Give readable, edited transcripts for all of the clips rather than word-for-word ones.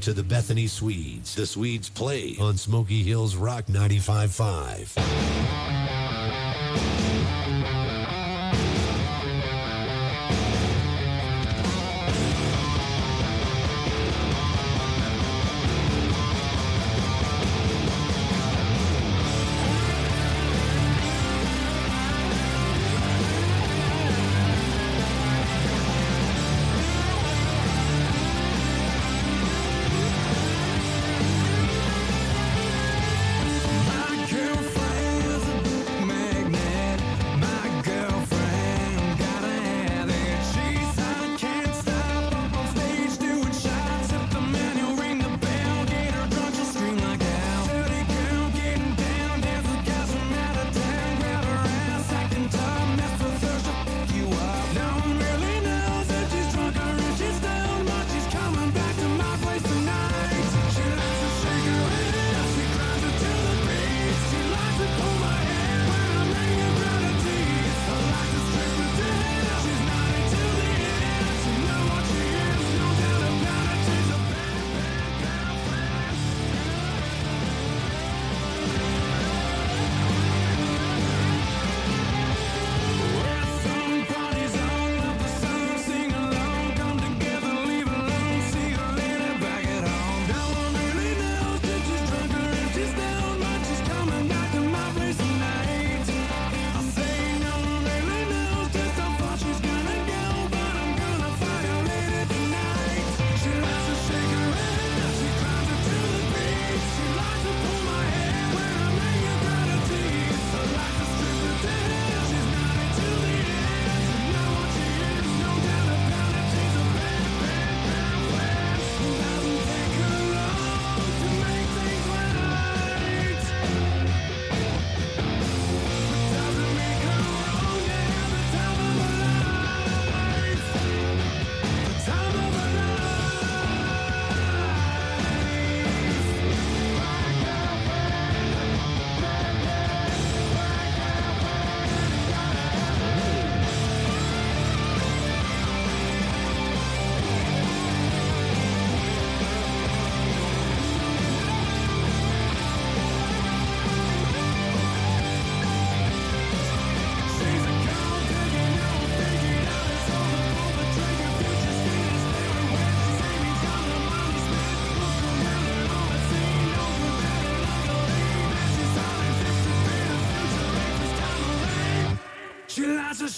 to the Bethany Swedes. The Swedes play on Smoky Hills Rock 95.5.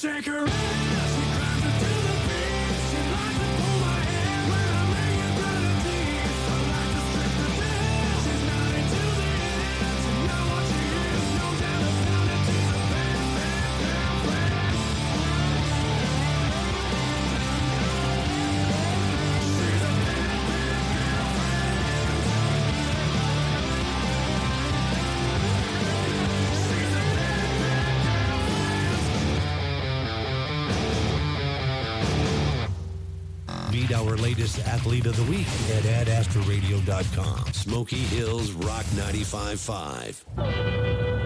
Shake her ass, she climbs it to the beat. She likes to pull my hair when I'm making gratitude. I like to strip the dance. She's not into the end. She knows what she is. No doubt about it. She's a bad, bad girlfriend. She's a bad, bad Meet our latest athlete of the week at adastraradio.com. Smoky Hills Rock 95.5.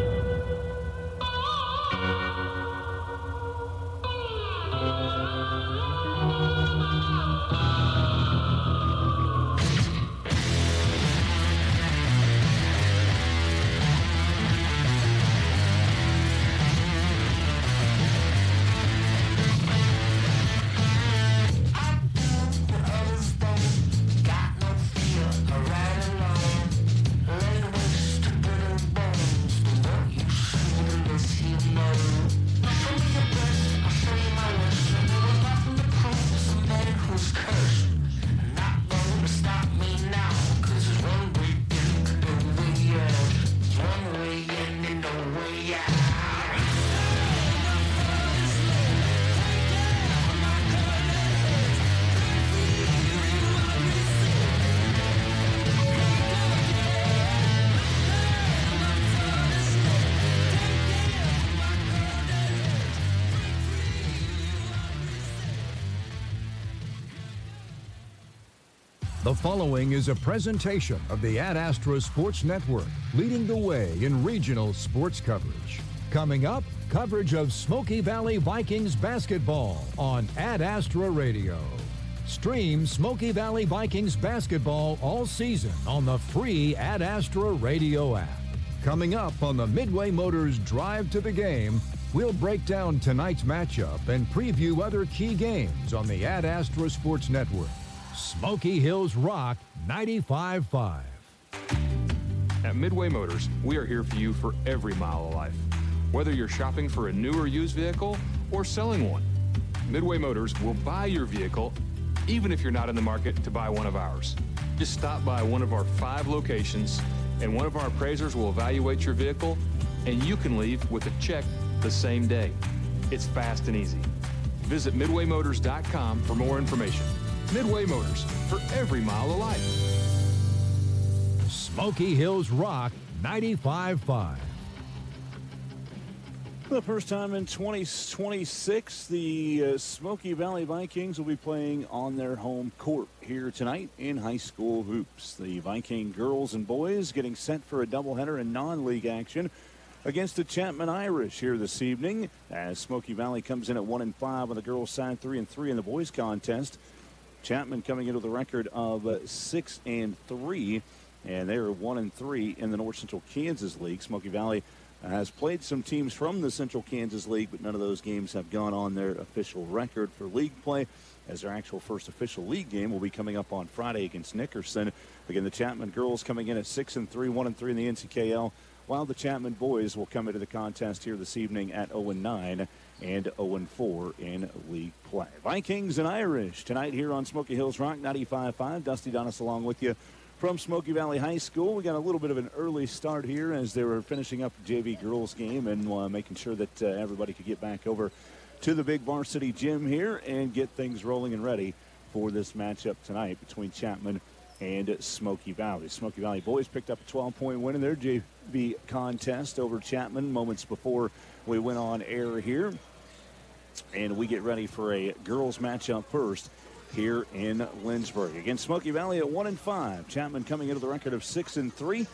The following is a presentation of the Ad Astra Sports Network, leading the way in regional sports coverage. Coming up, coverage of Smoky Valley Vikings basketball on Ad Astra Radio. Stream Smoky Valley Vikings basketball all season on the free Ad Astra Radio app. Coming up on the Midway Motors Drive to the Game, we'll break down tonight's matchup and preview other key games on the Ad Astra Sports Network. Smoky Hills Rock 95.5. At Midway Motors, we are here for you for every mile of life. Whether you're shopping for a new or used vehicle or selling one, Midway Motors will buy your vehicle even if you're not in the market to buy one of ours. Just stop by one of our 5 locations and one of our appraisers will evaluate your vehicle and you can leave with a check the same day. It's fast and easy. Visit MidwayMotors.com for more information. Midway Motors, for every mile of life. Smoky Hills Rock 95.5. The first time in 2026, the Smoky Valley Vikings will be playing on their home court here tonight in high school hoops. The Viking girls and boys getting set for a doubleheader in non-league action against the Chapman Irish here this evening, as Smoky Valley comes in at 1-5 on the girls' side, 3-3 in the boys' contest. Chapman coming into the record of 6-3, and they're 1-3 in the North Central Kansas League. Smoky Valley has played some teams from the Central Kansas League, but none of those games have gone on their official record for league play, as their actual first official league game will be coming up on Friday against Nickerson. Again, the Chapman girls coming in at 6-3, 1-3 in the NCKL, while the Chapman boys will come into the contest here this evening at 0-9 and 0-4 in league play. Vikings and Irish tonight here on Smoky Hills Rock 95.5. Dusty Donis along with you from Smoky Valley High School. We got a little bit of an early start here as they were finishing up the JV girls game and making sure that everybody could get back over to the big Varsity gym here and get things rolling and ready for this matchup tonight between Chapman and Smoky Valley. Smoky Valley boys picked up a 12-point win in their JV contest over Chapman moments before we went on air here. And we get ready for a girls matchup first here in Lindsborg. Again, Smoky Valley at 1-5. Chapman coming into the record of 6-3.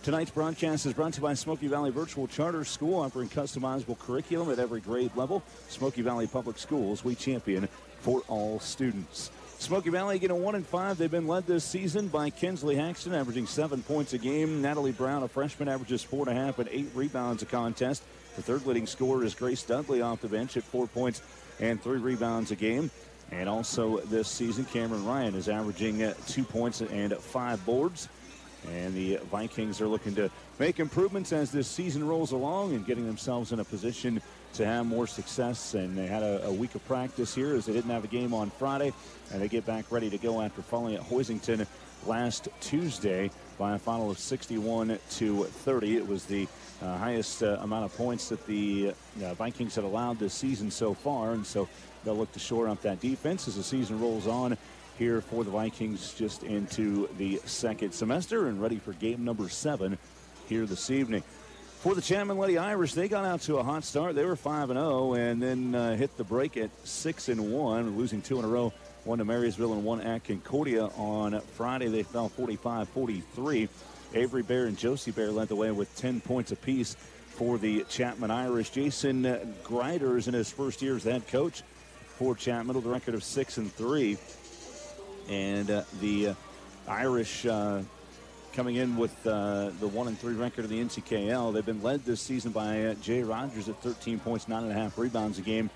Tonight's broadcast is brought to you by Smoky Valley Virtual Charter School, offering customizable curriculum at every grade level. Smoky Valley Public Schools, we champion for all students. Smoky Valley again at 1-5. They've been led this season by Kinsley Haxton, averaging 7 points a game. Natalie Brown, a freshman, averages 4.5 and 8 rebounds a contest. The third leading scorer is Grace Dudley off the bench at 4 points and 3 rebounds a game. And also this season, Cameron Ryan is averaging 2 points and 5 boards. And the Vikings are looking to make improvements as this season rolls along and getting themselves in a position to have more success. And they had a week of practice here as they didn't have a game on Friday. And they get back ready to go after falling at Hoisington last Tuesday by a final of 61-30. It was the highest amount of points that the Vikings had allowed this season so far. And so they'll look to shore up that defense as the season rolls on here for the Vikings, just into the second semester and ready for game number 7 here this evening. For the Chapman Lady Irish, they got out to a hot start. They were 5-0 and then hit the break at 6-1, losing 2 in a row, one to Marysville and one at Concordia on Friday. They fell 45-43. Avery Bear and Josie Bear led the way with 10 points apiece for the Chapman Irish. Jason Greider is in his first year as head coach for Chapman with a record of 6-3. And the Irish coming in with the 1-3 record of the NCKL. They've been led this season by Jay Rogers at 13 points, 9.5 rebounds a game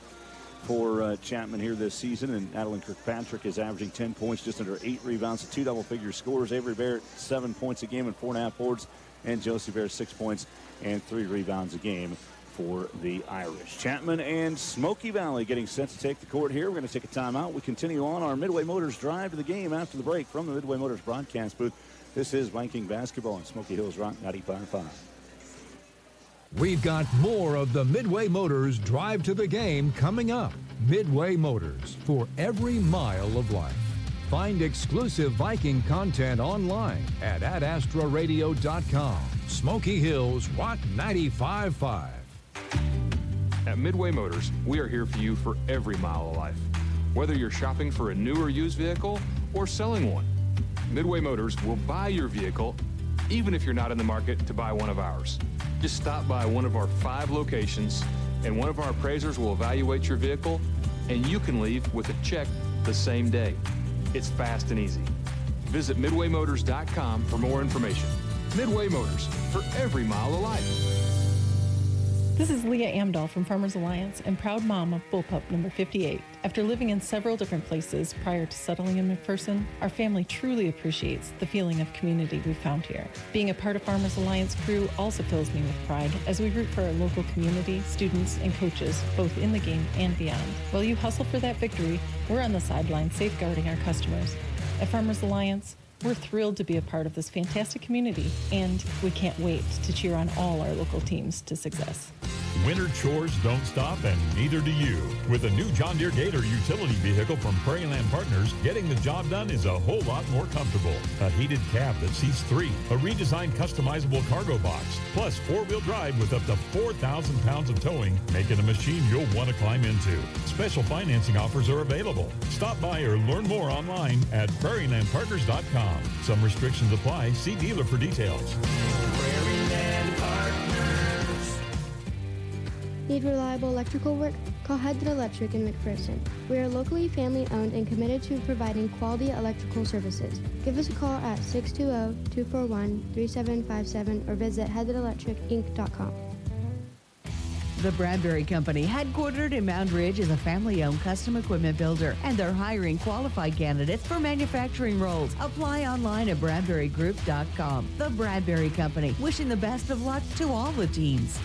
for Chapman here this season. And Adeline Kirkpatrick is averaging 10 points, just under 8 rebounds, 2 double-figure scores. Avery Barrett, 7 points a game and 4.5 boards. And Josie Bear, 6 points and 3 rebounds a game for the Irish. Chapman and Smoky Valley getting set to take the court here. We're going to take a timeout. We continue on our Midway Motors drive to the game after the break from the Midway Motors broadcast booth. This is Viking basketball on Smoky Hills Rock 95.5. We've got more of the Midway Motors drive to the game coming up. Midway Motors, for every mile of life. Find exclusive Viking content online at adastraradio.com. Smoky Hills Rock 95.5. At Midway Motors, we are here for you for every mile of life. Whether you're shopping for a new or used vehicle or selling one, Midway Motors will buy your vehicle even if you're not in the market to buy one of ours. Just stop by one of our 5 locations and one of our appraisers will evaluate your vehicle and you can leave with a check the same day. It's fast and easy. Visit MidwayMotors.com for more information. Midway Motors, for every mile of life. This is Leah Amdahl from Farmers Alliance and proud mom of Bullpup number 58. After living in several different places prior to settling in McPherson, our family truly appreciates the feeling of community we've found here. Being a part of Farmers Alliance crew also fills me with pride as we root for our local community, students, and coaches, both in the game and beyond. While you hustle for that victory, we're on the sideline safeguarding our customers. At Farmers Alliance, we're thrilled to be a part of this fantastic community, and we can't wait to cheer on all our local teams to success. Winter chores don't stop, and neither do you. With a new John Deere Gator utility vehicle from Prairie Land Partners, getting the job done is a whole lot more comfortable. A heated cab that seats 3, a redesigned customizable cargo box, plus 4-wheel drive with up to 4,000 pounds of towing, make it a machine you'll want to climb into. Special financing offers are available. Stop by or learn more online at prairielandpartners.com. Some restrictions apply. See dealer for details. Prairie Land Partners. Need reliable electrical work? Call Head Electric in McPherson. We are locally family-owned and committed to providing quality electrical services. Give us a call at 620-241-3757 or visit headelectricinc.com. The Bradbury Company, headquartered in Mound Ridge, is a family-owned custom equipment builder, and they're hiring qualified candidates for manufacturing roles. Apply online at bradburygroup.com. The Bradbury Company, wishing the best of luck to all the teams.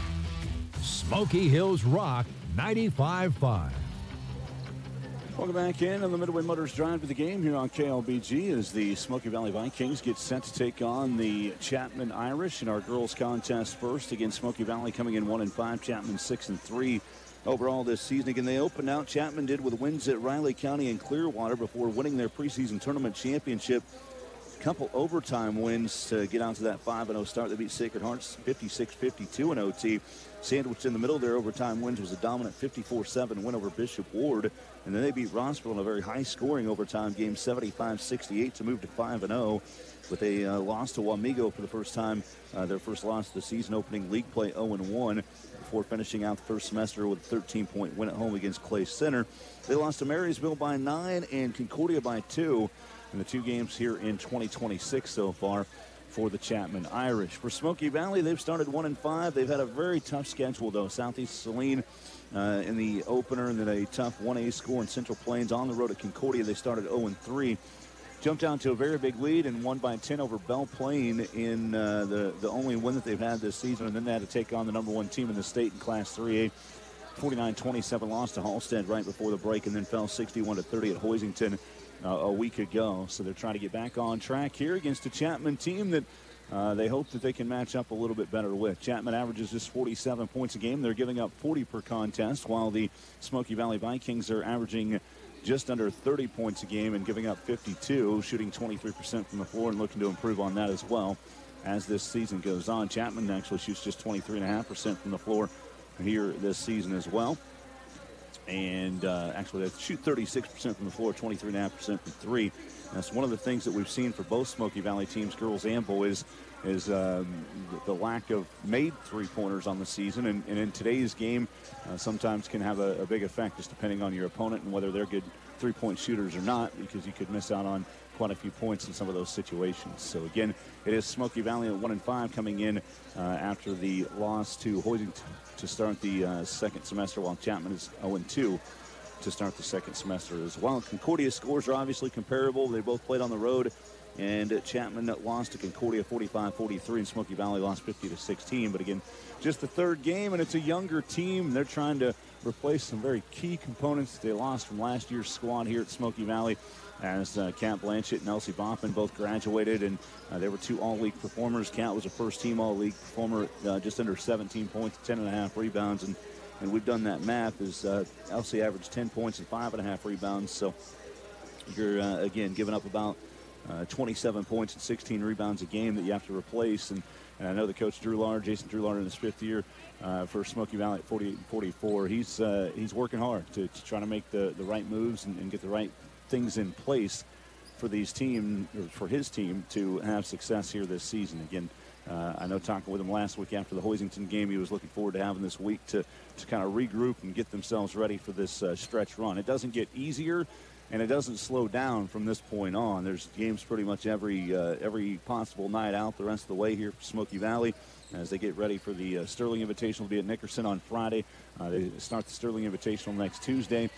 Smoky Hills Rock 95.5. Welcome back in on the Midway Motors Drive to the Game here on KLBG as the Smoky Valley Vikings get set to take on the Chapman Irish in our girls contest first against Smoky Valley coming in 1-5, Chapman 6-3 overall this season. Again, they opened out, Chapman did, with wins at Riley County and Clearwater before winning their preseason tournament championship. Couple overtime wins to get out to that 5-0 start. They beat Sacred Hearts 56-52 in OT. Sandwiched in the middle, their overtime wins was a dominant 54-7 win over Bishop Ward. And then they beat Rossville in a very high-scoring overtime game, 75-68 to move to 5-0. But they lost to Wamego for the first time, their first loss of the season, opening league play 0-1 before finishing out the first semester with a 13-point win at home against Clay Center. They lost to Marysville by 9 and Concordia by 2 in the 2 games here in 2026 so far for the Chapman Irish. For Smoky Valley, they've started 1-5. They've had a very tough schedule, though. Southeast Saline in the opener, and then a tough 1A score in Central Plains. On the road at Concordia, they started 0-3. Jumped down to a very big lead and won by 10 over Belle Plaine in the only win that they've had this season. And then they had to take on the number 1 team in the state in Class 3A. 49-27 loss to Halstead right before the break, and then fell 61-30 at Hoisington a week ago. So they're trying to get back on track here against a Chapman team that they hope that they can match up a little bit better with. Chapman averages just 47 points a game. They're giving up 40 per contest, while the Smoky Valley Vikings are averaging just under 30 points a game and giving up 52, shooting 23% from the floor and looking to improve on that as well as this season goes on. Chapman actually shoots just 23.5% from the floor here this season as well. And actually, they shoot 36% from the floor, 23.5% from 3. That's one of the things that we've seen for both Smoky Valley teams, girls and boys, is the lack of made three-pointers on the season. And in today's game, sometimes can have a big effect just depending on your opponent and whether they're good three-point shooters or not, because you could miss out on quite a few points in some of those situations. So, again, it is Smoky Valley at 1-5 coming in after the loss to Hoisington to start the second semester, while Chapman is 0-2 to start the second semester as well. Concordia's scores are obviously comparable. They both played on the road, and Chapman lost to Concordia 45-43, and Smoky Valley lost 50-16. But again, just the third game, and it's a younger team. They're trying to replace some very key components that they lost from last year's squad here at Smoky Valley, as Kat Blanchett and Elsie Boffin both graduated, and they were 2 all-league performers. Kat was a first-team all-league performer, just under 17 points, 10.5 rebounds, and we've done that math, as Elsie averaged 10 points and 5.5 rebounds. So you're, again, giving up about 27 points and 16 rebounds a game that you have to replace. And I know the coach, Jason Drewlar, in his 5th year for Smoky Valley at 48-44. He's working hard to try to make the right moves and get the right things in place for these team, or for his team, to have success here this season. Again, I know talking with him last week after the Hoisington game, he was looking forward to having this week to kind of regroup and get themselves ready for this stretch run. It doesn't get easier and it doesn't slow down from this point on. There's games pretty much every possible night out the rest of the way here for Smoky Valley as they get ready for the Sterling Invitational to be at Nickerson on Friday. They start the Sterling Invitational next Tuesday.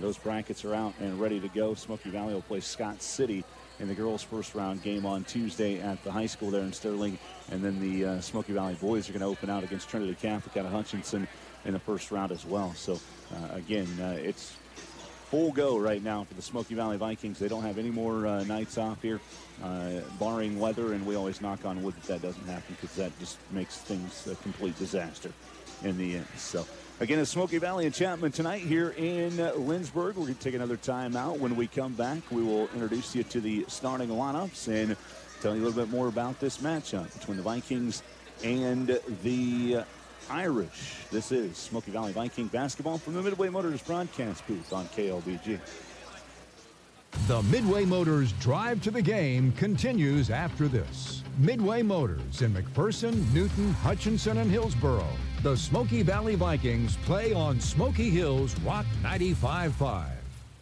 Those brackets are out and ready to go. Smoky Valley will play Scott City in the girls' first-round game on Tuesday at the high school there in Sterling. And then the Smoky Valley boys are going to open out against Trinity Catholic out of Hutchinson in the first round as well. So, again, it's full go right now for the Smoky Valley Vikings. They don't have any more nights off here, barring weather, and we always knock on wood that doesn't happen because that just makes things a complete disaster in the end. So, again, it's Smoky Valley and Chapman tonight here in Lindsborg. We're going to take another time out. When we come back, we will introduce you to the starting lineups and tell you a little bit more about this matchup between the Vikings and the Irish. This is Smoky Valley Viking basketball from the Midway Motors broadcast booth on KLBG. The Midway Motors drive to the game continues after this. Midway Motors in McPherson, Newton, Hutchinson, and Hillsboro. The Smoky Valley Vikings play on Smoky Hills Rock 95.5.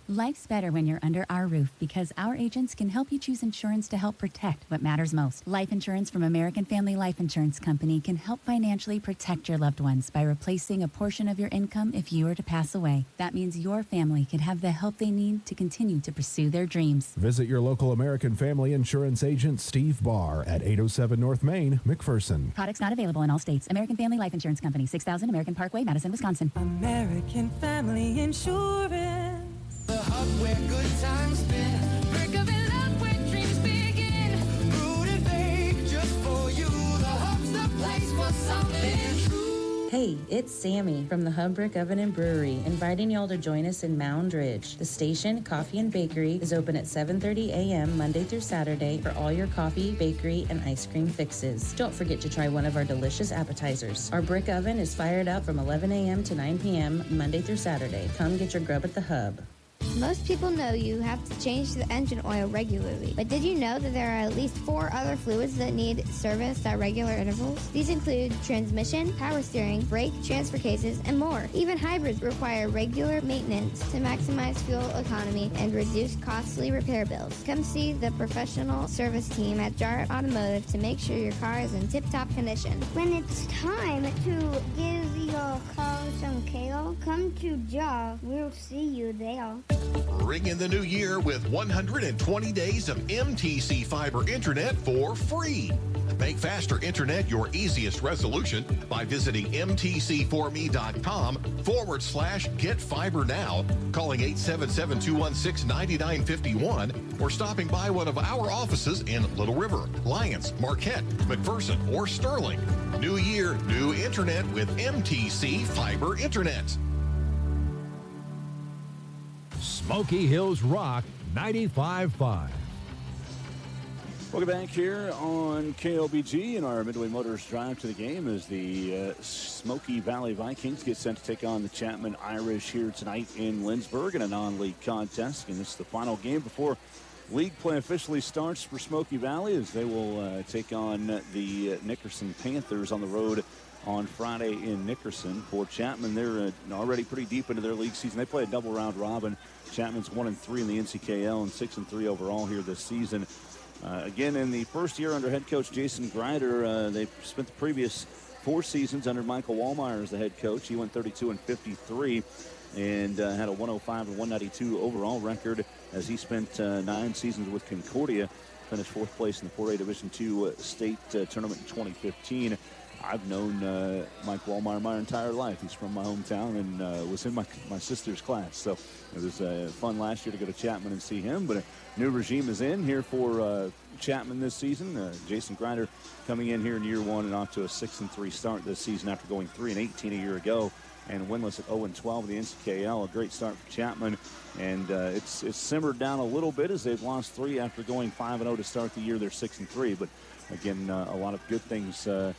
Life's better when you're under our roof because our agents can help you choose insurance to help protect what matters most. Life insurance from American Family Life Insurance Company can help financially protect your loved ones by replacing a portion of your income if you were to pass away. That means your family can have the help they need to continue to pursue their dreams. Visit your local American Family Insurance agent, Steve Barr, at 807 North Main, McPherson. Products not available in all states. American Family Life Insurance Company, 6000 American Parkway, Madison, Wisconsin. American Family Insurance. The hub where good times spin. Break up and love where dreams begin. Brewed and baked just for you. The hub's the place for something true. Hey, it's Sammy from the Hub Brick Oven and Brewery, inviting y'all to join us in Mound Ridge. The station, Coffee and Bakery, is open at 7:30 a.m. Monday through Saturday for all your coffee, bakery, and ice cream fixes. Don't forget to try one of our delicious appetizers. Our brick oven is fired up from 11 a.m. to 9 p.m. Monday through Saturday. Come get your grub at the Hub. Most people know you have to change the engine oil regularly, but did you know that there are at least 4 other fluids that need serviced at regular intervals? These include transmission, power steering, brake, transfer cases, and more. Even hybrids require regular maintenance to maximize fuel economy and reduce costly repair bills. Come see the professional service team at Jarrett Automotive to make sure your car is in tip-top condition. When it's time to give your car some care, come to Jar. We'll see you there. Ring in the new year with 120 days of MTC Fiber Internet for free. Make faster internet your easiest resolution by visiting mtcforme.com/getfibernow, calling 877-216-9951, or stopping by one of our offices in Little River, Lyons, Marquette, McPherson, or Sterling. New year, new internet with MTC Fiber Internet. Smoky Hills Rock 95.5. Welcome back here on KLBG, and our Midway Motors drive to the game as the Smoky Valley Vikings get set to take on the Chapman Irish here tonight in Lindsborg in a non-league contest. And this is the final game before league play officially starts for Smoky Valley, as they will take on the Nickerson Panthers on the road on Friday in Nickerson. For Chapman, they're already pretty deep into their league season. They play a double round robin. Chapman's 1-3 in the NCKL and 6-3 overall here this season. Again, in the first year under head coach Jason Grider, they spent the previous 4 seasons under Michael Wallmeyer as the head coach. He went 32-53 and had a 105 and 192 overall record as he spent 9 seasons with Concordia. Finished 4th place in the 4A Division II state tournament in 2015. I've known Mike Wallmeyer my entire life. He's from my hometown and was in my sister's class. So it was fun last year to go to Chapman and see him. But a new regime is in here for Chapman this season. Jason Grider coming in here in year 1 and off to a 6-3 start this season after going 3-18 a year ago and winless at 0-12 in the NCKL. A great start for Chapman. And it's simmered down a little bit as they've lost 3 after going 5-0 to start the year. They're 6-3. But again, a lot of good things to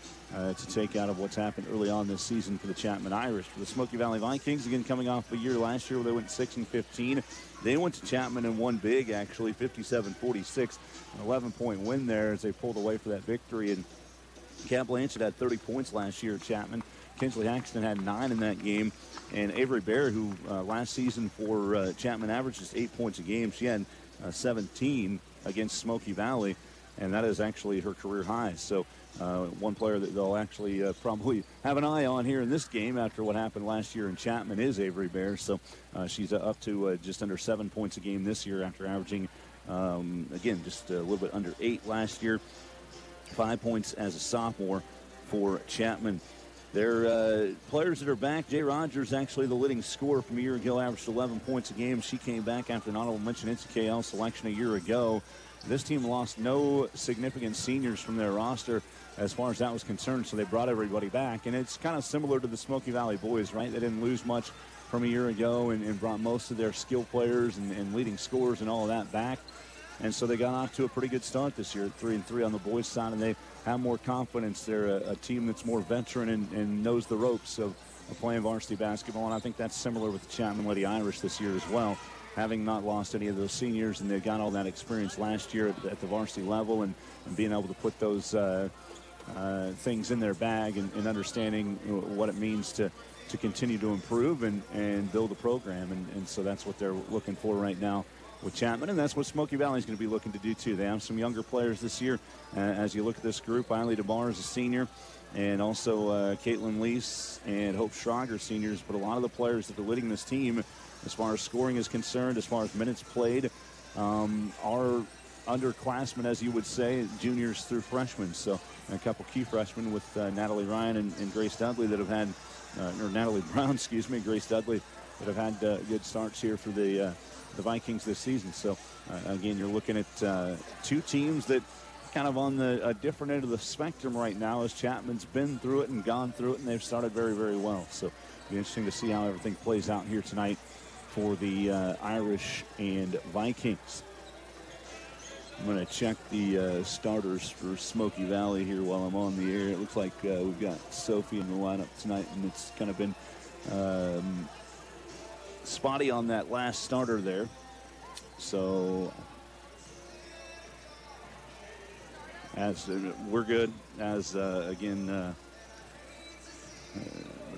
take out of what's happened early on this season for the Chapman Irish. For the Smoky Valley Vikings, again, coming off a year last year where they went 6-15. They went to Chapman and won big, actually, 57-46. An 11-point win there as they pulled away for that victory. And Kat Blanchett had 30 points last year at Chapman. Kinsley Haxton had 9 in that game. And Avery Bear, who last season for Chapman averaged just 8 points a game, she had 17 against Smoky Valley, and that is actually her career high. So one player that they'll actually probably have an eye on here in this game after what happened last year in Chapman is Avery Bear. So she's up to just under 7 points a game this year after averaging, again, just a little bit under 8 last year. 5 points as a sophomore for Chapman. Their players that are back, Jay Rogers, actually the leading scorer from a year ago, averaged 11 points a game. She came back after an honorable mention NCKL selection a year ago. This team lost no significant seniors from their roster as far as that was concerned, so they brought everybody back. And it's kind of similar to the Smoky Valley boys, right? They didn't lose much from a year ago and brought most of their skill players and leading scorers and all of that back. And so they got off to a pretty good start this year, 3-3 on the boys' side, and they have more confidence. They're a team that's more veteran and knows the ropes of playing varsity basketball, and I think that's similar with the Chapman Lady Irish this year as well, having not lost any of those seniors, and they got all that experience last year at the varsity level and being able to put those things in their bag and understanding what it means to continue to improve and build a program, and so that's what they're looking for right now with Chapman, and that's what Smoky Valley is going to be looking to do too. They have some younger players this year. As you look at this group, Eiley DeBar is a senior, and also Caitlin Lease and Hope Schrager seniors, but a lot of the players that are leading this team as far as scoring is concerned, as far as minutes played, are underclassmen, as you would say, juniors through freshmen. So a couple key freshmen with Natalie Ryan and Grace Dudley that have had, or Natalie Brown, excuse me, Grace Dudley, that have had good starts here for the Vikings this season. So again, you're looking at two teams that kind of on the different end of the spectrum right now, as Chapman's been through it and gone through it, and they've started very, very well. So it'll be interesting to see how everything plays out here tonight for the Irish and Vikings. I'm going to check the starters for Smoky Valley here while I'm on the air. It looks like we've got Sophie in the lineup tonight, and it's kind of been spotty on that last starter there. So as we're good, as again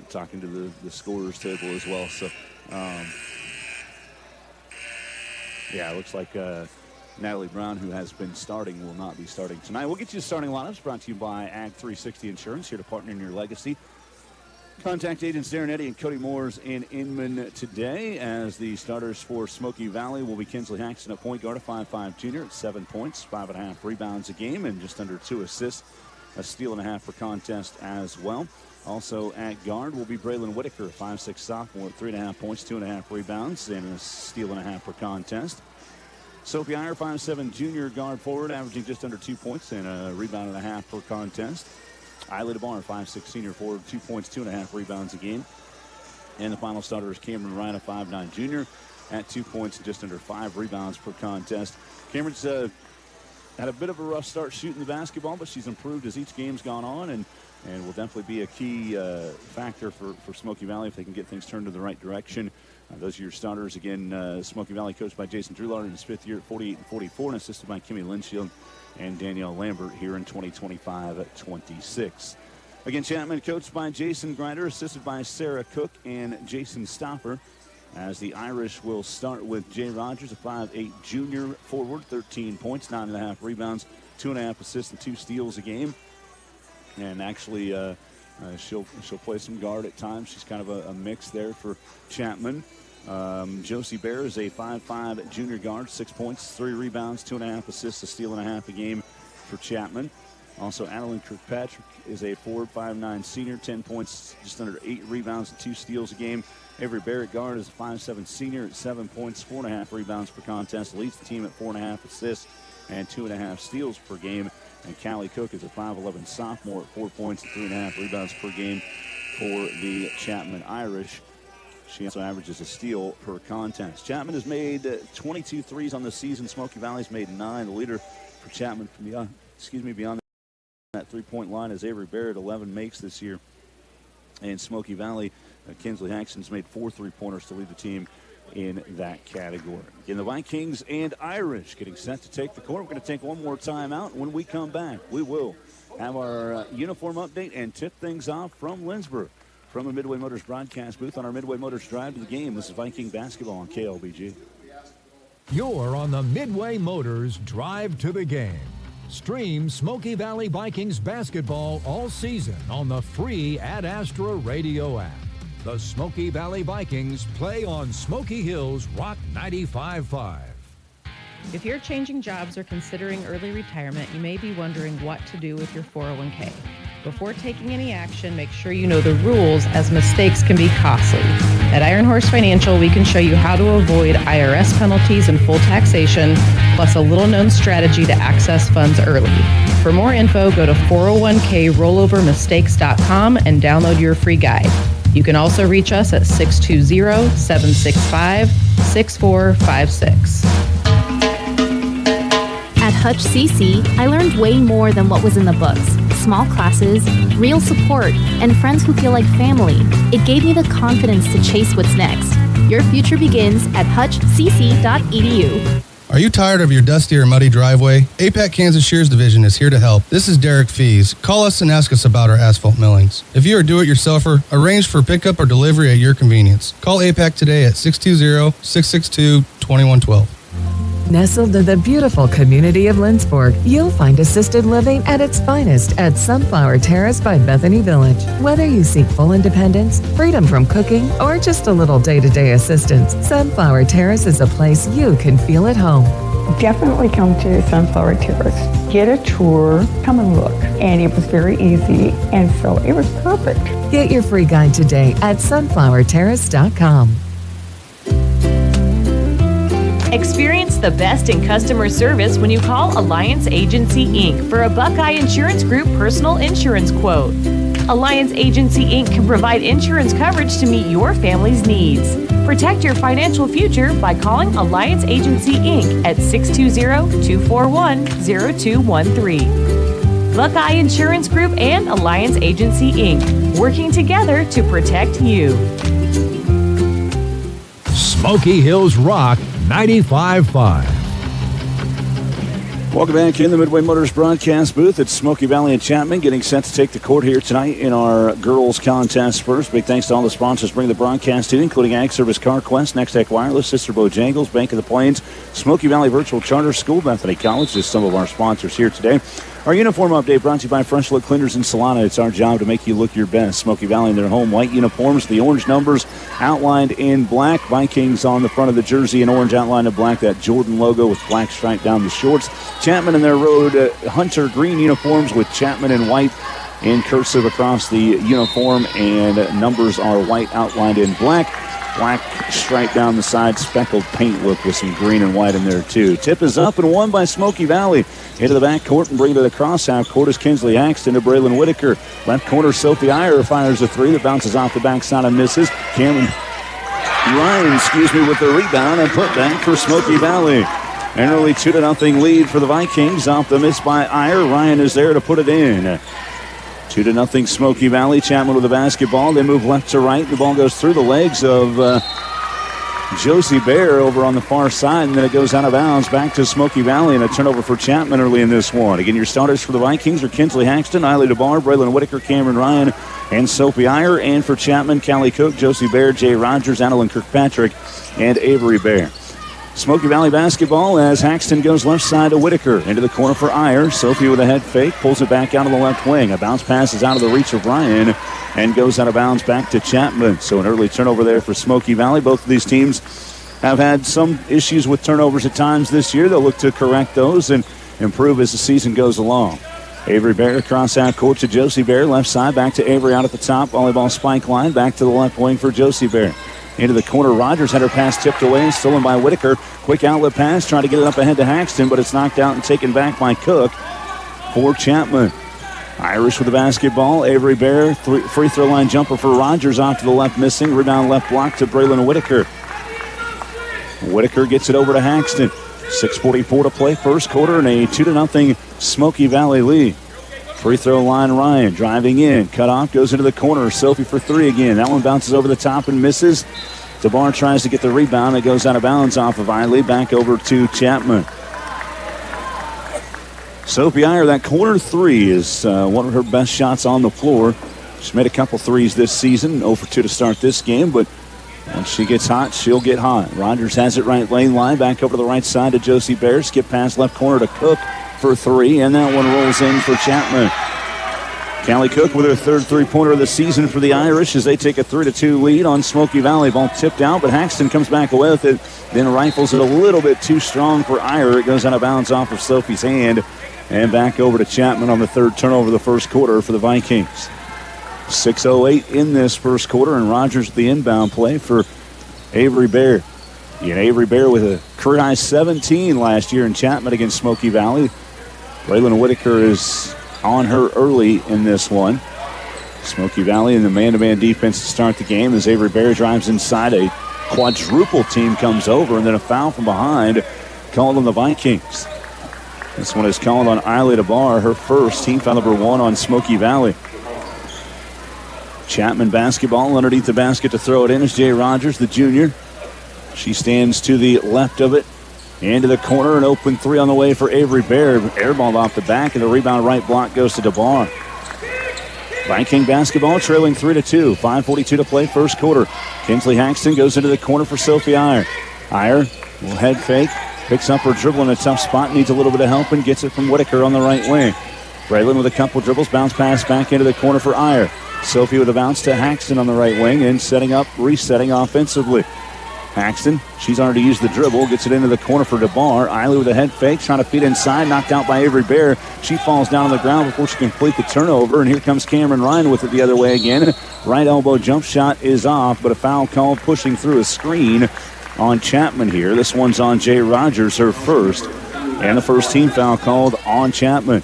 talking to the scorers table as well. So yeah, it looks like Natalie Brown, who has been starting, will not be starting tonight. We'll get you the starting lineups brought to you by Ag 360 Insurance, here to partner in your legacy. Contact agents Darren Eddy and Cody Moores in Inman today, as the starters for Smoky Valley will be Kinsley Haxton at point guard, a 5'5" junior at 7 points, 5.5 rebounds a game, and just under 2 assists, a steal and a half per contest as well. Also at guard will be Braylon Whitaker, a 5'6" sophomore at 3.5 points, 2.5 rebounds, and a steal and a half per contest. Sophie Iyer, 5'7" junior guard forward, averaging just under 2 points and a rebound and a half per contest. Eiley DeBar, 5'6" senior forward, 2 points, 2.5 rebounds a game. And the final starter is Cameron Ryan, a 5'9" junior at 2 points and just under 5 rebounds per contest. Cameron's had a bit of a rough start shooting the basketball, but she's improved as each game's gone on, and will definitely be a key factor for Smoky Valley if they can get things turned in the right direction. Those are your starters. Again, Smoky Valley coached by Jason Drulard in his 5th year at 48 and 44, and assisted by Kimmy Linshield and Danielle Lambert here in 2025 at 26. Again, Chapman coached by Jason Grider, assisted by Sarah Cook and Jason Stopper, as the Irish will start with Jay Rogers, a 5'8" junior forward, 13 points, 9.5 rebounds, 2.5 assists, and 2 steals a game. And actually, she'll play some guard at times. She's kind of a mix there for Chapman. Josie Bear is a 5'5" junior guard, 6 points, 3 rebounds, 2.5 assists, a steal and a half a game for Chapman. Also, Adeline Kirkpatrick is a forward, 5'9" senior, 10 points, just under 8 rebounds, and 2 steals a game. Avery Barrett guard is a 5'7" senior at 7 points, 4.5 rebounds per contest, leads the team at 4.5 assists and 2.5 steals per game. And Callie Cook is a 5'11" sophomore at 4 points and 3.5 rebounds per game for the Chapman Irish. She also averages a steal per contest. Chapman has made 22 threes on the season. Smoky Valley's made 9. The leader for Chapman from beyond that three-point line is Avery Barrett, 11 makes this year. And Smoky Valley, Kinsley Haxton's made 4 three-pointers to lead the team in that category. Again, the Vikings and Irish getting set to take the court. We're going to take one more time out. When we come back, we will have our uniform update and tip things off from Lindsborg. From the Midway Motors broadcast booth on our Midway Motors Drive to the Game, this is Viking basketball on KLBG. You're on the Midway Motors Drive to the Game. Stream Smoky Valley Vikings basketball all season on the free Ad Astra Radio app. The Smoky Valley Vikings play on Smoky Hills Rock 95.5. If you're changing jobs or considering early retirement, you may be wondering what to do with your 401k. Before taking any action, make sure you know the rules, as mistakes can be costly. At Iron Horse Financial, we can show you how to avoid IRS penalties and full taxation, plus a little-known strategy to access funds early. For more info, go to 401krollovermistakes.com and download your free guide. You can also reach us at 620-765-6456. At Hutch CC, I learned way more than what was in the books. Small classes, real support, and friends who feel like family. It gave me the confidence to chase what's next. Your future begins at hutchcc.edu. Are you tired of your dusty or muddy driveway? APAC Kansas Shears Division is here to help. This is Derek Fees. Call us and ask us about our asphalt millings. If you are a do-it-yourselfer, arrange for pickup or delivery at your convenience. Call APAC today at 620-662-2112. Nestled in the beautiful community of Lindsborg, you'll find assisted living at its finest at Sunflower Terrace by Bethany Village. Whether you seek full independence, freedom from cooking, or just a little day-to-day assistance, Sunflower Terrace is a place you can feel at home. Definitely come to Sunflower Terrace. Get a tour, come and look. And it was very easy, and so it was perfect. Get your free guide today at sunflowerterrace.com. Experience the best in customer service when you call Alliance Agency Inc. for a Buckeye Insurance Group personal insurance quote. Alliance Agency Inc. can provide insurance coverage to meet your family's needs. Protect your financial future by calling Alliance Agency Inc. at 620-241-0213. Buckeye Insurance Group and Alliance Agency Inc. working together to protect you. Smoky Hills Rock 95.5. Welcome back in the Midway Motors broadcast booth. It's Smoky Valley and Chapman getting set to take the court here tonight in our girls contest first. Big thanks to all the sponsors bringing the broadcast in, including Ag Service CarQuest, Next Tech Wireless, Sister Bojangles, Bank of the Plains, Smoky Valley Virtual Charter School, Bethany College. Just some of our sponsors here today. Our uniform update brought to you by Fresh Look Cleaners in Salina. It's our job to make you look your best. Smoky Valley in their home white uniforms, the orange numbers outlined in black. Vikings on the front of the jersey in orange outlined in black. That Jordan logo with black stripe down the shorts. Chapman in their road hunter green uniforms with Chapman in white in cursive across the uniform, and numbers are white outlined in black. Black stripe down the side, speckled paint look with some green and white in there too. Tip is up and won by Smoky Valley. Into the back court and bring it across half court is Kinsley Axton to Braylon Whitaker. Left corner, Sophie Iyer fires a three that bounces off the backside and misses. Cameron Ryan, with the rebound and put back for Smoky Valley. An early 2-0 lead for the Vikings off the miss by Iyer. Ryan is there to put it in. 2-0 Smoky Valley. Chapman with the basketball. They move left to right. The ball goes through the legs of Josie Bear over on the far side, and then it goes out of bounds back to Smoky Valley, and a turnover for Chapman early in this one. Again, your starters for the Vikings are Kinsley Haxton, Eiley DeBar, Braylon Whitaker, Cameron Ryan, and Sophie Iyer. And for Chapman, Callie Cook, Josie Bear, Jay Rogers, Annalyn Kirkpatrick, and Avery Bear. Smoky Valley basketball as Haxton goes left side to Whitaker. Into the corner for Iyer. Sophie with a head fake, pulls it back out of the left wing. A bounce pass is out of the reach of Ryan and goes out of bounds back to Chapman. So an early turnover there for Smoky Valley. Both of these teams have had some issues with turnovers at times this year. They'll look to correct those and improve as the season goes along. Avery Bear across half court to Josie Bear. Left side back to Avery out at the top. Volleyball spike line back to the left wing for Josie Bear. Into the corner, Rogers had her pass tipped away and stolen by Whitaker. Quick outlet pass, trying to get it up ahead to Haxton, but it's knocked out and taken back by Cook for Chapman. Irish with the basketball. Avery Bear, free throw line jumper for Rogers off to the left missing. Rebound left block to Braylon Whitaker. Whitaker gets it over to Haxton. 6:44 to play first quarter and a 2-0 Smoky Valley lead. Free throw line, Ryan driving in. Cut off, goes into the corner. Sophie for three again. That one bounces over the top and misses. DeBar tries to get the rebound. It goes out of bounds off of Eiley. Back over to Chapman. Sophie Iyer, that corner three is one of her best shots on the floor. She's made a couple threes this season, 0 for 2 to start this game, but once she gets hot, she'll get hot. Rogers has it right lane line, back over to the right side to Josie Bear. Skip past left corner to Cook for three, and that one rolls in for Chapman. Callie Cook with her third three-pointer of the season for the Irish as they take a 3-2 lead on Smoky Valley. Ball tipped out, but Haxton comes back away with it, then rifles it a little bit too strong for Iyer. It goes out of bounds off of Sophie's hand, and back over to Chapman on the third turnover of the first quarter for the Vikings. 6:08 in this first quarter, and Rogers with the inbound play for Avery Bear. And Avery Bear with a career high 17 last year in Chapman against Smoky Valley. Braylon Whitaker is on her early in this one. Smoky Valley in the man-to-man defense to start the game as Avery Bear drives inside. A quadruple team comes over, and then a foul from behind called on the Vikings. This one is called on Eiley DeBar, her first, team foul number 1 on Smoky Valley. Chapman basketball underneath the basket to throw it in is Jay Rogers, the junior. She stands to the left of it. Into the corner, an open three on the way for Avery Bear. Air ball off the back, and the rebound right block goes to DeBar. Viking basketball trailing 3-2. 5:42 to play first quarter. Kinsley Haxton goes into the corner for Sophie Iyer. Iyer will head fake. Picks up her dribble in a tough spot. Needs a little bit of help and gets it from Whitaker on the right wing. Braylon with a couple dribbles. Bounce pass back into the corner for Iyer. Sophie with a bounce to Haxton on the right wing and resetting offensively. Haxton, she's already used the dribble, gets it into the corner for DeBar. Eiley with a head fake, trying to feed inside, knocked out by Avery Bear. She falls down on the ground before she can complete the turnover, and here comes Cameron Ryan with it the other way again. Right elbow jump shot is off, but a foul called pushing through a screen on Chapman here. This one's on Jay Rogers, her first, and the first team foul called on Chapman.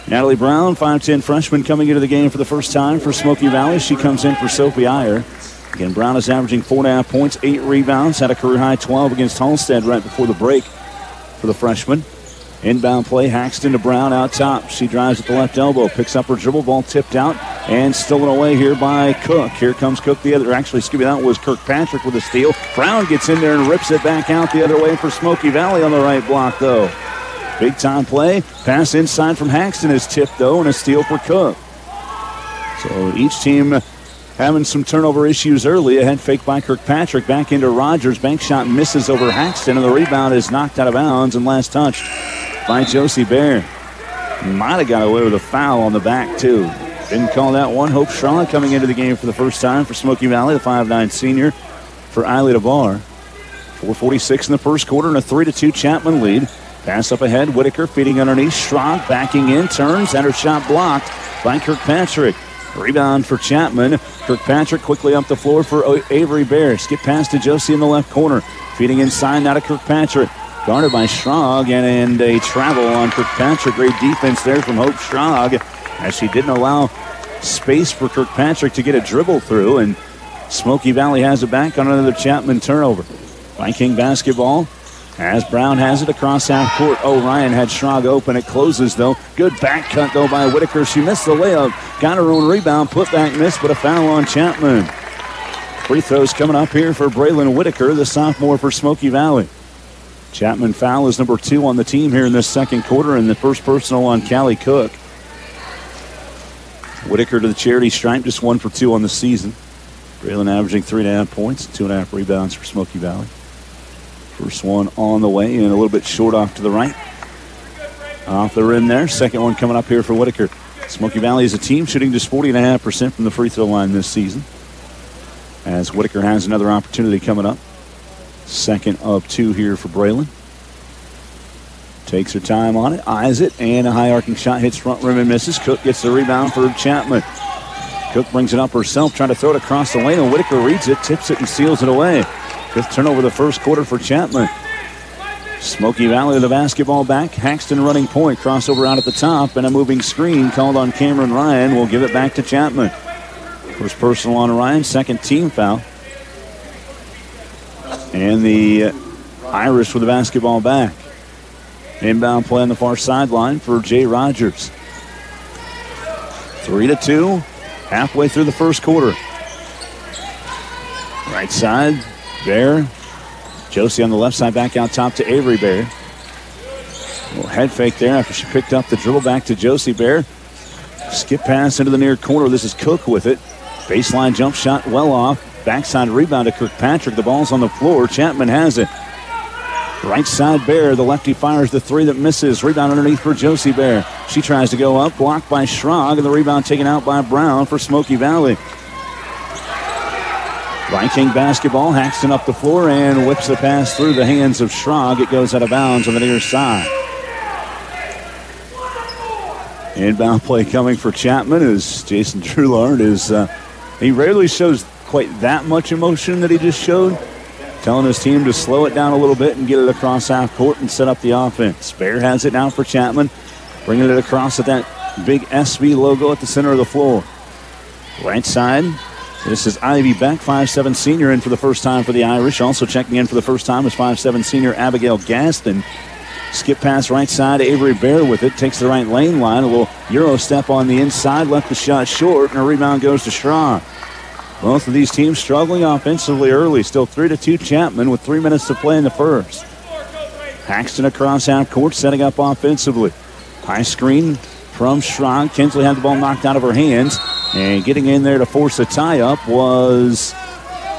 Natalie Brown, 5'10 freshman, coming into the game for the first time for Smoky Valley. She comes in for Sophie Iyer. Again, Brown is averaging 4.5 points, 8 rebounds, had a career-high 12 against Halstead right before the break for the freshman. Inbound play, Haxton to Brown out top. She drives at the left elbow, picks up her dribble, ball tipped out, and stolen away here by Cook. Here comes Cook the other, actually, that was Kirkpatrick with a steal. Brown gets in there and rips it back out the other way for Smoky Valley on the right block, though. Big time play. Pass inside from Haxton is tipped, though, and a steal for Cook. So each team having some turnover issues early. A head fake by Kirkpatrick. Back into Rogers. Bank shot misses over Haxton, and the rebound is knocked out of bounds and last touched by Josie Bear. Might have got away with a foul on the back, too. Didn't call that one. Hope Shaw coming into the game for the first time for Smoky Valley, the 5'9 senior for Eiley DeBar. 4:46 in the first quarter and a 3-2 Chapman lead. Pass up ahead, Whitaker feeding underneath. Schrog backing in, turns, and her shot blocked by Kirkpatrick. Rebound for Chapman. Kirkpatrick quickly up the floor for Avery Bear. Skip pass to Josie in the left corner. Feeding inside, now to Kirkpatrick. Guarded by Schrog, and a travel on Kirkpatrick. Great defense there from Hope Schrog, as she didn't allow space for Kirkpatrick to get a dribble through, and Smoky Valley has it back on another Chapman turnover. Viking basketball. As Brown has it across half court. Ryan had Schrog open. It closes, though. Good back cut, though, by Whitaker. She missed the layup. Got her own rebound. Put back miss, but a foul on Chapman. Free throws coming up here for Braylon Whitaker, the sophomore for Smoky Valley. Chapman foul is number 2 on the team here in this second quarter, and the first personal on Callie Cook. Whitaker to the charity stripe, just 1 for 2 on the season. Braylon averaging 3.5 points, 2.5 rebounds for Smoky Valley. First one on the way and a little bit short off to the right. Off the rim there. Second one coming up here for Whitaker. Smoky Valley is a team shooting just 40.5% from the free throw line this season, as Whitaker has another opportunity coming up. Second of 2 here for Braylon. Takes her time on it, eyes it, and a high arcing shot hits front rim and misses. Cook gets the rebound for Chapman. Cook brings it up herself, trying to throw it across the lane, and Whitaker reads it, tips it, and seals it away. 5th turnover the first quarter for Chapman. Smoky Valley with the basketball back. Haxton running point. Crossover out at the top, and a moving screen called on Cameron Ryan. Will give it back to Chapman. First personal on Ryan, second team foul. And the Irish with the basketball back. Inbound play on the far sideline for Jay Rogers. 3-2, halfway through the first quarter. Right side, Bear. Josie on the left side, back out top to Avery Bear. Little head fake there after she picked up the dribble back to Josie Bear. Skip pass into the near corner. This is Cook with it. Baseline jump shot well off. Backside rebound to Kirkpatrick. The ball's on the floor. Chapman has it. Right side Bear. The lefty fires the three that misses. Rebound underneath for Josie Bear. She tries to go up. Blocked by Schrag. And the rebound taken out by Brown for Smoky Valley. Viking basketball. Haxton up the floor and whips the pass through the hands of Schrag. It goes out of bounds on the near side. Inbound play coming for Chapman as Jason Drulard is, he rarely shows quite that much emotion that he just showed. Telling his team to slow it down a little bit and get it across half court and set up the offense. Bear has it now for Chapman. Bringing it across at that big SB logo at the center of the floor. Right side. This is Ivy Beck, 5'7" senior, in for the first time for the Irish. Also checking in for the first time is 5'7" senior Abigail Gaston. Skip pass right side. Avery Bear with it. Takes the right lane line. A little Euro step on the inside. Left the shot short, and a rebound goes to Schrag. Both of these teams struggling offensively early. Still 3-2 Chapman with 3 minutes to play in the first. Paxton across half court, setting up offensively. High screen from Schrag. Kinsley had the ball knocked out of her hands. And getting in there to force a tie-up was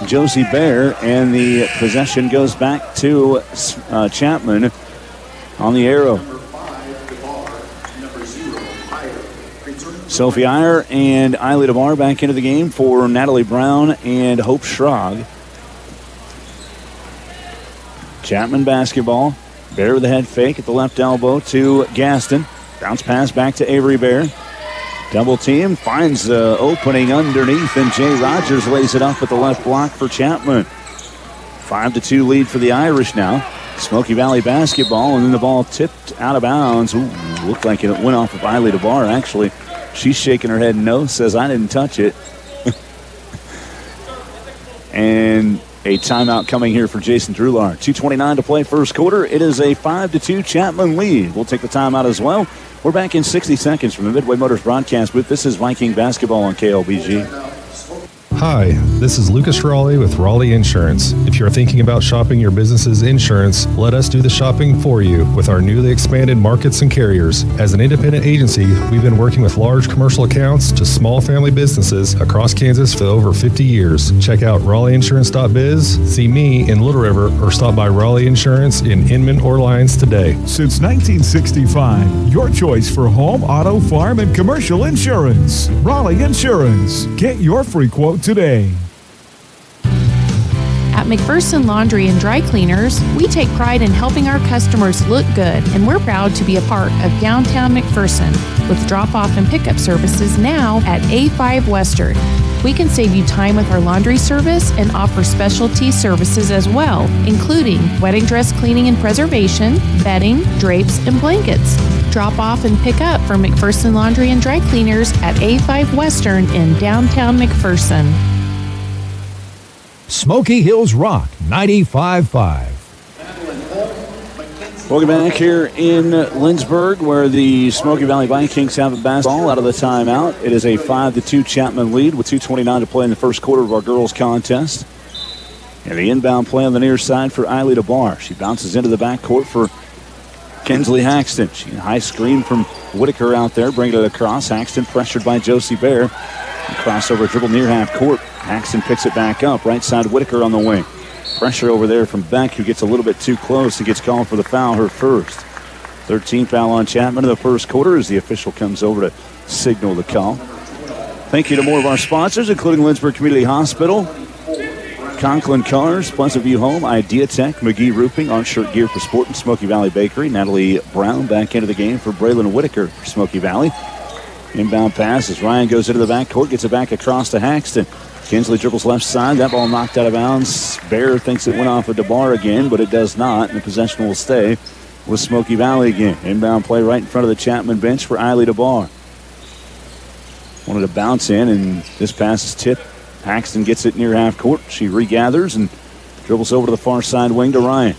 Josie Bear. And the possession goes back to Chapman on the arrow. Sophie Iyer and Eiley DeMar back into the game for Natalie Brown and Hope Schrag. Chapman basketball. Bear with the head fake at the left elbow to Gaston. Bounce pass back to Avery Bear. Double team, finds the opening underneath, and Jay Rogers lays it up at the left block for Chapman. 5-2 lead for the Irish now. Smoky Valley basketball, and then the ball tipped out of bounds. Ooh, looked like it went off of Eiley DeBar, actually. She's shaking her head no, says, I didn't touch it. And a timeout coming here for Jason Drulard. 2:29 to play first quarter. It is a 5-2 Chapman lead. We'll take the timeout as well. We're back in 60 seconds from the Midway Motors broadcast booth. This is Viking basketball on KLBG. Hi, this is Lucas Raleigh with Raleigh Insurance. If you're thinking about shopping your business's insurance, let us do the shopping for you with our newly expanded markets and carriers. As an independent agency, we've been working with large commercial accounts to small family businesses across Kansas for over 50 years. Check out RaleighInsurance.biz, see me in Little River, or stop by Raleigh Insurance in Inman or Lyons today. Since 1965, your choice for home, auto, farm, and commercial insurance. Raleigh Insurance. Get your free quote today. At McPherson Laundry and Dry Cleaners, we take pride in helping our customers look good, and we're proud to be a part of downtown McPherson with drop-off and pickup services now at A5 Western. We can save you time with our laundry service and offer specialty services as well, including wedding dress cleaning and preservation, bedding, drapes, and blankets. Drop off and pick up from McPherson Laundry and Dry Cleaners at A5 Western in downtown McPherson. Smoky Hills Rock 95.5. Welcome back here in Lindsborg, where the Smoky Valley Vikings have a basketball out of the timeout. It is a 5-2 Chapman lead with 2:29 to play in the first quarter of our girls contest. And the inbound play on the near side for Eiley DeBar. She bounces into the backcourt for Kinsley Haxton. She high screen from Whitaker out there, bringing it across. Haxton pressured by Josie Bear. Crossover dribble near half court. Haxton picks it back up. Right side Whitaker on the wing. Pressure over there from Beck, who gets a little bit too close and gets called for the foul, her first. 13th foul on Chapman in the first quarter as the official comes over to signal the call. Thank you to more of our sponsors, including Lindsborg Community Hospital, Conklin Cars, Pleasant View Home, Idea Tech, McGee Roofing, On-Shirt Gear for Sport, and Smoky Valley Bakery. Natalie Brown back into the game for Braylon Whitaker for Smoky Valley. Inbound pass as Ryan goes into the backcourt, gets it back across to Haxton. Kinsley dribbles left side. That ball knocked out of bounds. Bear thinks it went off of DeBar again, but it does not, and the possession will stay with Smoky Valley again. Inbound play right in front of the Chapman bench for Eiley DeBar. Wanted to bounce in, and this pass is tipped. Paxton gets it near half court. She regathers and dribbles over to the far side wing to Ryan.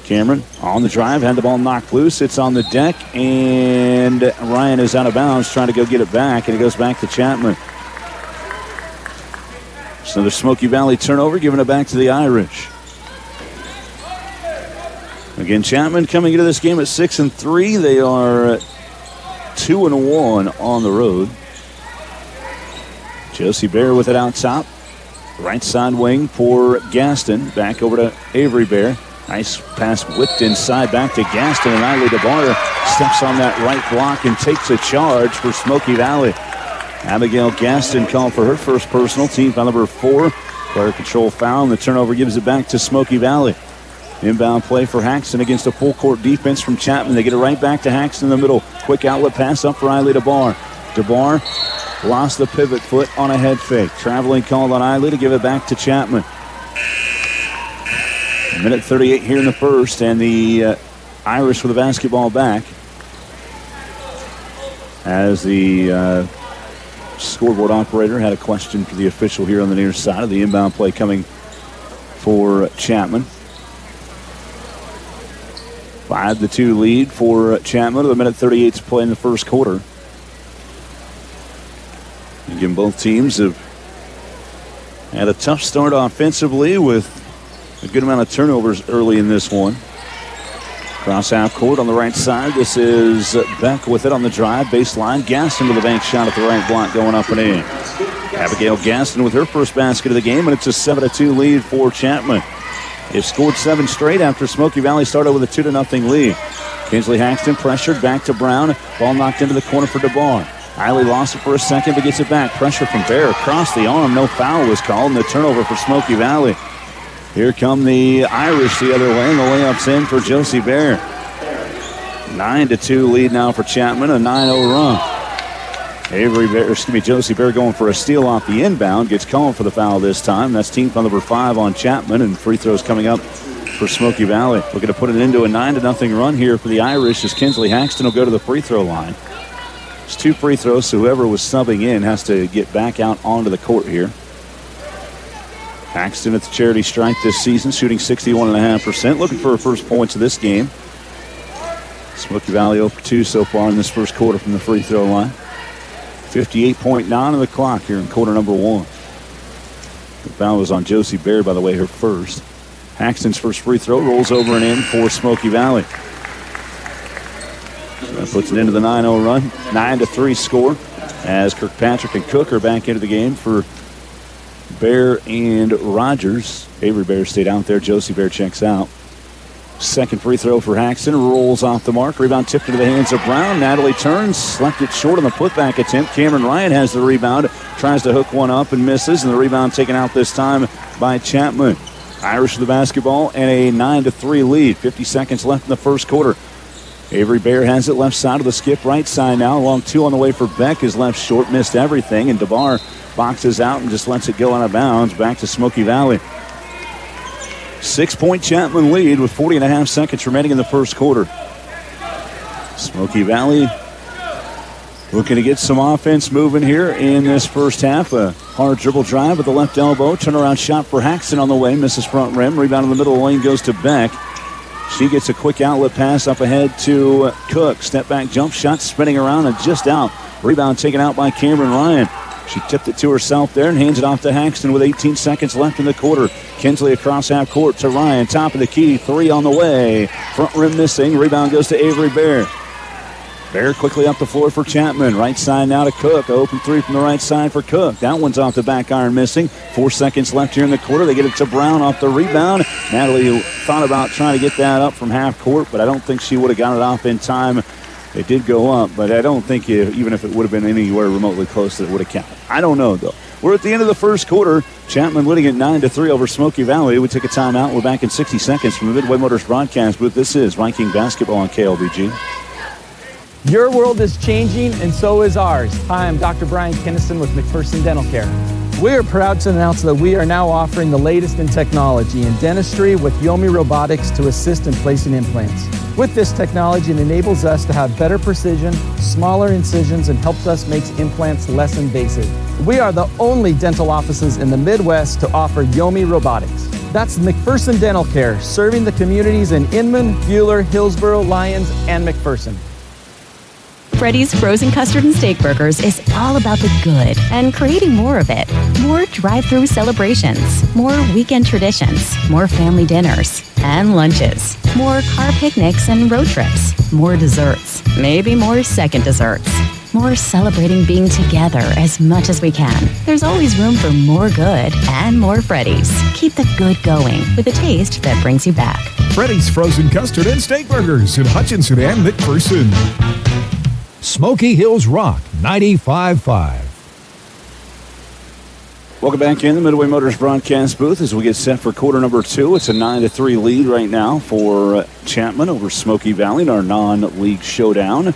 Cameron on the drive, had the ball knocked loose. It's on the deck, and Ryan is out of bounds trying to go get it back, and it goes back to Chapman. So the Smoky Valley turnover, giving it back to the Irish. Again, Chapman coming into this game at 6-3. They are 2-1 on the road. Josie Bear with it out top. Right side wing for Gaston. Back over to Avery Bear. Nice pass whipped inside back to Gaston, and Riley DeBar steps on that right block and takes a charge for Smoky Valley. Abigail Gaston called for her first personal, team foul number 4. Player control foul, and the turnover gives it back to Smoky Valley. Inbound play for Haxton against a full court defense from Chapman. They get it right back to Haxton in the middle. Quick outlet pass up for Riley DeBar. DeBar lost the pivot foot on a head fake. Traveling call on Riley to give it back to Chapman. Minute 38 here in the first, and the Irish with the basketball back. As the scoreboard operator had a question for the official here on the near side of the inbound play coming for Chapman. 5-2 lead for Chapman. The minute 38 to play in the first quarter. Again, both teams have had a tough start offensively with a good amount of turnovers early in this one. Cross half court on the right side. This is Beck with it on the drive. Baseline. Gaston with a bank shot at the right block going up and in. Abigail Gaston with her first basket of the game, and it's a 7-2 lead for Chapman. They've scored 7 straight after Smoky Valley started with a 2-0 lead. Kinsley Haxton pressured back to Brown. Ball knocked into the corner for DeBar. Eiley lost it for a second, but gets it back. Pressure from Bear across the arm. No foul was called, and the turnover for Smoky Valley. Here come the Irish the other way, and the layup's in for Josie Bear. 9-2 lead now for Chapman, a 9-0 run. Josie Bear going for a steal off the inbound. Gets called for the foul this time. That's team foul number 5 on Chapman, and free throws coming up for Smoky Valley. Looking to put it into a 9-0 run here for the Irish as Kinsley Haxton will go to the free throw line. It's 2 free throws, so whoever was subbing in has to get back out onto the court here. Haxton at the charity stripe this season, shooting 61.5%. Looking for her first points of this game. Smoky Valley 0-2 so far in this first quarter from the free throw line. 58.9 on the clock here in quarter number 1. The foul was on Josie Bear, by the way, her first. Haxton's first free throw rolls over and in for Smoky Valley. So that puts it into the 9-0 run. 9-3 score as Kirkpatrick and Cook are back into the game for Bear and Rogers. Avery Bear stayed out there. Josie Bear checks out. Second free throw for Haxton. Rolls off the mark. Rebound tipped into the hands of Brown. Natalie turns. Left it short on the putback attempt. Cameron Ryan has the rebound. Tries to hook one up and misses. And the rebound taken out this time by Chapman. Irish with the basketball and a 9-3 lead. 50 seconds left in the first quarter. Avery Bear has it left side of the skip. Right side now. Long 2 on the way for Beck. Is left short. Missed everything. And DeBar boxes out and just lets it go out of bounds. Back to Smoky Valley. 6-point Chapman lead with 40.5 seconds remaining in the first quarter. Smoky Valley looking to get some offense moving here in this first half. A hard dribble drive with the left elbow. Turnaround shot for Haxton on the way. Misses front rim. Rebound in the middle of the lane goes to Beck. She gets a quick outlet pass up ahead to Cook. Step back jump shot spinning around and just out. Rebound taken out by Cameron Ryan. She tipped it to herself there and hands it off to Haxton with 18 seconds left in the quarter. Kinsley across half court to Ryan. Top of the key. 3 on the way. Front rim missing. Rebound goes to Avery Bear. Bear quickly up the floor for Chapman. Right side now to Cook. Open 3 from the right side for Cook. That one's off the back iron missing. 4 seconds left here in the quarter. They get it to Brown off the rebound. Natalie thought about trying to get that up from half court, but I don't think she would have got it off in time. It did go up, but I don't think even if it would have been anywhere remotely close that it would have counted. I don't know, though. We're at the end of the first quarter. Chapman leading at 9-3 over Smoky Valley. We take a timeout. We're back in 60 seconds from the Midway Motors broadcast booth. This is Viking basketball on KLBG. Your world is changing, and so is ours. Hi, I'm Dr. Brian Kinnison with McPherson Dental Care. We are proud to announce that we are now offering the latest in technology in dentistry with Yomi Robotics to assist in placing implants. With this technology, it enables us to have better precision, smaller incisions, and helps us make implants less invasive. We are the only dental offices in the Midwest to offer Yomi Robotics. That's McPherson Dental Care, serving the communities in Inman, Buhler, Hillsboro, Lyons, and McPherson. Freddy's Frozen Custard and Steak Burgers is all about the good and creating more of it. More drive-through celebrations, more weekend traditions, more family dinners and lunches, more car picnics and road trips, more desserts, maybe more second desserts. More celebrating being together as much as we can. There's always room for more good and more Freddy's. Keep the good going with a taste that brings you back. Freddy's Frozen Custard and Steak Burgers in Hutchinson and McPherson. Smoky Hills Rock 95.5. Welcome back in the Midway Motors broadcast booth as we get set for quarter number 2. It's a 9-3 lead right now for Chapman over Smoky Valley in our non-league showdown.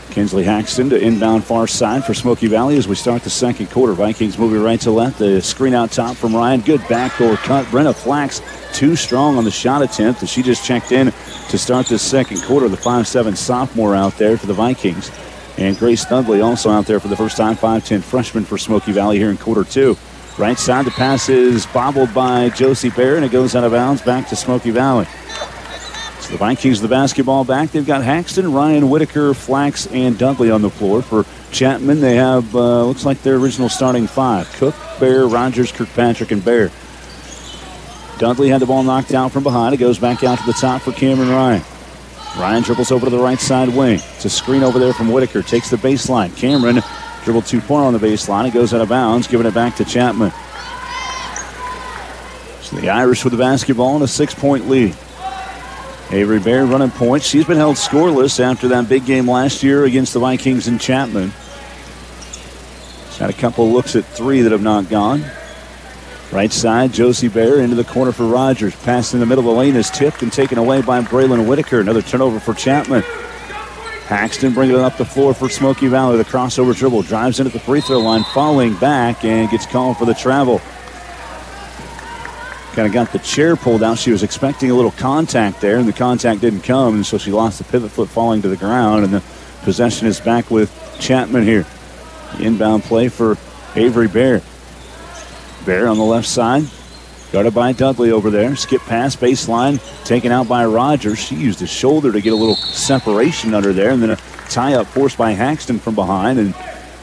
Kinsley Haxton to inbound far side for Smoky Valley as we start the second quarter. Vikings moving right to left. The screen out top from Ryan. Good backdoor cut. Brenna Flax too strong on the shot attempt as she just checked in to start this second quarter. The 5'7" sophomore out there for the Vikings. And Grace Dudley also out there for the first time. 5'10" freshman for Smoky Valley here in quarter 2. Right side, the pass is bobbled by Josie Bear, and it goes out of bounds back to Smoky Valley. So the Vikings the basketball back. They've got Haxton, Ryan, Whitaker, Flax, and Dudley on the floor. For Chapman, they have, looks like their original starting 5. Cook, Bear, Rogers, Kirkpatrick, and Bear. Dudley had the ball knocked out from behind. It goes back out to the top for Cameron Ryan. Ryan dribbles over to the right side wing. It's a screen over there from Whitaker. Takes the baseline. Cameron dribbled too far on the baseline. It goes out of bounds, giving it back to Chapman. So the Irish with the basketball and a 6-point lead. Avery Bear running point. She's been held scoreless after that big game last year against the Vikings in Chapman. She's had a couple looks at 3 that have not gone. Right side, Josie Bear into the corner for Rogers. Pass in the middle of the lane is tipped and taken away by Braylon Whitaker. Another turnover for Chapman. Haxton bringing it up the floor for Smoky Valley. The crossover dribble. Drives in at the free throw line. Falling back and gets called for the travel. Kind of got the chair pulled out. She was expecting a little contact there, and the contact didn't come, and so she lost the pivot foot falling to the ground, and the possession is back with Chapman here. The inbound play for Avery Bear. Bear on the left side. Guarded by Dudley over there. Skip pass, baseline, taken out by Rogers. She used his shoulder to get a little separation under there, and then a tie-up forced by Haxton from behind, and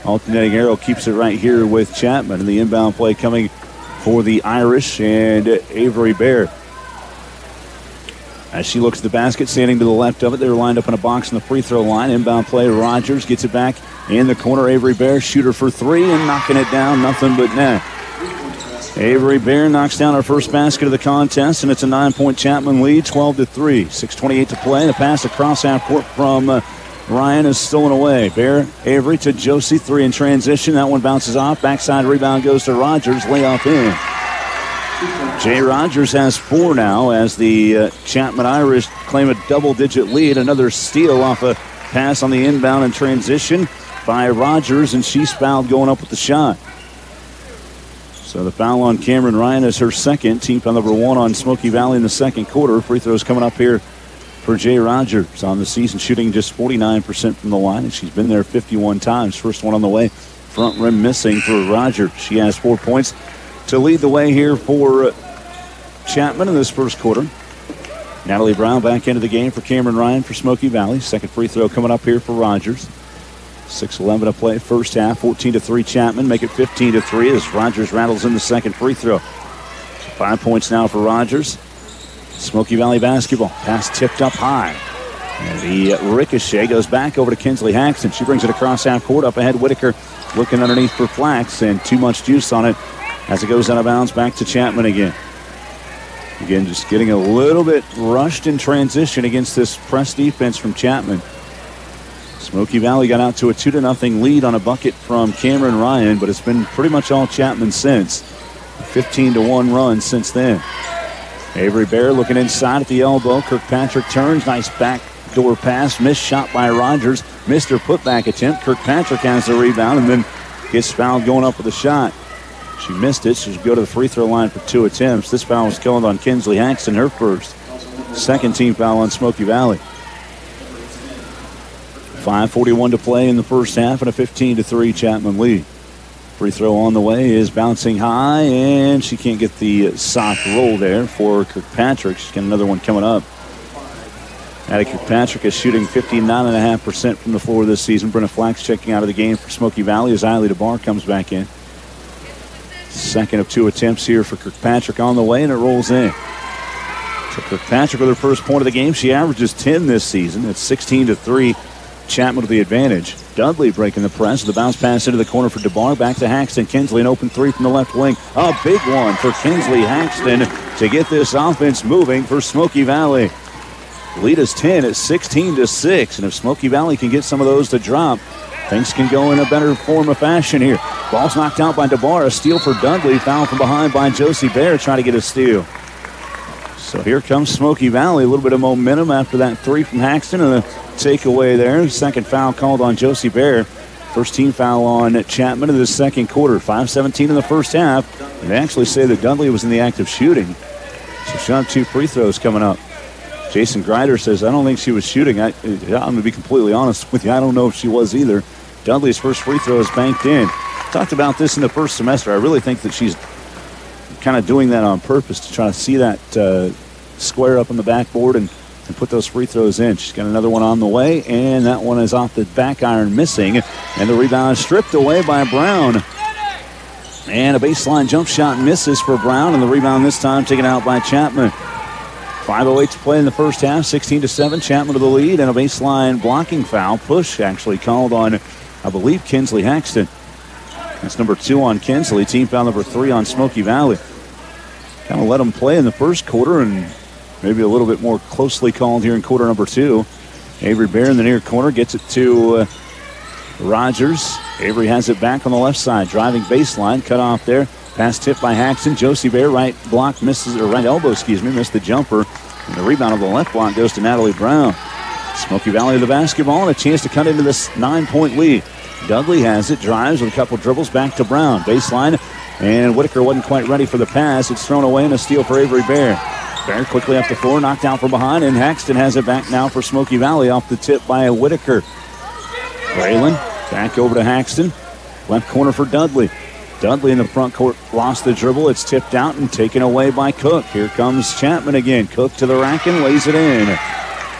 alternating arrow keeps it right here with Chapman, and the inbound play coming for the Irish and Avery Bear. As she looks at the basket, standing to the left of it, they're lined up in a box on the free throw line. Inbound play, Rogers gets it back in the corner. Avery Bear, shooter for 3 and knocking it down, nothing but net. Avery Bear knocks down her first basket of the contest, and it's a 9-point Chapman lead, 12-3. 6:28 to play. The pass across half court from Ryan is stolen away. Bear, Avery to Josie, 3 in transition. That one bounces off. Backside rebound goes to Rogers. Layup in. Jay Rogers has 4 now as the Chapman Irish claim a double-digit lead. Another steal off a pass on the inbound and transition by Rogers, and she's fouled going up with the shot. So the foul on Cameron Ryan is her second. Team foul number 1 on Smoky Valley in the second quarter. Free throws coming up here for Jay Rogers on the season, shooting just 49% from the line, and she's been there 51 times. First one on the way, front rim missing for Rogers. She has 4 points to lead the way here for Chapman in this first quarter. Natalie Brown back into the game for Cameron Ryan for Smoky Valley. Second free throw coming up here for Rogers. 6:11 to play first half. 14-3 Chapman. Make it 15-3 as Rogers rattles in the second free throw. 5 points now for Rogers. Smoky Valley basketball. Pass tipped up high. And the ricochet goes back over to Kinsley Haxton. She brings it across half court. Up ahead, Whitaker looking underneath for Flax, and too much juice on it as it goes out of bounds back to Chapman again. Again, just getting a little bit rushed in transition against this press defense from Chapman. Smoky Valley got out to a 2-0 lead on a bucket from Cameron Ryan, but it's been pretty much all Chapman since. A 15-1 run since then. Avery Bear looking inside at the elbow. Kirkpatrick turns. Nice backdoor pass. Missed shot by Rogers. Missed her putback attempt. Kirkpatrick has the rebound and then gets fouled going up with a shot. She missed it. She'll go to the free throw line for 2 attempts. This foul was called on Kinsley Haxton, her first. Second team foul on Smoky Valley. 5:41 to play in the first half and a 15-3 Chapman lead. Free throw on the way is bouncing high, and she can't get the sock roll there for Kirkpatrick. She's got another one coming up. Addie Kirkpatrick is shooting 59.5% from the floor this season. Brenna Flax checking out of the game for Smoky Valley as Eiley DeBar comes back in. Second of 2 attempts here for Kirkpatrick on the way, and it rolls in. So Kirkpatrick with her first point of the game. She averages 10 this season. It's 16-3. Chapman with the advantage. Dudley breaking the press. The bounce pass into the corner for DeBar. Back to Haxton. Kinsley, an open 3 from the left wing. A big one for Kinsley Haxton to get this offense moving for Smoky Valley. Lead is 10 at 16-6. And if Smoky Valley can get some of those to drop, things can go in a better form of fashion here. Ball's knocked out by DeBar. A steal for Dudley. Foul from behind by Josie Bear trying to get a steal. So here comes Smoky Valley. A little bit of momentum after that 3 from Haxton and a takeaway there. Second foul called on Josie Bear. First team foul on Chapman in the second quarter. 5:17 in the first half. And they actually say that Dudley was in the act of shooting. So she'll have 2 free throws coming up. Jason Grider says, I don't think she was shooting. I'm going to be completely honest with you. I don't know if she was either. Dudley's first free throw is banked in. Talked about this in the first semester. I really think that she's kind of doing that on purpose to try to see that square up on the backboard and put those free throws in. She's got another one on the way, and that one is off the back iron missing. And the rebound stripped away by Brown. And a baseline jump shot misses for Brown, and the rebound this time taken out by Chapman. 5:08 to play in the first half, 16-7. Chapman to the lead, and a baseline blocking foul. Push actually called on, I believe, Kinsley Haxton. That's number 2 on Kinsley. Team foul number 3 on Smoky Valley. Kind of let them play in the first quarter and maybe a little bit more closely called here in quarter number 2. Avery Bear in the near corner gets it to Rogers. Avery has it back on the left side. Driving baseline, cut off there. Pass tipped by Haxton. Josie Bear, right block misses, or right elbow, missed the jumper. And the rebound of the left block goes to Natalie Brown. Smoky Valley with the basketball and a chance to cut into this 9-point lead. Dudley has it, drives with a couple dribbles back to Brown. Baseline, and Whitaker wasn't quite ready for the pass. It's thrown away and a steal for Avery Bear. Bear quickly up the floor, knocked down from behind, and Haxton has it back now for Smoky Valley off the tip by Whitaker. Braylon back over to Haxton. Left corner for Dudley. Dudley in the front court lost the dribble. It's tipped out and taken away by Cook. Here comes Chapman again. Cook to the rack and lays it in.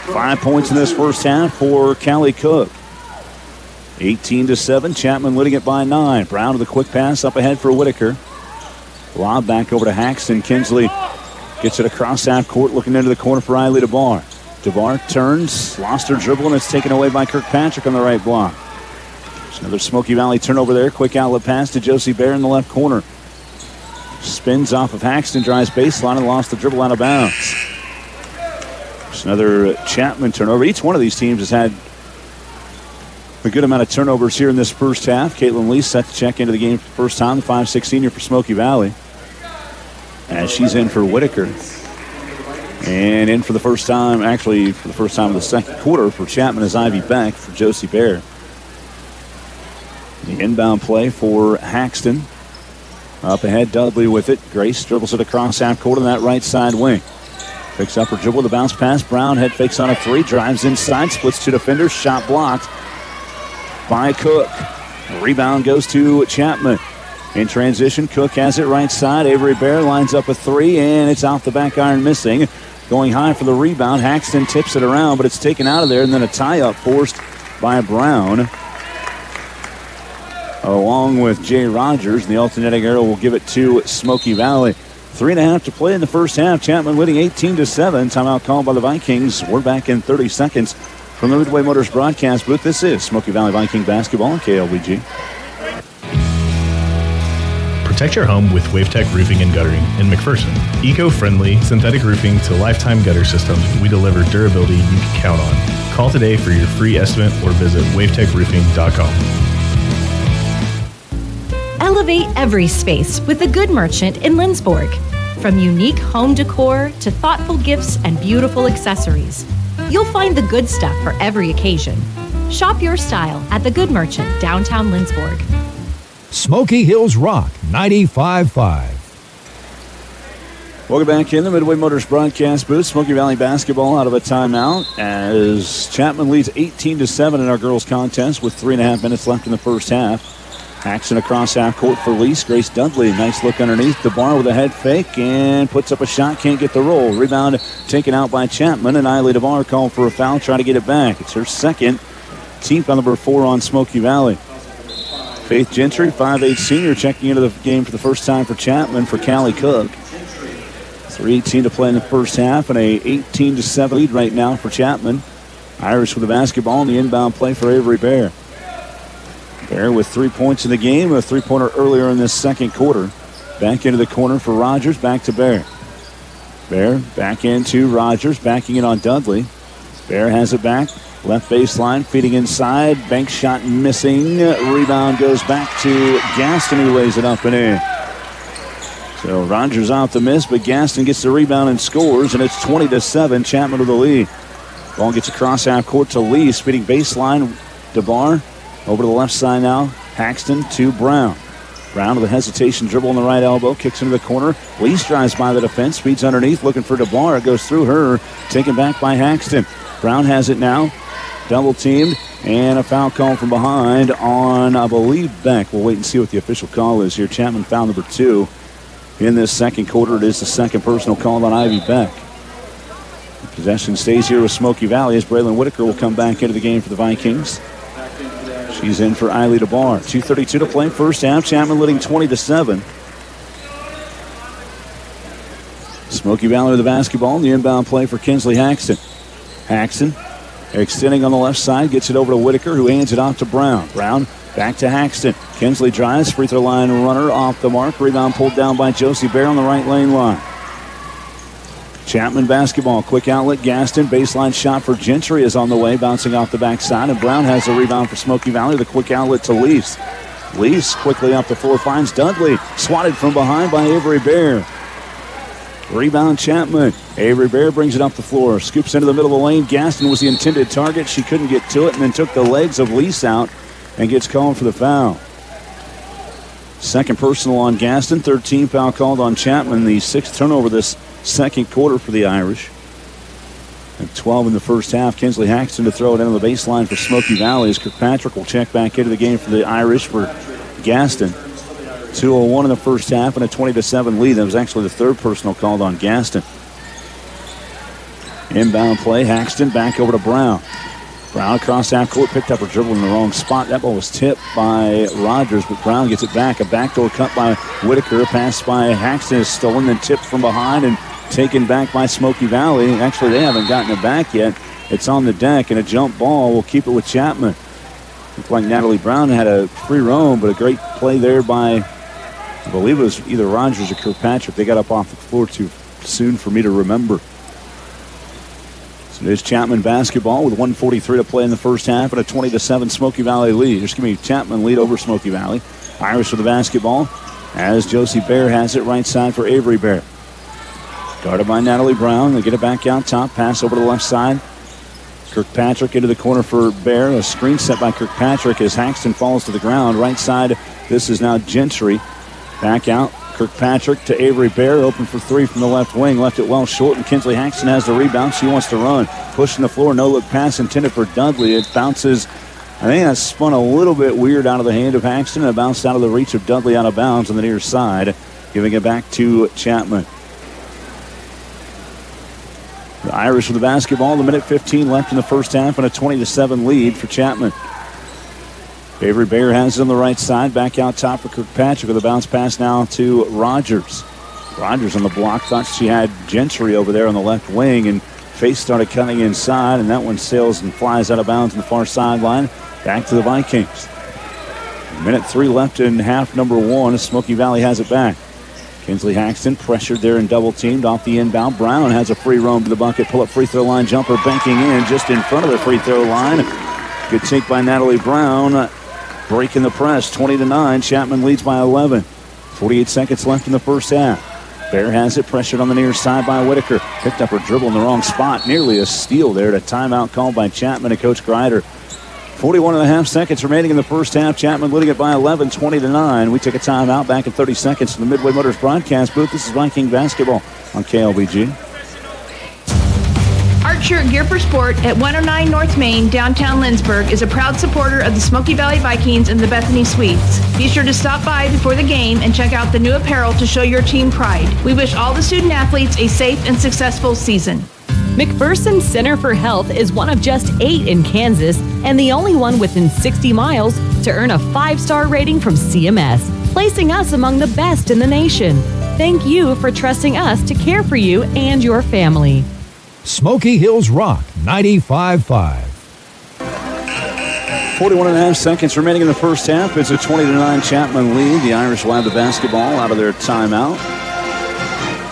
5 points in this first half for Callie Cook. 18-7. Chapman leading it by 9. Brown with a quick pass up ahead for Whitaker. Lob back over to Haxton. Kinsley gets it across half court, looking into the corner for Eiley DeBar. DeBar turns, lost her dribble, and it's taken away by Kirkpatrick on the right block. There's another Smoky Valley turnover there. Quick outlet pass to Josie Bear in the left corner. Spins off of Haxton, drives baseline, and lost the dribble out of bounds. There's another Chapman turnover. Each one of these teams has had a good amount of turnovers here in this first half. Caitlin Lee set to check into the game for the first time, the 5'6" senior for Smoky Valley. As she's in for Whitaker. And in for the first time, actually for the first time of the second quarter for Chapman is Ivy Beck for Josie Bear. The inbound play for Haxton. Up ahead, Dudley with it. Grace dribbles it across half court on that right side wing. Picks up her dribble, the bounce pass. Brown head fakes on a 3, drives inside, splits 2 defenders, shot blocked by Cook. The rebound goes to Chapman. In transition, Cook has it right side. Avery Bear lines up a 3, and it's off the back iron missing. Going high for the rebound. Haxton tips it around, but it's taken out of there, and then a tie-up forced by Brown. Along with Jay Rogers, the alternating arrow will give it to Smoky Valley. 3.5 to play in the first half. Chapman leading 18-7. Timeout called by the Vikings. We're back in 30 seconds from the Midway Motors broadcast booth. This is Smoky Valley Viking basketball on KLBG. Protect your home with WaveTech Roofing and Guttering in McPherson. Eco-friendly synthetic roofing to lifetime gutter systems, we deliver durability you can count on. Call today for your free estimate or visit wavetechroofing.com. Elevate every space with the Good Merchant in Lindsborg. From unique home decor to thoughtful gifts and beautiful accessories, you'll find the good stuff for every occasion. Shop your style at the Good Merchant, downtown Lindsborg. Smoky Hills Rock 95.5. Welcome back in the Midway Motors broadcast booth. Smoky Valley basketball out of a timeout as Chapman leads 18-7 in our girls contest with 3.5 minutes left in the first half. Haxton across half court for Lease. Grace Dudley, nice look underneath. DeBar with a head fake and puts up a shot, can't get the roll. Rebound taken out by Chapman, and Eiley DeBar called for a foul, trying to get it back. It's her second, team foul number 4 on Smoky Valley. Faith Gentry, 5'8" senior, checking into the game for the first time for Chapman for Callie Cook. 3:18 to play in the first half, and a 18-7 lead right now for Chapman. Irish with the basketball and the inbound play for Avery Bear. Bear with 3 points in the game, a three-pointer earlier in this second quarter. Back into the corner for Rogers, back to Bear. Bear back into Rogers, backing it on Dudley. Bear has it back, left baseline, feeding inside, bank shot missing. Rebound goes back to Gaston, who lays it up and in. So Rogers out the miss, but Gaston gets the rebound and scores, and it's 20-7, Chapman with the lead. Ball gets across half court to Lee, speeding baseline, DeBar. Over to the left side now, Haxton to Brown. Brown with a hesitation dribble on the right elbow, kicks into the corner. Lease drives by the defense, speeds underneath, looking for DeBar. It goes through her, taken back by Haxton. Brown has it now, double teamed, and a foul call from behind on, I believe, Beck. We'll wait and see what the official call is here. Chapman foul number 2 in this second quarter. It is the second personal call on Ivy Beck. Possession stays here with Smoky Valley as Braylon Whitaker will come back into the game for the Vikings. She's in for Eiley DeBar. 2:32 to play first half. Chapman leading 20-7. Smoky Valley with the basketball. The inbound play for Kinsley Haxton. Haxton extending on the left side. Gets it over to Whitaker, who hands it off to Brown. Brown back to Haxton. Kinsley drives. Free throw line runner off the mark. Rebound pulled down by Josie Bear on the right lane line. Chapman basketball, quick outlet, Gaston, baseline shot for Gentry is on the way, bouncing off the backside, and Brown has the rebound for Smoky Valley, the quick outlet to Lease. Lease quickly up the floor, finds Dudley, swatted from behind by Avery Bear. Rebound Chapman. Avery Bear brings it up the floor, scoops into the middle of the lane. Gaston was the intended target, she couldn't get to it, and then took the legs of Lease out and gets called for the foul. Second personal on Gaston, third team foul called on Chapman, the sixth turnover this second quarter for the Irish. At 12 in the first half, Kinsley Haxton to throw it into the baseline for Smoky Valley as Kirkpatrick will check back into the game for the Irish for Gaston. 2:01 in the first half and a 20-7 lead. That was actually the third personal called on Gaston. Inbound play, Haxton back over to Brown. Brown across half court, picked up her dribble in the wrong spot. That ball was tipped by Rogers, but Brown gets it back. A backdoor cut by Whitaker. Pass by Haxton is stolen, then tipped from behind and taken back by Smoky Valley. Actually, they haven't gotten it back yet. It's on the deck, and a jump ball will keep it with Chapman. Looked like Natalie Brown had a free roam, but a great play there by, I believe it was either Rogers or Kirkpatrick. They got up off the floor too soon for me to remember. It is Chapman basketball with 1:43 to play in the first half and a 20-7 Smoky Valley lead. Chapman lead over Smoky Valley. Irish with the basketball as Josie Bear has it right side for Avery Bear. Guarded by Natalie Brown. They get it back out top. Pass over to the left side. Kirkpatrick into the corner for Bear. A screen set by Kirkpatrick as Haxton falls to the ground. Right side, this is now Gentry. Back out. Kirkpatrick to Avery Bear, open for three from the left wing, left it well short, and Kinsley Haxton has the rebound. She wants to run, pushing the floor, no look pass intended for Dudley. It bounces, I think that spun a little bit weird out of the hand of Haxton, and it bounced out of the reach of Dudley out of bounds on the near side, giving it back to Chapman. The Irish with the basketball, the minute 15 left in the first half, and a 20-7 lead for Chapman. Avery Bear has it on the right side. Back out top for Kirkpatrick with a bounce pass now to Rogers. Rogers on the block. Thought she had Gentry over there on the left wing, and Face started cutting inside, and that one sails and flies out of bounds on the far sideline. Back to the Vikings. Minute 3 left in half number 1. Smoky Valley has it back. Kinsley Haxton pressured there and double teamed off the inbound. Brown has a free roam to the bucket. Pull up free throw line jumper, banking in just in front of the free throw line. Good take by Natalie Brown. Breaking the press, 20-9. Chapman leads by 11. 48 seconds left in the first half. Bear has it, pressured on the near side by Whitaker. Picked up her dribble in the wrong spot. Nearly a steal there. A timeout called by Chapman and Coach Greider. 41.5 seconds remaining in the first half. Chapman leading it by 11, 20-9. We take a timeout back in 30 seconds from the Midway Motors broadcast booth. This is Viking basketball on KLBG. Our Shirt Gear for Sport at 109 North Main, downtown Lindsborg, is a proud supporter of the Smoky Valley Vikings and the Bethany Sweets. Be sure to stop by before the game and check out the new apparel to show your team pride. We wish all the student athletes a safe and successful season. McPherson Center for Health is one of just 8 in Kansas and the only one within 60 miles to earn a 5-star rating from CMS, placing us among the best in the nation. Thank you for trusting us to care for you and your family. Smoky Hills Rock 95.5. 41 and a half seconds remaining in the first half. It's a 20-9 Chapman lead. The Irish will have the basketball out of their timeout.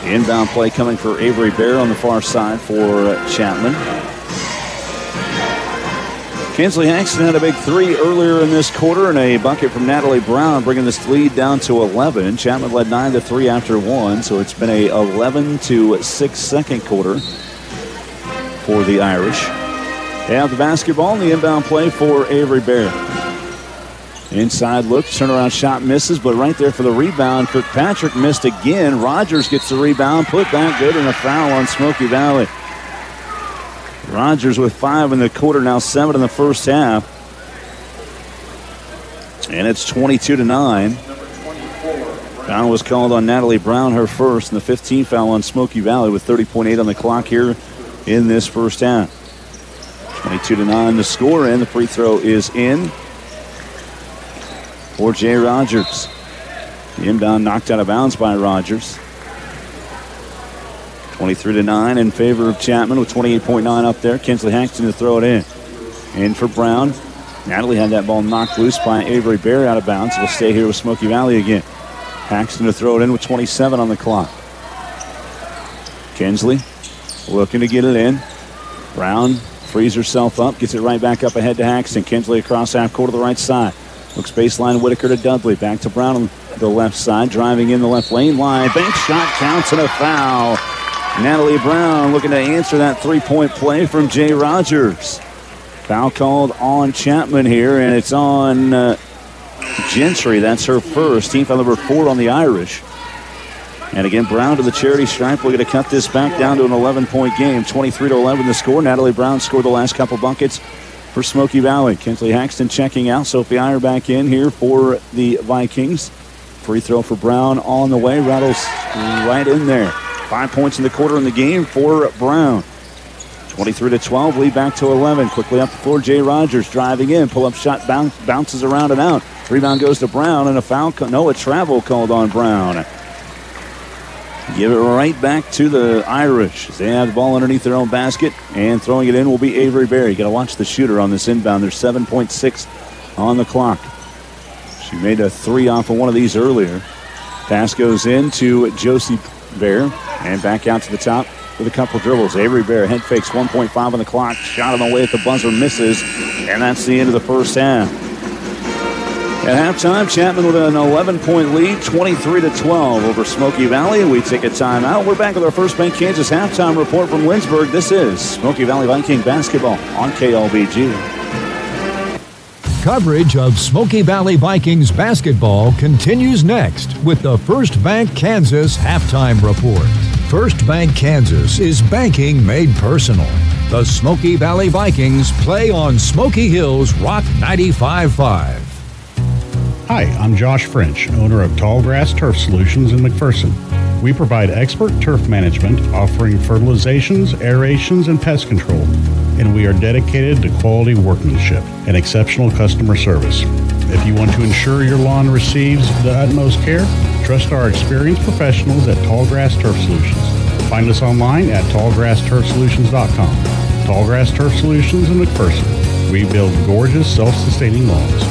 Inbound play coming for Avery Bear on the far side for Chapman. Kinsley Haxton had a big 3 earlier in this quarter and a bucket from Natalie Brown, bringing this lead down to 11. Chapman led 9-3 after 1, so it's been a 11-6 second quarter for the Irish. They have the basketball and the inbound play for Avery Bear. Inside look, turnaround shot misses, but right there for the rebound, Kirkpatrick missed again. Rogers gets the rebound, put back good, and a foul on Smoky Valley. Rogers with 5 in the quarter, now 7 in the first half. And it's 22-9. Foul was called on Natalie Brown, her first, and the 15th foul on Smoky Valley with 30.8 on the clock here in this first half. 22-9 the score, and the free throw is in for Jay Rogers. The inbound knocked out of bounds by Rogers. 23-9 in favor of Chapman with 28.9 up there. Kinsley Haxton to throw it in. In for Brown. Natalie had that ball knocked loose by Avery Bear out of bounds. We'll stay here with Smoky Valley again. Haxton to throw it in with 27 on the clock. Kinsley looking to get it in. Brown frees herself up, gets it right back up ahead to Haxton. Kinsley across half court to the right side. Looks baseline, Whitaker to Dudley. Back to Brown on the left side, driving in the left lane line. Bank shot counts and a foul. Natalie Brown looking to answer that three-point play from Jay Rogers. Foul called on Chapman here, and it's on Gentry. That's her first. Team foul number 4 on the Irish. And again, Brown to the charity stripe. We're going to cut this back down to an 11-point game. 23-11 the score. Natalie Brown scored the last couple buckets for Smoky Valley. Kinsley Haxton checking out. Sophie Iyer back in here for the Vikings. Free throw for Brown on the way. Rattles right in there. 5 points in the quarter in the game for Brown. 23-12, lead back to 11. Quickly up the floor, Jay Rogers driving in. Pull-up shot bounces around and out. Rebound goes to Brown, and a foul. A travel called on Brown. Give it right back to the Irish. They have the ball underneath their own basket, and throwing it in will be Avery Berry. Got to watch the shooter on this inbound. There's 7.6 on the clock. She made a 3 off of one of these earlier. Pass goes in to Josie Bear, and back out to the top with a couple dribbles. Avery Bear head fakes, 1.5 on the clock. Shot on the way at the buzzer, misses, and that's the end of the first half. At halftime, Chapman with an 11-point lead, 23-12 over Smoky Valley. We take a timeout. We're back with our First Bank Kansas halftime report from Lindsborg. This is Smoky Valley Viking basketball on KLBG. Coverage of Smoky Valley Vikings basketball continues next with the First Bank Kansas halftime report. First Bank Kansas is banking made personal. The Smoky Valley Vikings play on Smoky Hills Rock 95.5. Hi, I'm Josh French, owner of Tallgrass Turf Solutions in McPherson. We provide expert turf management, offering fertilizations, aerations, and pest control. And we are dedicated to quality workmanship and exceptional customer service. If you want to ensure your lawn receives the utmost care, trust our experienced professionals at Tallgrass Turf Solutions. Find us online at tallgrassturfsolutions.com. Tallgrass Turf Solutions in McPherson. We build gorgeous, self-sustaining lawns.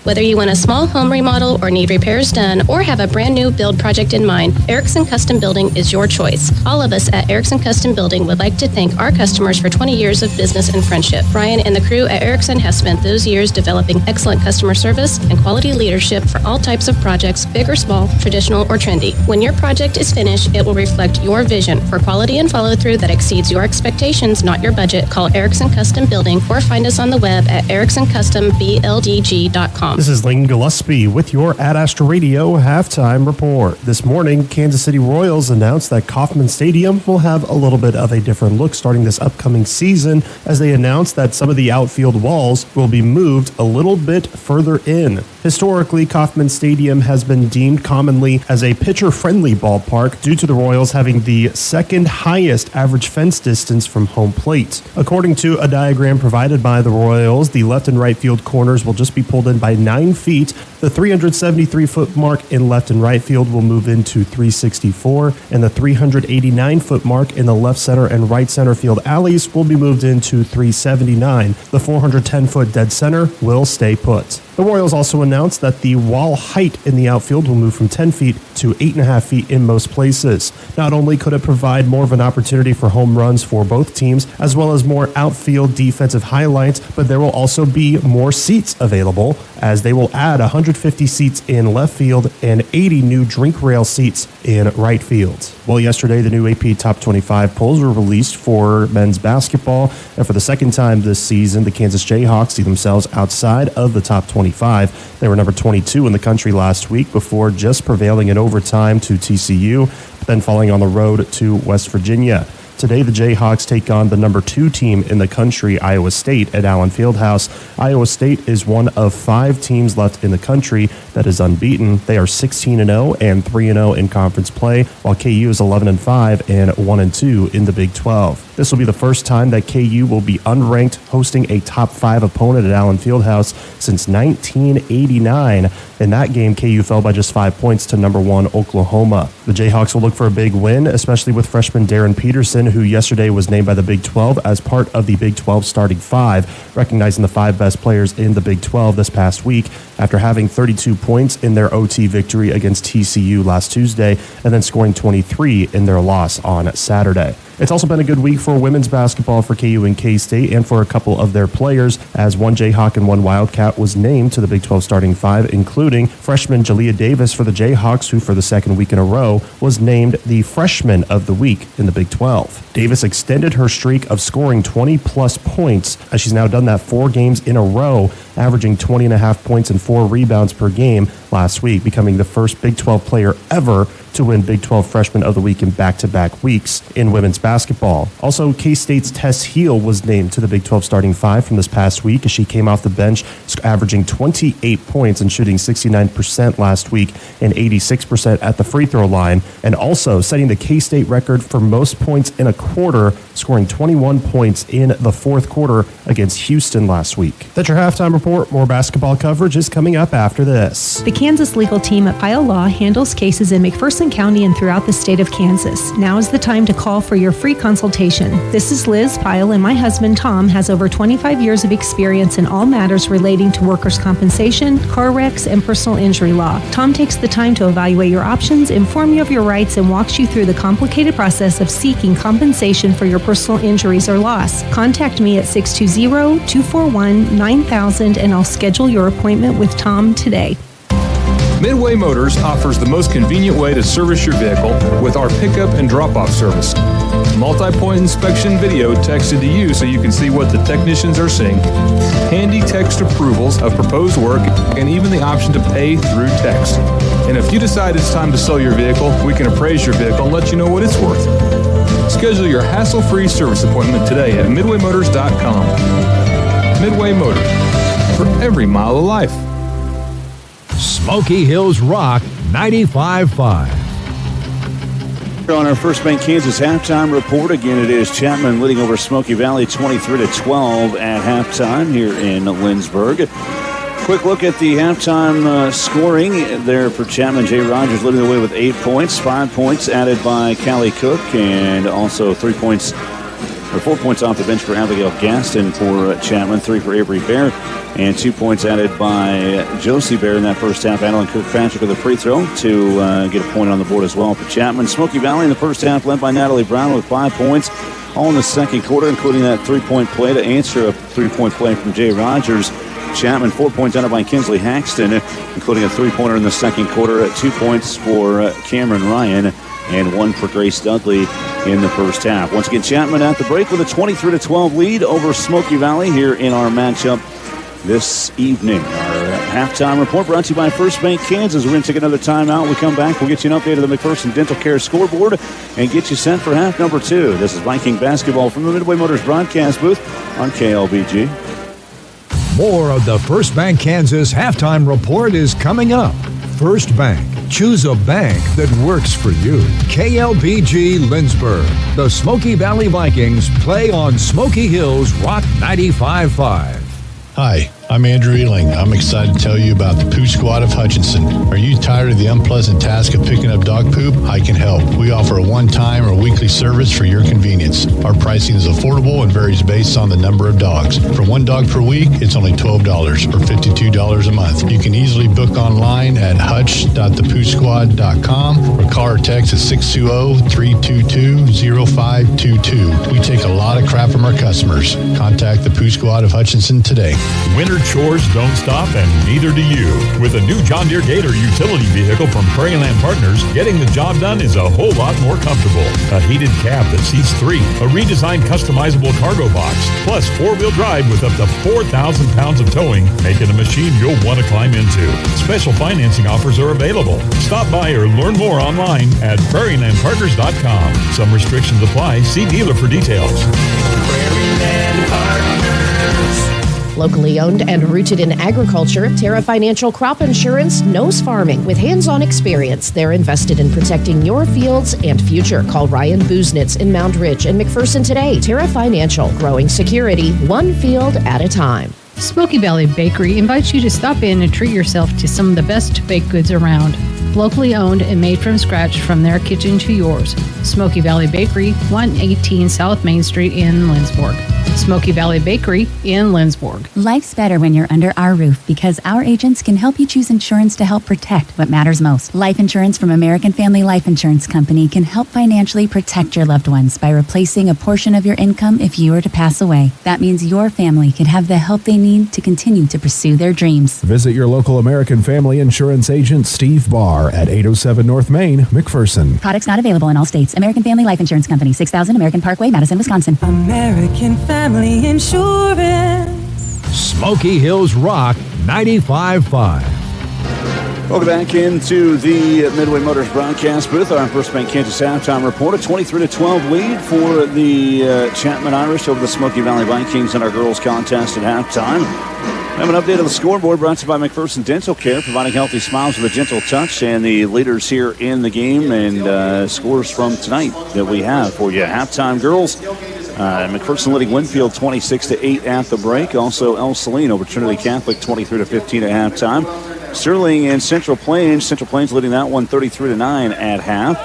Whether you want a small home remodel or need repairs done or have a brand new build project in mind, Erickson Custom Building is your choice. All of us at Erickson Custom Building would like to thank our customers for 20 years of business and friendship. Brian and the crew at Erickson have spent those years developing excellent customer service and quality leadership for all types of projects, big or small, traditional or trendy. When your project is finished, it will reflect your vision for quality and follow-through that exceeds your expectations, not your budget. Call Erickson Custom Building or find us on the web at ericksoncustomBLDG.com. KansasCityRadio.com. This is Lane Gillespie with your Ad Astra Radio halftime report. This morning, Kansas City Royals announced that Kauffman Stadium will have a little bit of a different look starting this upcoming season, as they announced that some of the outfield walls will be moved a little bit further in. Historically, Kauffman Stadium has been deemed commonly as a pitcher-friendly ballpark due to the Royals having the second highest average fence distance from home plate. According to a diagram provided by the Royals, the left and right field corners will just be pulled in by 9 feet. The 373-foot mark in left and right field will move into 364, and the 389-foot mark in the left center and right center field alleys will be moved into 379. The 410-foot dead center will stay put. The Royals also announced that the wall height in the outfield will move from 10 feet to 8.5 feet in most places. Not only could it provide more of an opportunity for home runs for both teams, as well as more outfield defensive highlights, but there will also be more seats available, as they will add 150 seats in left field and 80 new drink rail seats in right field. Well, yesterday, the new AP Top 25 polls were released for men's basketball, and for the second time this season, the Kansas Jayhawks see themselves outside of the top 25. They were number 22 in the country last week before just prevailing in overtime to TCU, but then falling on the road to West Virginia. Today, the Jayhawks take on the number 2 team in the country, Iowa State, at Allen Fieldhouse. Iowa State is one of 5 teams left in the country that is unbeaten. They are 16-0 and 3-0 in conference play, while KU is 11-5 and 1-2 in the Big 12. This will be the first time that KU will be unranked, hosting a top 5 opponent at Allen Fieldhouse since 1989. In that game, KU fell by just 5 points to number 1 Oklahoma. The Jayhawks will look for a big win, especially with freshman Darren Peterson, who yesterday was named by the Big 12 as part of the Big 12 starting 5, recognizing the 5 best players in the Big 12 this past week after having 32 points in their OT victory against TCU last Tuesday and then scoring 23 in their loss on Saturday. It's also been a good week for women's basketball for KU and K-State and for a couple of their players, as one Jayhawk and one Wildcat was named to the Big 12 starting 5, including freshman Jalea Davis for the Jayhawks, who for the second week in a row was named the Freshman of the Week in the Big 12. Davis extended her streak of scoring 20-plus points, as she's now done that 4 games in a row, averaging 20.5 points and 4 rebounds per game last week, becoming the first Big 12 player ever to win Big 12 Freshman of the Week in back-to-back weeks in women's basketball. Also, K-State's Tess Heel was named to the Big 12 starting 5 from this past week, as she came off the bench averaging 28 points and shooting 69% last week and 86% at the free throw line, and also setting the K-State record for most points in a quarter, scoring 21 points in the fourth quarter against Houston last week. That's your halftime report. More basketball coverage is coming up after this. The Kansas legal team at Pyle Law handles cases in McPherson County and throughout the state of Kansas. Now is the time to call for your free consultation. This is Liz Pyle, and my husband Tom has over 25 years of experience in all matters relating to workers' compensation, car wrecks, and personal injury law. Tom takes the time to evaluate your options, inform you of your rights, and walks you through the complicated process of seeking compensation for your personal injuries or loss. Contact me at 620-241-9000 and I'll schedule your appointment with Tom today. Midway Motors offers the most convenient way to service your vehicle with our pickup and drop-off service. Multi-point inspection video texted to you so you can see what the technicians are seeing, handy text approvals of proposed work, and even the option to pay through text. And if you decide it's time to sell your vehicle, we can appraise your vehicle and let you know what it's worth. Schedule your hassle-free service appointment today at midwaymotors.com. Midway Motors, for every mile of life. Smoky Hills Rock 95.5. On our First Bank Kansas halftime report, again, it is Chapman leading over Smoky Valley 23-12 at halftime here in Lindsborg. Quick look at the halftime scoring there for Chapman. Jay Rogers leading the way with 8 points, 5 points added by Callie Cook, and also 4 points off the bench for Abigail Gaston for Chapman, 3 for Avery Bear, and 2 points added by Josie Bear in that first half. Adeline Kirkpatrick with a free throw to get a point on the board as well for Chapman. Smoky Valley in the first half led by Natalie Brown with 5 points, all in the second quarter, including that 3-point play to answer a 3-point play from Jay Rogers. Chapman, 4 points added by Kinsley Haxton, including a 3-pointer in the second quarter, 2 points for Cameron Ryan, and 1 for Grace Dudley in the first half. Once again, Chapman at the break with a 23-12 lead over Smoky Valley here in our matchup this evening. Our Halftime report brought to you by First Bank Kansas. We're going to take another timeout. When we come back, we'll get you an update of the McPherson Dental Care scoreboard and get you set for half number 2. This is Viking basketball from the Midway Motors broadcast booth on KLBG. More of the First Bank Kansas halftime report is coming up. First Bank. Choose a bank that works for you. KLBG Lindsborg. The Smoky Valley Vikings play on Smoky Hills Rock 95.5. Hi, I'm Andrew Ealing. I'm excited to tell you about the Poo Squad of Hutchinson. Are you tired of the unpleasant task of picking up dog poop? I can help. We offer a one-time or weekly service for your convenience. Our pricing is affordable and varies based on the number of dogs. For one dog per week, it's only $12 or $52 a month. You can easily book online at hutch.thepoosquad.com or call or text at 620-322-0522. We take a lot of crap from our customers. Contact the Poo Squad of Hutchinson today. Winter chores don't stop, and neither do you. With a new John Deere Gator utility vehicle from Prairieland Partners, getting the job done is a whole lot more comfortable. A heated cab that seats 3, a redesigned customizable cargo box, plus 4-wheel drive with up to 4,000 pounds of towing, making a machine you'll want to climb into. Special financing offers are available. Stop by or learn more online at prairielandpartners.com. Some restrictions apply. See dealer for details. Prairieland Partners. Locally owned and rooted in agriculture, Terra Financial Crop Insurance knows farming. With hands-on experience, they're invested in protecting your fields and future. Call Ryan Buznitz in Mound Ridge and McPherson today. Terra Financial, growing security, one field at a time. Smoky Valley Bakery invites you to stop in and treat yourself to some of the best baked goods around. Locally owned and made from scratch from their kitchen to yours. Smoky Valley Bakery, 118 South Main Street in Lindsborg. Smoky Valley Bakery in Lindsborg. Life's better when you're under our roof because our agents can help you choose insurance to help protect what matters most. Life insurance from American Family Life Insurance Company can help financially protect your loved ones by replacing a portion of your income if you were to pass away. That means your family can have the help they need to continue to pursue their dreams. Visit your local American Family Insurance agent, Steve Barr, at 807 North Main, McPherson. Products not available in all states. American Family Life Insurance Company, 6000 American Parkway, Madison, Wisconsin. American Family Insurance. Smoky Hills Rock 95.5. Welcome back into the Midway Motors broadcast booth. Our First Bank Kansas halftime report. A 23-12 lead for the Chapman Irish over the Smoky Valley Vikings in our girls contest at halftime. We have an update of the scoreboard brought to you by McPherson Dental Care, providing healthy smiles with a gentle touch, and the leaders here in the game and scores from tonight that we have for you. Halftime girls, McPherson leading Winfield 26-8 at the break. Also El Saline over Trinity Catholic 23-15 at halftime. Sterling and Central Plains leading that one 33-9 at half.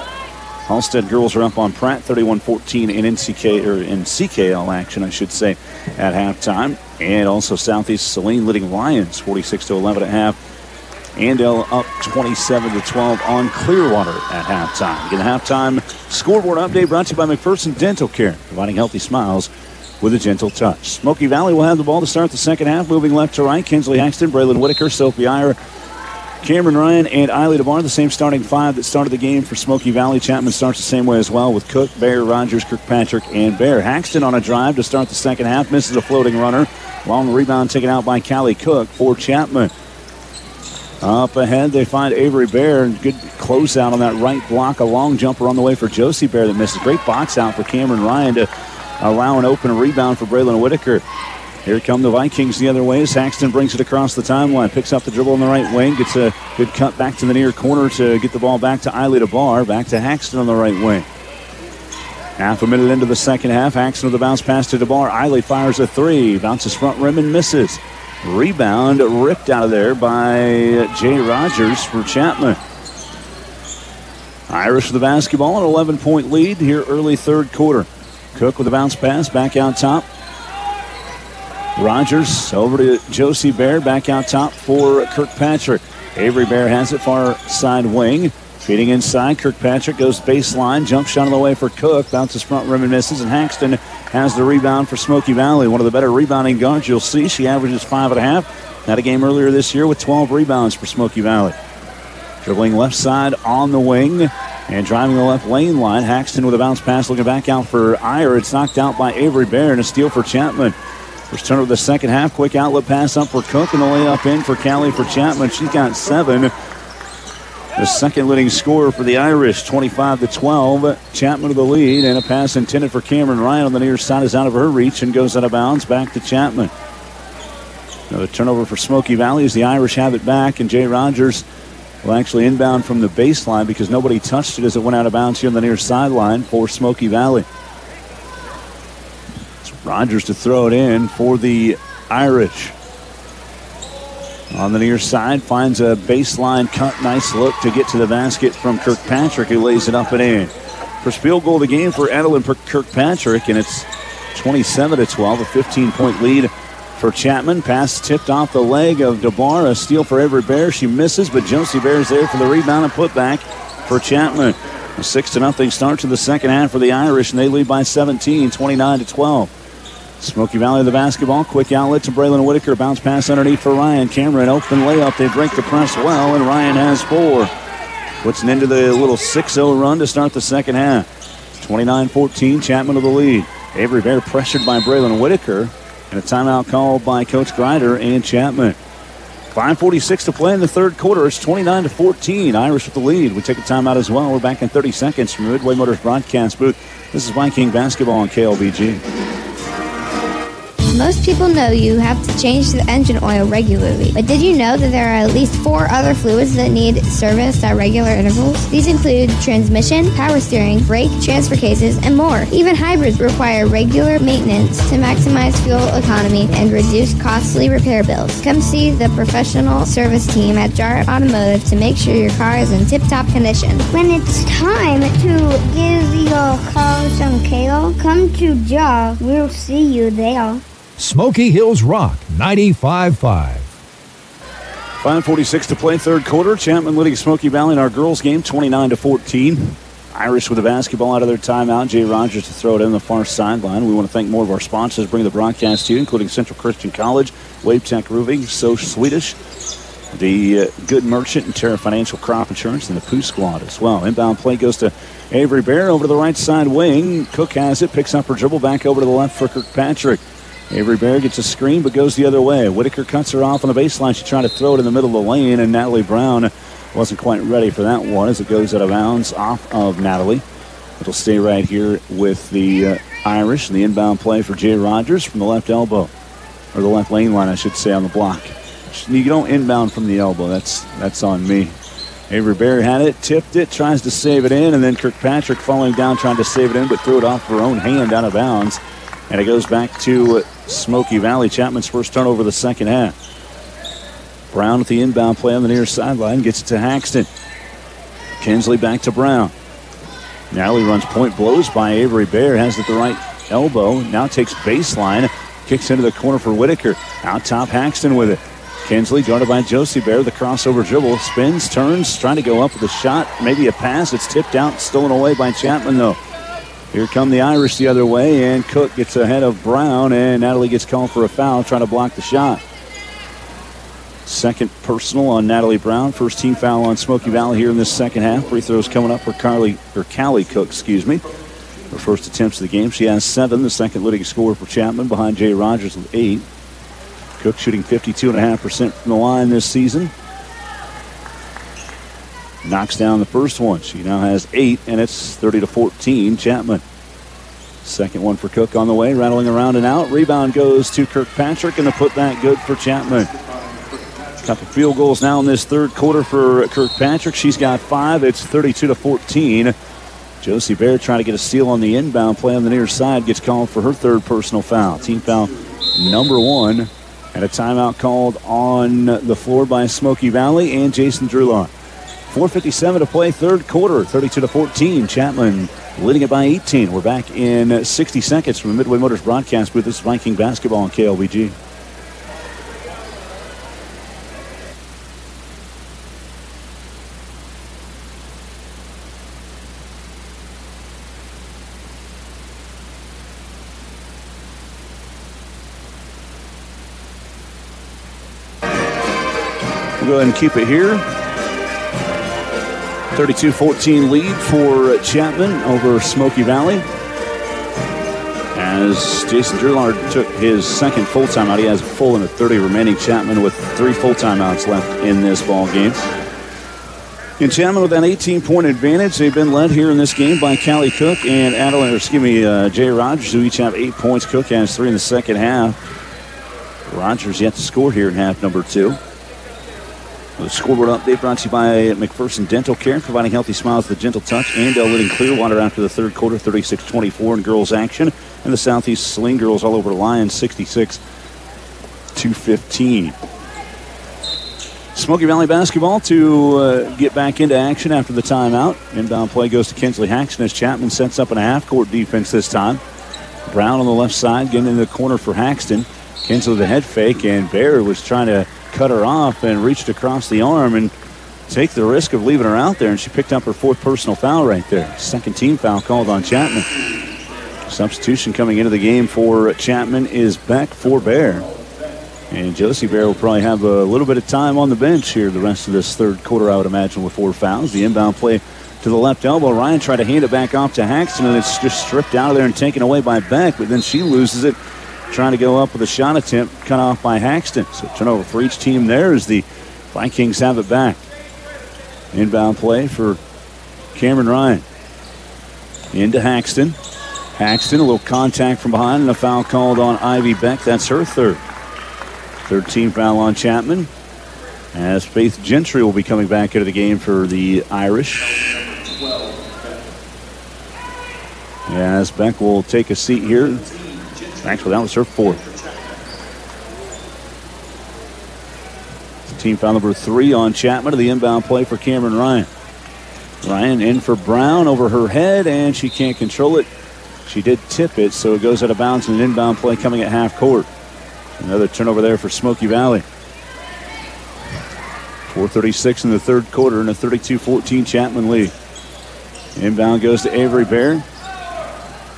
Halstead girls are up on Pratt 31-14 in CKL action, I should say, at halftime. And also Southeast Saline leading Lions 46-11 at half. Andale up 27-12 on Clearwater at halftime. Again, the halftime scoreboard update brought to you by McPherson Dental Care, providing healthy smiles with a gentle touch. Smoky Valley will have the ball to start the second half, moving left to right. Kinsley Haxton, Braylon Whitaker, Sophie Iyer, Cameron Ryan, and Eiley DeBar, the same starting five that started the game for Smoky Valley. Chapman starts the same way as well with Cook, Bear, Rogers, Kirkpatrick, and Bear. Haxton on a drive to start the second half, misses a floating runner. Long rebound taken out by Callie Cook for Chapman. Up ahead, they find Avery Bear. Good closeout on that right block. A long jumper on the way for Josie Bear that misses. Great box out for Cameron Ryan to allow an open rebound for Braylon Whitaker. Here come the Vikings the other way as Haxton brings it across the timeline. Picks up the dribble on the right wing. Gets a good cut back to the near corner to get the ball back to Eiley DeBar. Back to Haxton on the right wing. Half a minute into the second half. Haxton with the bounce pass to DeBar. Eiley fires a three. Bounces front rim and misses. Rebound ripped out of there by Jay Rogers for Chapman. Irish with the basketball, an 11-point lead here early third quarter. Cook with a bounce pass back out top. Rogers over to Josie Bear, back out top for Kirkpatrick. Avery Bear has it far side wing. Feeding inside, Kirkpatrick goes baseline, jump shot on the way for Cook, bounces front rim and misses, and Haxton has the rebound for Smoky Valley. One of the better rebounding guards you'll see. She averages 5.5. Had a game earlier this year with 12 rebounds for Smoky Valley. Dribbling left side on the wing and driving the left lane line. Haxton with a bounce pass looking back out for Iyer. It's knocked out by Avery Bear and a steal for Chapman. First turn of the second half. Quick outlet pass up for Cook and the layup in for Callie for Chapman. She's got 7. The second leading scorer for the Irish, 25-12. Chapman to the lead, and a pass intended for Cameron Ryan on the near side is out of her reach and goes out of bounds back to Chapman. Another turnover for Smoky Valley as the Irish have it back, and Jay Rogers will actually inbound from the baseline because nobody touched it as it went out of bounds here on the near sideline for Smoky Valley. It's Rogers to throw it in for the Irish. On the near side, finds a baseline cut. Nice look to get to the basket from Kirkpatrick, who lays it up and in. First field goal of the game for Adeline Kirkpatrick, and it's 27-12, a 15-point lead for Chapman. Pass tipped off the leg of DeBar. A steal for Avery Bear. She misses, but Josie Bear's there for the rebound and putback for Chapman. A 6-0 start to the second half for the Irish, and they lead by 17, 29-12. Smoky Valley the basketball. Quick outlet to Braylon Whitaker. Bounce pass underneath for Ryan. Cameron open layup. They break the press well, and Ryan has 4. Puts an end to the little 6-0 run to start the second half. 29-14, Chapman to the lead. Avery Bear pressured by Braylon Whitaker. And a timeout called by Coach Grider and Chapman. 5:46 to play in the third quarter. It's 29-14. Irish with the lead. We take a timeout as well. We're back in 30 seconds from the Midway Motors broadcast booth. This is Viking basketball on KLBG. Most people know you have to change the engine oil regularly, but did you know that there are at least 4 other fluids that need serviced at regular intervals? These include transmission, power steering, brake, transfer cases, and more. Even hybrids require regular maintenance to maximize fuel economy and reduce costly repair bills. Come see the professional service team at Jar Automotive to make sure your car is in tip-top condition. When it's time to give your car some care, come to Jar. We'll see you there. Smoky Hills Rock, 95.5. 5:46 to play, third quarter. Chapman leading Smoky Valley in our girls game, 29-14. Irish with the basketball out of their timeout. Jay Rogers to throw it in the far sideline. We want to thank more of our sponsors bringing the broadcast to you, including Central Christian College, Wave Tech Roofing, So Swedish, the Good Merchant, and Terra Financial Crop Insurance, and the Pooh Squad as well. Inbound play goes to Avery Bear over to the right side wing. Cook has it, picks up her dribble back over to the left for Kirkpatrick. Avery Bear gets a screen but goes the other way. Whitaker cuts her off on the baseline. She tried to throw it in the middle of the lane, and Natalie Brown wasn't quite ready for that one as it goes out of bounds off of Natalie. It'll stay right here with the Irish. And the inbound play for Jay Rogers from the left elbow, or the left lane line, I should say, on the block. You don't inbound from the elbow. That's on me. Avery Bear had it, tipped it, tries to save it in, and then Kirkpatrick falling down trying to save it in, but threw it off her own hand out of bounds. And it goes back to Smoky Valley. Chapman's first turnover of the second half. Brown with the inbound play on the near sideline. Gets it to Haxton. Kinsley back to Brown. Natalie runs point, blows by Avery Bear. Has it at the right elbow. Now takes baseline. Kicks into the corner for Whitaker. Out top, Haxton with it. Kinsley guarded by Josie Bear. The crossover dribble. Spins, turns, trying to go up with a shot. Maybe a pass. It's tipped out, stolen away by Chapman though. Here come the Irish the other way, and Cook gets ahead of Brown, and Natalie gets called for a foul, trying to block the shot. Second personal on Natalie Brown. First team foul on Smoky Valley here in this second half. Free throws coming up for Callie Cook, Her first attempts of the game. She has 7, the second leading scorer for Chapman, behind Jay Rogers with 8. Cook shooting 52.5% from the line this season. Knocks down the first one. She now has 8, and it's 30-14, Chapman. Second one for Cook on the way, rattling around and out. Rebound goes to Kirkpatrick, and the putback good for Chapman. Couple field goals now in this third quarter for Kirkpatrick. She's got 5. It's 32-14. Josie Bear trying to get a steal on the inbound play on the near side. Gets called for her third personal foul. Team foul number 1. And a timeout called on the floor by Smoky Valley and Jason Drulon. 4:57 to play, third quarter, 32-14. Chapman leading it by 18. We're back in 60 seconds from the Midway Motors broadcast booth. This is Viking basketball on KLBG. We'll go ahead and keep it here. 32-14 lead for Chapman over Smoky Valley. As Jason Drillard took his second full timeout, he has a full and a 30 remaining. Chapman with 3 full timeouts left in this ball game. And Chapman with an 18-point advantage. They've been led here in this game by Callie Cook and Jay Rogers, who each have 8 points. Cook has 3 in the second half. Rogers yet to score here in half number 2. The scoreboard update brought to you by McPherson Dental Care, providing healthy smiles with a gentle touch. Andale leading Clearwater after the third quarter, 36-24 in girls action. And the Southeast Saline girls all over Lions, 66-15. Smoky Valley basketball to get back into action after the timeout. Inbound play goes to Kinsley Haxton as Chapman sets up in a half-court defense this time. Brown on the left side getting into the corner for Haxton. Kinsley with a head fake, and Bear was trying to cut her off and reached across the arm and take the risk of leaving her out there, and she picked up her 4th personal foul right there. Second team foul called on Chapman. Substitution coming into the game for Chapman is Beck for Bear. And Josie Bear will probably have a little bit of time on the bench here the rest of this third quarter, I would imagine, with 4 fouls. The inbound play to the left elbow. Ryan tried to hand it back off to Haxton, and it's just stripped out of there and taken away by Beck, but then she loses it trying to go up with a shot attempt, cut off by Haxton. So turnover for each team there as the Vikings have it back. Inbound play for Cameron Ryan. Into Haxton. Haxton, a little contact from behind, and a foul called on Ivy Beck. That's her third. Third team foul on Chapman. As Faith Gentry will be coming back into the game for the Irish. As Beck will take a seat here. Actually, that was her 4th. Team foul number 3 on Chapman to the inbound play for Cameron Ryan. Ryan in for Brown over her head, and she can't control it. She did tip it, so it goes out of bounds, and an inbound play coming at half court. Another turnover there for Smoky Valley. 4:36 in the third quarter, and a 32-14 Chapman lead. Inbound goes to Avery Bear.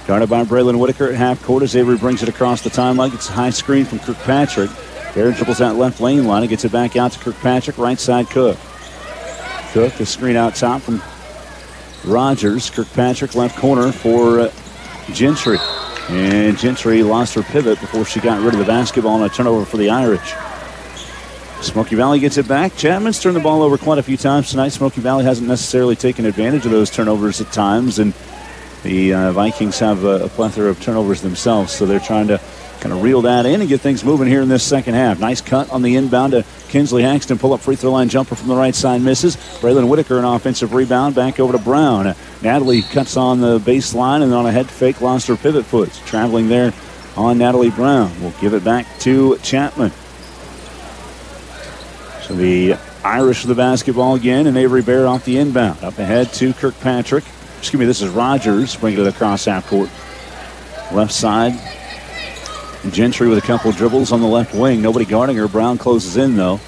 Guarded by Braylon Whitaker at half court as Avery brings it across the timeline. It's a high screen from Kirkpatrick. Bear dribbles that left lane line and gets it back out to Kirkpatrick. Right side Cook. Cook, the screen out top from Rogers. Kirkpatrick left corner for Gentry. And Gentry lost her pivot before she got rid of the basketball on a turnover for the Irish. Smoky Valley gets it back. Chapman's turned the ball over quite a few times tonight. Smoky Valley hasn't necessarily taken advantage of those turnovers at times, and the Vikings have a plethora of turnovers themselves, so they're trying to kind of reel that in and get things moving here in this second half. Nice cut on the inbound to Kinsley Haxton. Pull-up free throw line jumper from the right side misses. Braylon Whitaker an offensive rebound. Back over to Brown. Natalie cuts on the baseline and on a head fake lost her pivot foot. Traveling there on Natalie Brown. We'll give it back to Chapman. So the Irish with the basketball again, and Avery Bear off the inbound. Up ahead to Kirkpatrick. Excuse me, this is Rogers bringing it across half court. Left side. Gentry with a couple of dribbles on the left wing. Nobody guarding her. Brown closes in, though.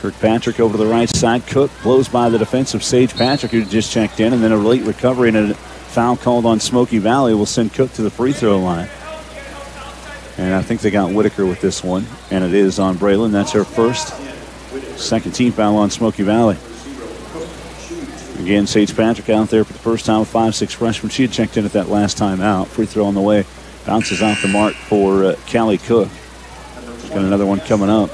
Kirkpatrick over to the right side. Cook blows by the defensive Sage Patrick, who just checked in, and then a late recovery and a foul called on Smoky Valley will send Cook to the free throw line. And I think they got Whitaker with this one, and it is on Braylon. That's her first. Second team foul on Smoky Valley. Again, Sage Patrick out there for the first time, 5'6" freshman. She had checked in at that last time out. Free throw on the way. Bounces off the mark for Callie Cook. She's got another one coming up.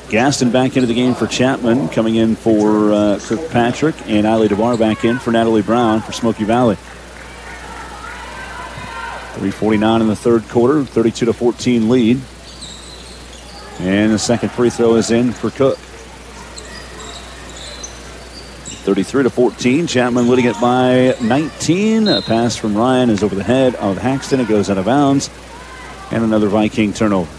Gaston back into the game for Chapman, coming in for Kirkpatrick, and Eiley DeBar back in for Natalie Brown for Smoky Valley. 3:49 in the third quarter, 32-14 lead. And the second free throw is in for Cook. 33-14. Chapman leading it by 19. A pass from Ryan is over the head of Haxton. It goes out of bounds. And another Viking turnover.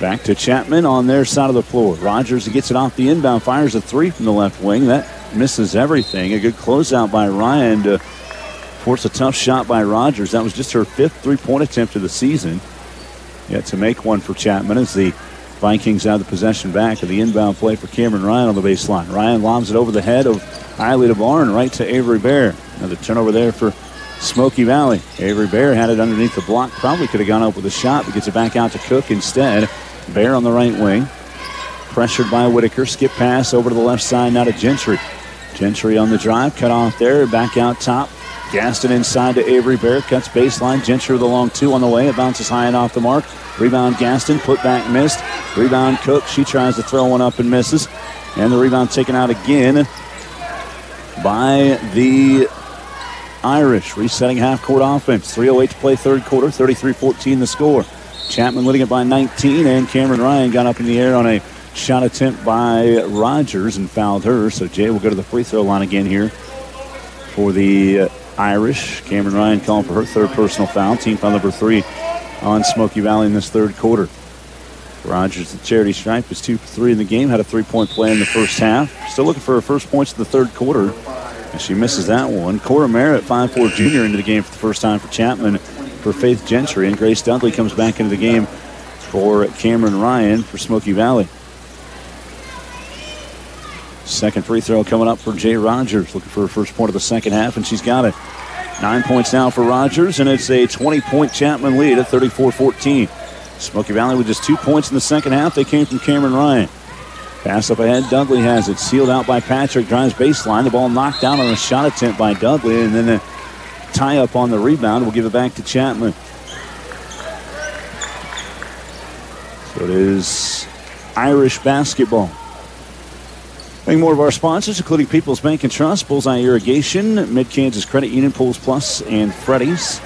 Back to Chapman on their side of the floor. Rogers gets it off the inbound. Fires a three from the left wing. That misses everything. A good closeout by Ryan to force a tough shot by Rogers. That was just her 5th three-point attempt of the season. Yet to make one for Chapman as the Vikings have the possession back of the inbound play for Cameron Ryan on the baseline. Ryan lobs it over the head of Eiley DeBar and right to Avery Bear. Another turnover there for Smoky Valley. Avery Bear had it underneath the block. Probably could have gone up with a shot, but gets it back out to Cook instead. Bear on the right wing. Pressured by Whitaker. Skip pass over to the left side now to Gentry. Gentry on the drive. Cut off there. Back out top Gaston inside to Avery Bear. Cuts baseline. Gentry with a long 2 on the way. It bounces high and off the mark. Rebound Gaston. Put back missed. Rebound Cook. She tries to throw one up and misses. And the rebound taken out again by the Irish. Resetting half-court offense. 3:08 to play third quarter. 33-14 the score. Chapman leading it by 19, and Cameron Ryan got up in the air on a shot attempt by Rogers and fouled her. So Jay will go to the free throw line again here for the Irish. Cameron Ryan calling for her third personal foul. Team foul number 3 on Smoky Valley in this third quarter. Rogers, the charity stripe, is 2 for 3 in the game. Had a 3-point play in the first half. Still looking for her first points in the third quarter. And she misses that one. Cora Merritt, 5'4" junior, into the game for the first time for Chapman for Faith Gentry. And Grace Dudley comes back into the game for Cameron Ryan for Smoky Valley. Second free throw coming up for Jay Rogers. Looking for her first point of the second half, and she's got it. 9 points now for Rogers, and it's a 20-point Chapman lead at 34-14. Smoky Valley with just 2 points in the second half. They came from Cameron Ryan. Pass up ahead. Dudley has it. Sealed out by Patrick. Drives baseline. The ball knocked down on a shot attempt by Dudley. And then a tie-up on the rebound. We'll give it back to Chapman. So it is Irish basketball. Thank more of our sponsors, including People's Bank and Trust, Bullseye Irrigation, Mid-Kansas Credit Union, Pools Plus, and Freddy's.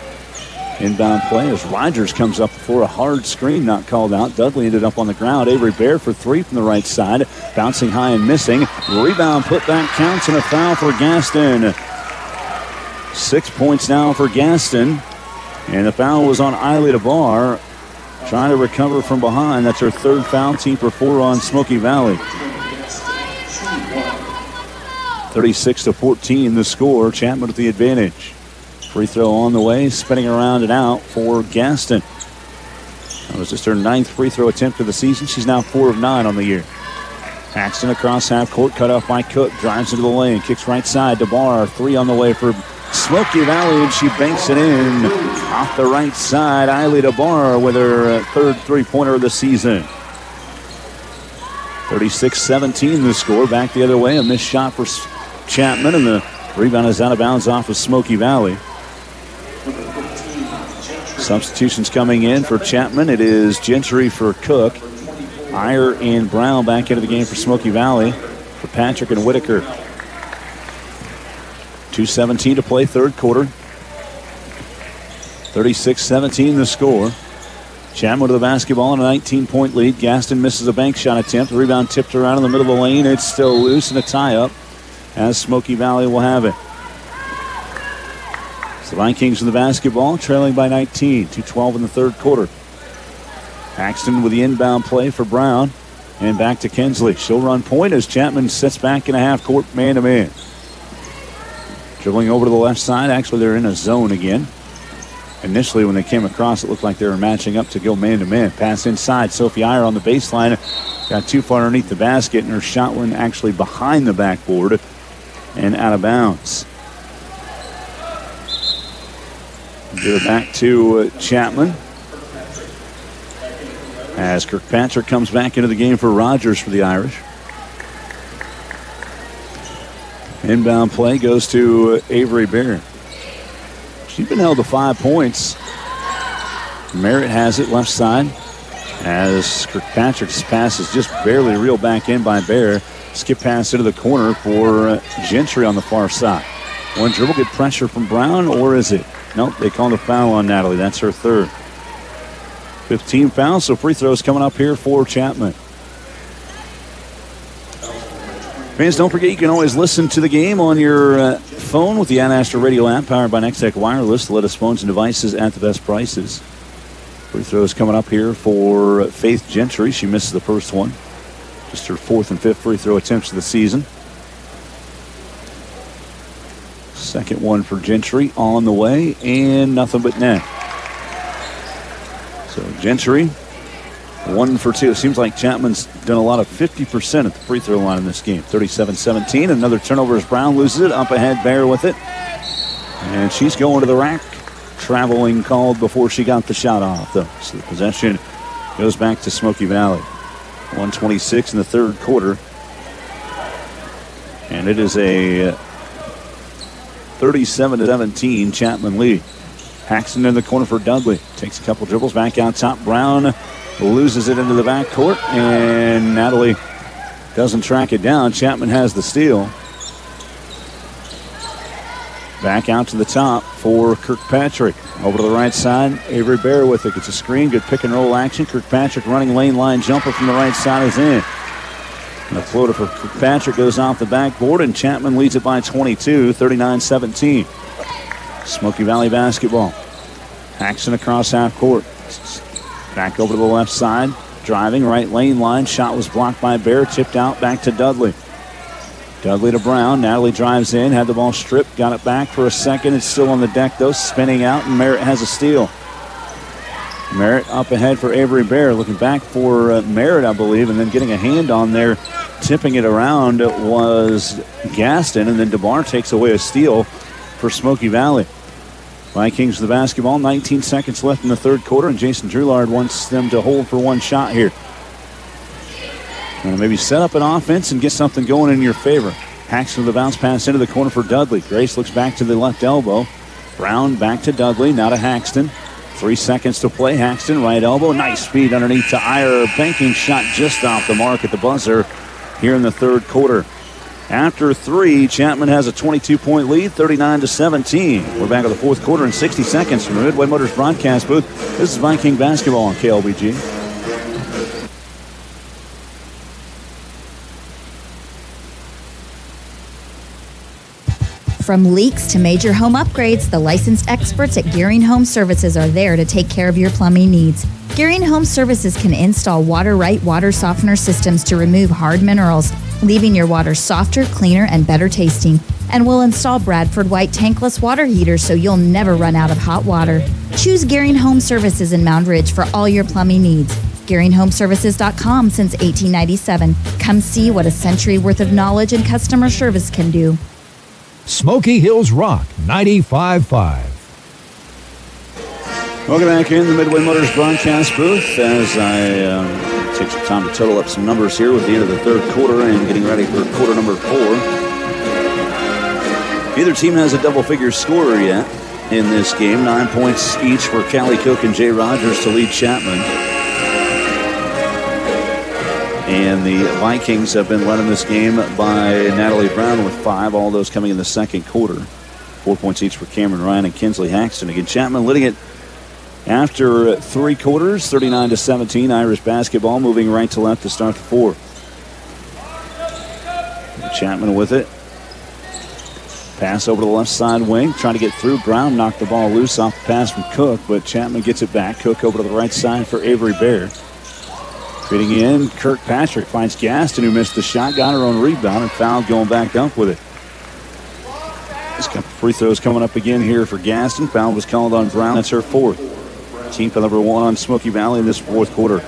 Inbound play as Rogers comes up for a hard screen, not called out. Dudley ended up on the ground. Avery Bear for 3 from the right side. Bouncing high and missing. Rebound put back counts and a foul for Gaston. 6 points now for Gaston. And the foul was on Eiley DeBar. Trying to recover from behind. That's her third foul. Team for 4 on Smoky Valley. 36-14 the score. Chapman with the advantage. Free throw on the way, spinning around and out for Gaston. That was just her 9th free throw attempt of the season. She's now 4 of 9 on the year. Paxton across half court, cut off by Cook, drives into the lane, kicks right side to Barr. 3 on the way for Smoky Valley, and she banks it in off the right side. Eiley DeBar with her third three-pointer of the season. 36-17 the score. Back the other way, a missed shot for Chapman, and the rebound is out of bounds off of Smoky Valley. Substitutions coming in for Chapman. It is Gentry for Cook. Iyer and Brown back into the game for Smoky Valley for Patrick and Whitaker. 2:17 to play third quarter. 36-17 the score. Chapman with the basketball and a 19-point lead. Gaston misses a bank shot attempt. The rebound tipped around in the middle of the lane. It's still loose and a tie-up as Smoky Valley will have it. The Vikings in the basketball, trailing by 19, 2:12 in the third quarter. Paxton with the inbound play for Brown, and back to Kinsley. She'll run point as Chapman sets back in a half-court man-to-man. Dribbling over to the left side. Actually, they're in a zone again. Initially, when they came across, it looked like they were matching up to go man-to-man. Pass inside. Sophie Iyer on the baseline. Got too far underneath the basket, and her shot went actually behind the backboard and out of bounds. Give it back to Chapman. As Kirkpatrick comes back into the game for Rogers for the Irish. Inbound play goes to Avery Bear. She's been held to 5 points. Merritt has it left side. As Kirkpatrick's pass is just barely reeled back in by Bear. Skip pass into the corner for Gentry on the far side. One dribble, good pressure from Brown, or is it? Nope, they called a foul on Natalie. That's her third. 15 fouls, so free throws coming up here for Chapman. Fans, don't forget you can always listen to the game on your phone with the Ad Astra Radio app powered by Nextech Wireless. The latest phones and devices at the best prices. Free throws coming up here for Faith Gentry. She misses the first one. Just her 4th and 5th free throw attempts of the season. Second one for Gentry on the way, and nothing but net. So Gentry, 1 for 2. It seems like Chapman's done a lot of 50% at the free throw line in this game. 37-17. Another turnover as Brown loses it. Up ahead, Bear with it. And she's going to the rack. Traveling called before she got the shot off, though. So the possession goes back to Smoky Valley. 1:26 in the third quarter. And it is a 37-17, Chapman lead. Haxton in the corner for Dudley. Takes a couple dribbles back out top. Brown loses it into the backcourt, and Natalie doesn't track it down. Chapman has the steal. Back out to the top for Kirkpatrick. Over to the right side, Avery Bear with it. Gets a screen, good pick and roll action. Kirkpatrick running lane line jumper from the right side is in. And the floater for Kirkpatrick goes off the backboard, and Chapman leads it by 22, 39-17. Smoky Valley basketball. Haxton across half court. Back over to the left side. Driving, right lane line. Shot was blocked by Bear. Tipped out, back to Dudley. Dudley to Brown. Natalie drives in. Had the ball stripped. Got it back for a second. It's still on the deck, though. Spinning out, and Merritt has a steal. Merritt up ahead for Avery Bear. Looking back for Merritt, I believe, and then getting a hand on there. Tipping it around was Gaston, and then DeBar takes away a steal for Smoky Valley. Vikings with the basketball. 19 seconds left in the third quarter, and Jason Drulard wants them to hold for one shot here. And maybe set up an offense and get something going in your favor. Haxton with the bounce pass into the corner for Dudley. Grace looks back to the left elbow. Brown back to Dudley, now to Haxton. 3 seconds to play. Haxton, right elbow. Nice speed underneath to Iyer. Banking shot just off the mark at the buzzer here in the third quarter. After 3, Chapman has a 22-point lead, 39-17. We're back at the fourth quarter in 60 seconds from the Midway Motors broadcast booth. This is Viking basketball on KLBG. From leaks to major home upgrades, the licensed experts at Gearing Home Services are there to take care of your plumbing needs. Gearing Home Services can install Water-Right water softener systems to remove hard minerals, leaving your water softer, cleaner, and better tasting. And will install Bradford White tankless water heaters so you'll never run out of hot water. Choose Gearing Home Services in Mound Ridge for all your plumbing needs. GearingHomeservices.com since 1897. Come see what a century worth of knowledge and customer service can do. Smoky Hills Rock 95.5. Welcome back in the Midway Motors broadcast booth as I take some time to total up some numbers here with the end of the third quarter and getting ready for quarter number 4. Neither team has a double-figure scorer yet in this game. 9 points each for Callie Cook and Jay Rogers to lead Chapman. And the Vikings have been led in this game by Natalie Brown with 5, all those coming in the second quarter. 4 points each for Cameron Ryan and Kinsley Haxton. Again, Chapman leading it after 3 quarters, 39-17. Irish basketball moving right to left to start the fourth. Chapman with it. Pass over to the left side wing, trying to get through. Brown knocked the ball loose off the pass from Cook, but Chapman gets it back. Cook over to the right side for Avery Bear. Fitting in, Kirkpatrick finds Gaston, who missed the shot, got her own rebound, and fouled going back up with it. There's a couple free throws coming up again here for Gaston. Foul was called on Brown. That's her 4th. Team foul number 1 on Smoky Valley in this fourth quarter.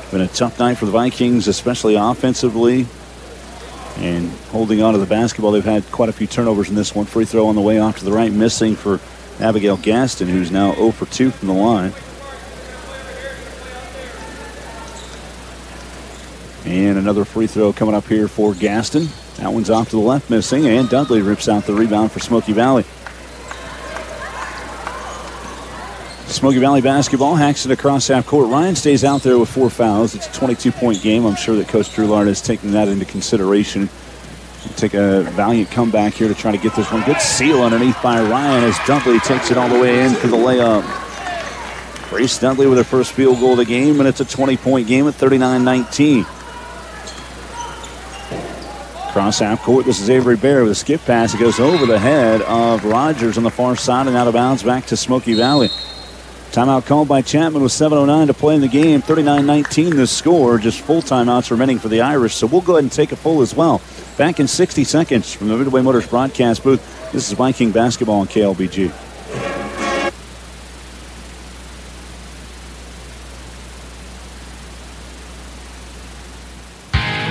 Been a tough night for the Vikings, especially offensively. And holding on to the basketball, they've had quite a few turnovers in this one. Free throw on the way off to the right, missing for Abigail Gaston, who's now 0 for 2 from the line. And another free throw coming up here for Gaston. That one's off to the left, missing, and Dudley rips out the rebound for Smoky Valley. Smoky Valley basketball, Haxton across half court. Ryan stays out there with 4 fouls. It's a 22-point game. I'm sure that Coach Drulard is taking that into consideration. He'll take a valiant comeback here to try to get this one. Good seal underneath by Ryan as Dudley takes it all the way in for the layup. Grace Dudley with her first field goal of the game, and it's a 20-point game at 39-19. Cross half court, this is Avery Bear with a skip pass. It goes over the head of Rogers on the far side and out of bounds back to Smoky Valley. Timeout called by Chapman with 7:09 to play in the game. 39-19 the score. Just full timeouts remaining for the Irish, so we'll go ahead and take a full as well. Back in 60 seconds from the Midway Motors broadcast booth. This is Viking basketball on KLBG.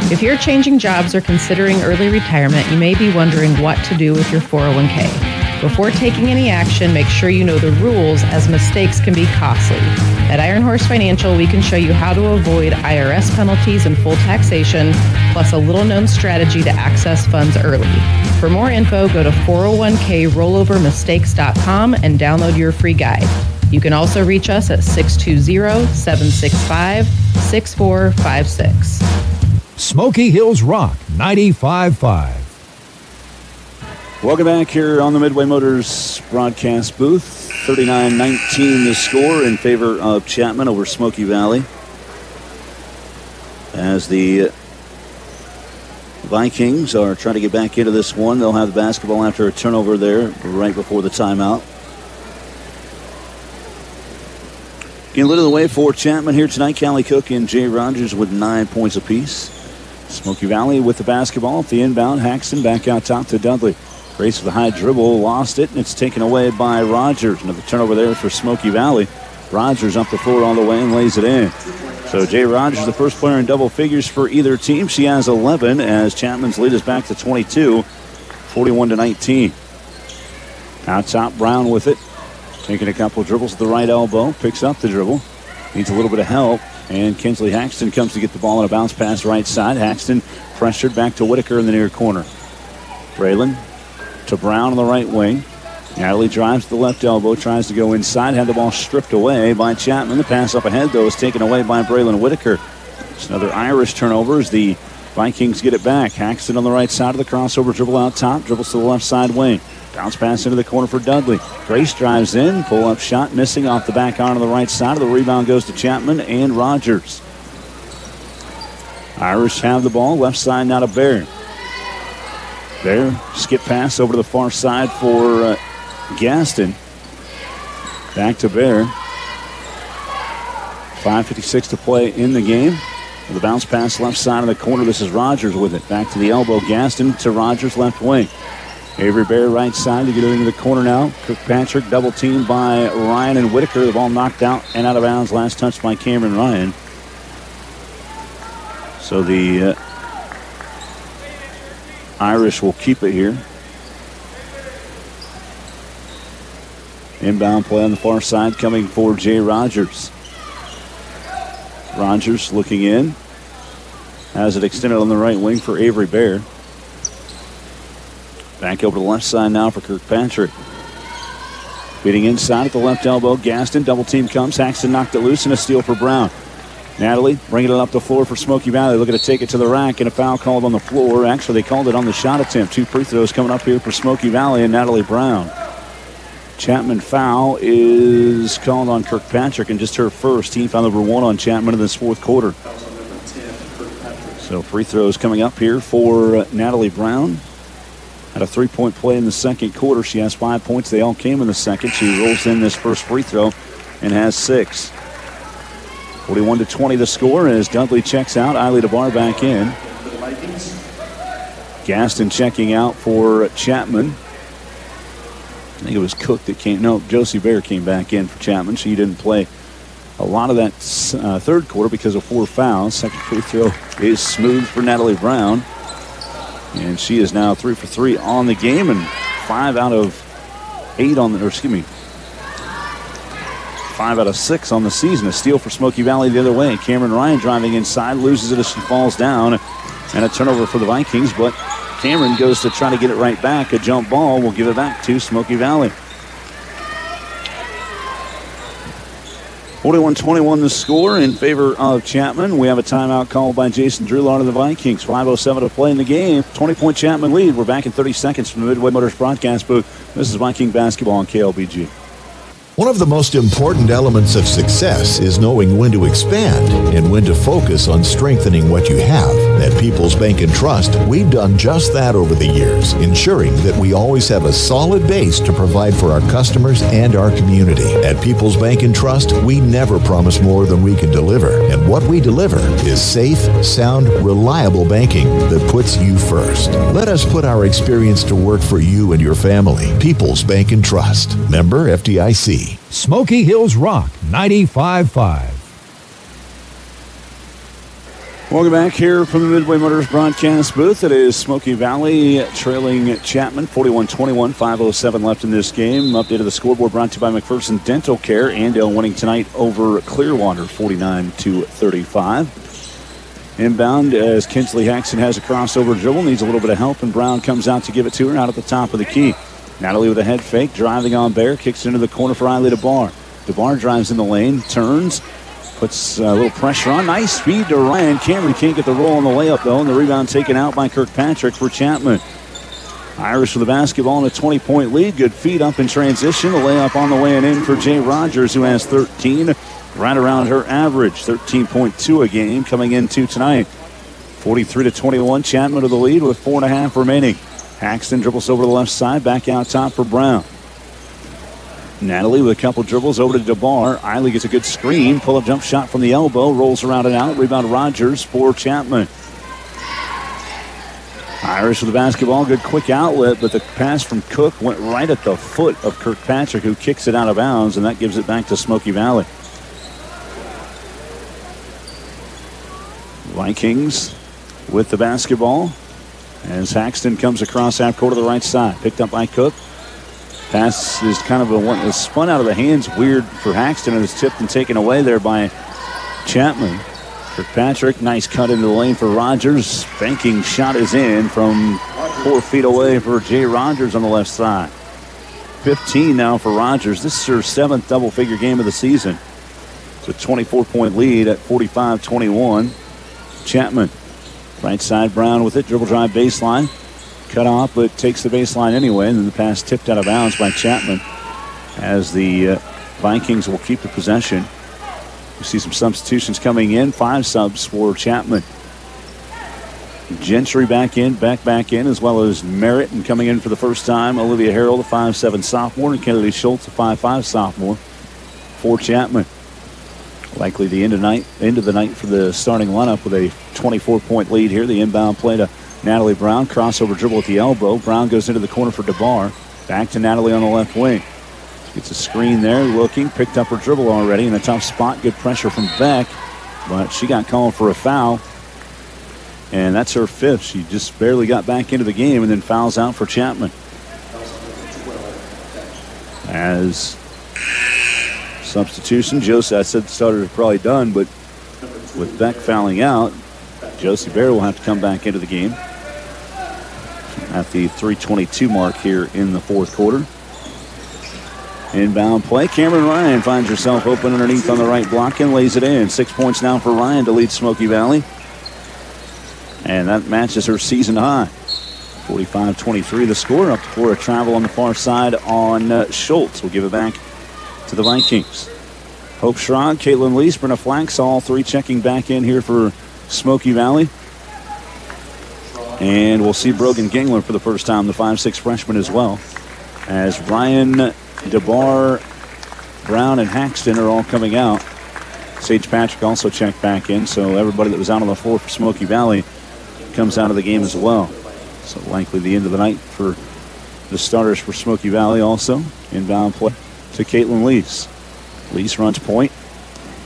If you're changing jobs or considering early retirement, you may be wondering what to do with your 401k. Before taking any action, make sure you know the rules, as mistakes can be costly. At Iron Horse Financial, we can show you how to avoid IRS penalties and full taxation, plus a little-known strategy to access funds early. For more info, go to 401krollovermistakes.com and download your free guide. You can also reach us at 620-765-6456. Smoky Hills Rock 95.5. Welcome back here on the Midway Motors broadcast booth. 39-19 the score in favor of Chapman over Smoky Valley. As the Vikings are trying to get back into this one, they'll have the basketball after a turnover there right before the timeout. Getting lit of the way for Chapman here tonight. Callie Cook and Jay Rogers with 9 points apiece. Smoky Valley with the basketball at the inbound. Haxton back out top to Dudley. Race with a high dribble, lost it, and it's taken away by Rogers. Another turnover there for Smoky Valley. Rogers up the floor all the way and lays it in. So Jay Rogers, the first player in double figures for either team. She has 11 as Chapman's lead is back to 22, 41-19. Out top, Brown with it. Taking a couple of dribbles at the right elbow. Picks up the dribble. Needs a little bit of help. And Kinsley Haxton comes to get the ball on a bounce pass right side. Haxton pressured back to Whitaker in the near corner. Braylon to Brown on the right wing. Natalie drives to the left elbow, tries to go inside, had the ball stripped away by Chapman. The pass up ahead, though, is taken away by Braylon Whitaker. It's another Irish turnover as the Vikings get it back. Haxton on the right side of the crossover, dribble out top, dribbles to the left side wing. Bounce pass into the corner for Dudley. Grace drives in, pull-up shot, missing off the back iron on the right side. The rebound goes to Chapman and Rogers. Irish have the ball, left side now to Bear. Bear, skip pass over to the far side for Gaston. Back to Bear. 5:56 to play in the game. The bounce pass left side of the corner. This is Rogers with it. Back to the elbow. Gaston to Rogers left wing. Avery Bear right side to get it into the corner now. Kirkpatrick double teamed by Ryan and Whitaker. The ball knocked out and out of bounds. Last touch by Cameron Ryan. So the Irish will keep it here. Inbound play on the far side coming for Jay Rogers. Rogers looking in. Has it extended on the right wing for Avery Bear. Back over to the left side now for Kirkpatrick. Beating inside at the left elbow. Gaston, double team comes. Haxton knocked it loose and a steal for Brown. Natalie bringing it up the floor for Smoky Valley. Looking to take it to the rack and a foul called on the floor. Actually, they called it on the shot attempt. 2 free throws coming up here for Smoky Valley and Natalie Brown. Chapman foul is called on Kirkpatrick and just her first. Team foul number 1 on Chapman in this fourth quarter. So free throws coming up here for Natalie Brown. Had a 3-point play in the second quarter. She has 5 points. They all came in the second. She rolls in this first free throw and has 6. 41-20 the score as Dudley checks out. Eiley DeBar back in. Gaston checking out for Chapman. I think it was Cook that came. No, Josie Bear came back in for Chapman. She didn't play a lot of that third quarter because of 4 fouls. Second free throw is smooth for Natalie Brown. And she is now 3 for 3 on the game and 5 out of 8 on the, or excuse me, 5 out of 6 on the season. A steal for Smoky Valley the other way. Cameron Ryan driving inside, loses it as she falls down. And a turnover for the Vikings, but Cameron goes to try to get it right back. A jump ball will give it back to Smoky Valley. 41-21 the score in favor of Chapman. We have a timeout called by Jason Drulard of the Vikings. 5:07 to play in the game. 20-point Chapman lead. We're back in 30 seconds from the Midway Motors broadcast booth. This is Viking basketball on KLBG. One of the most important elements of success is knowing when to expand and when to focus on strengthening what you have. At People's Bank and Trust, we've done just that over the years, ensuring that we always have a solid base to provide for our customers and our community. At People's Bank and Trust, we never promise more than we can deliver. And what we deliver is safe, sound, reliable banking that puts you first. Let us put our experience to work for you and your family. People's Bank and Trust. Member FDIC. Smoky Hills Rock 95.5. Welcome back here from the Midway Motors broadcast booth. It is Smoky Valley trailing Chapman 41-21, 5:07 left in this game. Update of the scoreboard brought to you by McPherson Dental Care. Andale winning tonight over Clearwater 49-35. Inbound as Kinsley Haxton has a crossover dribble, needs a little bit of help, and Brown comes out to give it to her out at the top of the key. Natalie with a head fake, driving on Bear, kicks into the corner for Eiley DeBar. DeBar drives in the lane, turns, puts a little pressure on. Nice speed to Ryan. Cameron can't get the roll on the layup, though, and the rebound taken out by Kirkpatrick for Chapman. Irish with the basketball and a 20-point lead. Good feed up in transition. The layup on the way and in for Jay Rogers, who has 13, right around her average. 13.2 a game coming into tonight. 43-21, Chapman to the lead with 4.5 remaining. Haxton dribbles over to the left side, back out top for Brown. Natalie with a couple dribbles over to DeBar. Eiley gets a good screen. Pull-up jump shot from the elbow. Rolls around and out. Rebound Rogers for Chapman. Irish with the basketball. Good quick outlet, but the pass from Cook went right at the foot of Kirkpatrick, who kicks it out of bounds, and that gives it back to Smoky Valley. Vikings with the basketball as Haxton comes across half court to the right side. Picked up by Cook. Pass is kind of a one is spun out of the hands. Weird for Haxton, and is tipped and taken away there by Chapman. Kirkpatrick, nice cut into the lane for Rogers. Banking shot is in from 4 feet away for Jay Rogers on the left side. 15 now for Rogers. This is her 7th double-figure game of the season. It's a 24-point lead at 45-21. Chapman, right side, Brown with it. Dribble drive baseline. Cut off, but takes the baseline anyway, and then the pass tipped out of bounds by Chapman as the Vikings will keep the possession. You see some substitutions coming in. 5 subs for Chapman. Gentry back in, as well as Merritt, and coming in for the first time, Olivia Harrell, the 5'7" sophomore, and Kennedy Schultz, a 5'5" sophomore for Chapman. Likely the end of the night for the starting lineup with a 24-point lead here. The inbound play to Natalie Brown, crossover dribble at the elbow. Brown goes into the corner for DeBar. Back to Natalie on the left wing. Gets a screen there, looking, picked up her dribble already in a tough spot. Good pressure from Beck, but she got called for a foul. And that's her 5th. She just barely got back into the game and then fouls out for Chapman. As substitution, Josie, I said the starters are probably done, but with Beck fouling out, Josie Bear will have to come back into the game at the 3:22 mark here in the fourth quarter. Inbound play. Cameron Ryan finds herself open underneath on the right block and lays it in. 6 points now for Ryan to lead Smoky Valley. And that matches her season high. 45-23 the score. Up for a travel on the far side on Schultz. We'll give it back to the Vikings. Hope Schrag, Caitlin Lease, Brenna Flax, all 3 checking back in here for Smoky Valley. And we'll see Brogan Gingler for the first time, the 5'6" freshman as well. As Ryan, DeBar, Brown, and Haxton are all coming out. Sage Patrick also checked back in, so everybody that was out on the floor for Smoky Valley comes out of the game as well. So likely the end of the night for the starters for Smoky Valley also. Inbound play to Caitlin Lease. Lease runs point.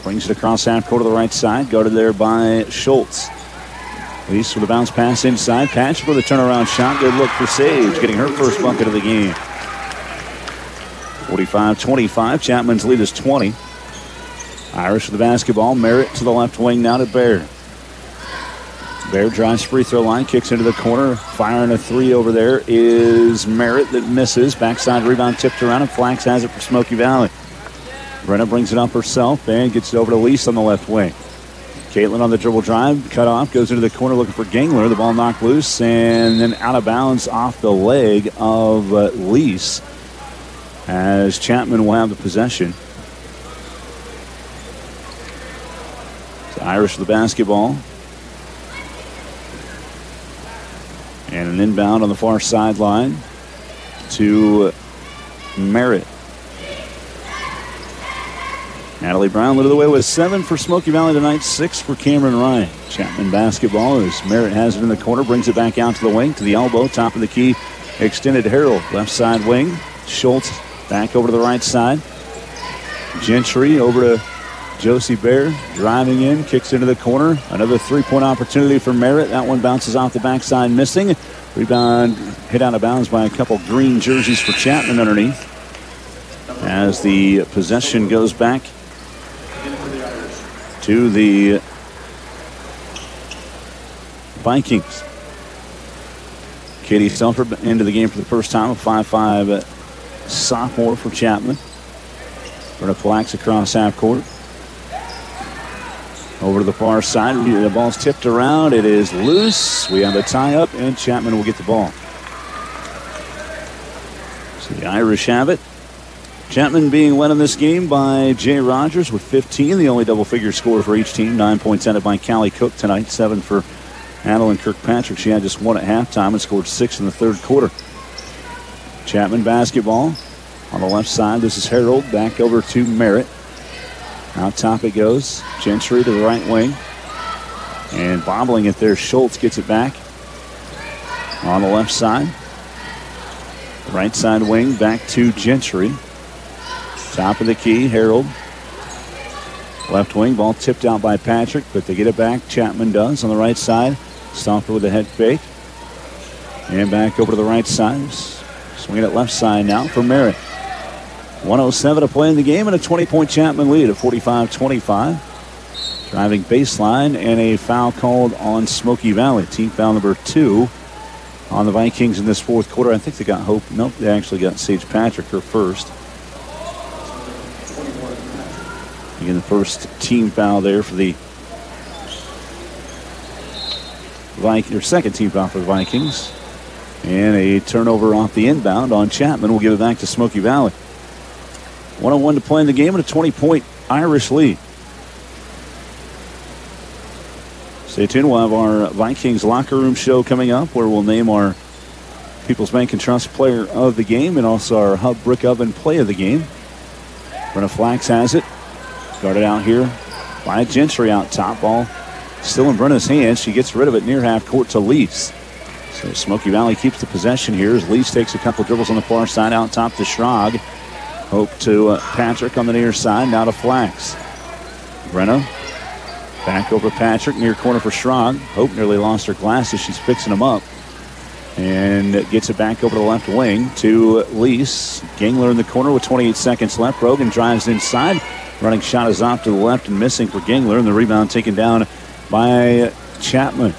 Brings it across half court to the right side. Guarded there by Schultz. Lease with a bounce pass inside. Patrick with a turnaround shot. Good look for Sage, getting her first bucket of the game. 45-25. Chapman's lead is 20. Irish with the basketball. Merritt to the left wing now to Bear. Bear drives free throw line. Kicks into the corner. Firing a 3 over there is Merritt that misses. Backside rebound tipped around, and Flax has it for Smoky Valley. Brenna brings it up herself and gets it over to Lease on the left wing. Caitlin on the dribble drive, cut off, goes into the corner looking for Gangler. The ball knocked loose and then out of bounds off the leg of Lease as Chapman will have the possession. So Irish with the basketball. And an inbound on the far sideline to Merritt. Natalie Brown led the way with 7 for Smoky Valley tonight, 6 for Cameron Ryan. Chapman basketball as Merritt has it in the corner, brings it back out to the wing, to the elbow, top of the key, extended Harrell, left side wing. Schultz back over to the right side. Gentry over to Josie Bear driving in, kicks into the corner. Another three-point opportunity for Merritt. That one bounces off the backside, missing. Rebound hit out of bounds by a couple green jerseys for Chapman underneath. As the possession goes back to the Vikings. Katie Stelford into the game for the first time, a 5'5" sophomore for Chapman. Brenna Flax across half court. Over to the far side. The ball's tipped around. It is loose. We have a tie-up, and Chapman will get the ball. So the Irish have it. Chapman being led in this game by Jay Rogers with 15, the only double-figure score for each team. 9 points added by Callie Cook tonight, 7 for Adeline Kirkpatrick. She had just 1 at halftime and scored 6 in the third quarter. Chapman basketball on the left side. This is Harold back over to Merritt. Out top it goes. Gentry to the right wing. And bobbling it there. Schultz gets it back on the left side. Right side wing back to Gentry. Top of the key, Harold. Left wing, ball tipped out by Patrick, but they get it back. Chapman does on the right side. Stomper with a head fake. And back over to the right side. Swinging it left side now for Merritt. 1:07 to play in the game and a 20-point Chapman lead at 45-25. Driving baseline and a foul called on Smoky Valley. Team foul number 2 on the Vikings in this fourth quarter. I think they got Hope. Nope, they actually got Sage Patrick her first. Again, the first team foul there for the Vikings, or second team foul for the Vikings. And a turnover off the inbound on Chapman. We'll give it back to Smoky Valley. 1:01 to play in the game and a 20-point Irish lead. Stay tuned. We'll have our Vikings locker room show coming up where we'll name our People's Bank and Trust player of the game and also our Hub Brick Oven play of the game. Brenna Flax has it. Guarded out here by Gentry out top. Ball still in Brenna's hands. She gets rid of it near half court to Lease. So Smoky Valley keeps the possession here as Lease takes a couple dribbles on the far side out top to Schrag. Hope to Patrick on the near side. Now to Flax. Brenna back over Patrick. Near corner for Schrag. Hope nearly lost her glasses. She's fixing them up. And gets it back over the left wing to Lease. Gangler in the corner with 28 seconds left. Rogan drives inside. Running shot is off to the left and missing for Gangler. And the rebound taken down by Chapman.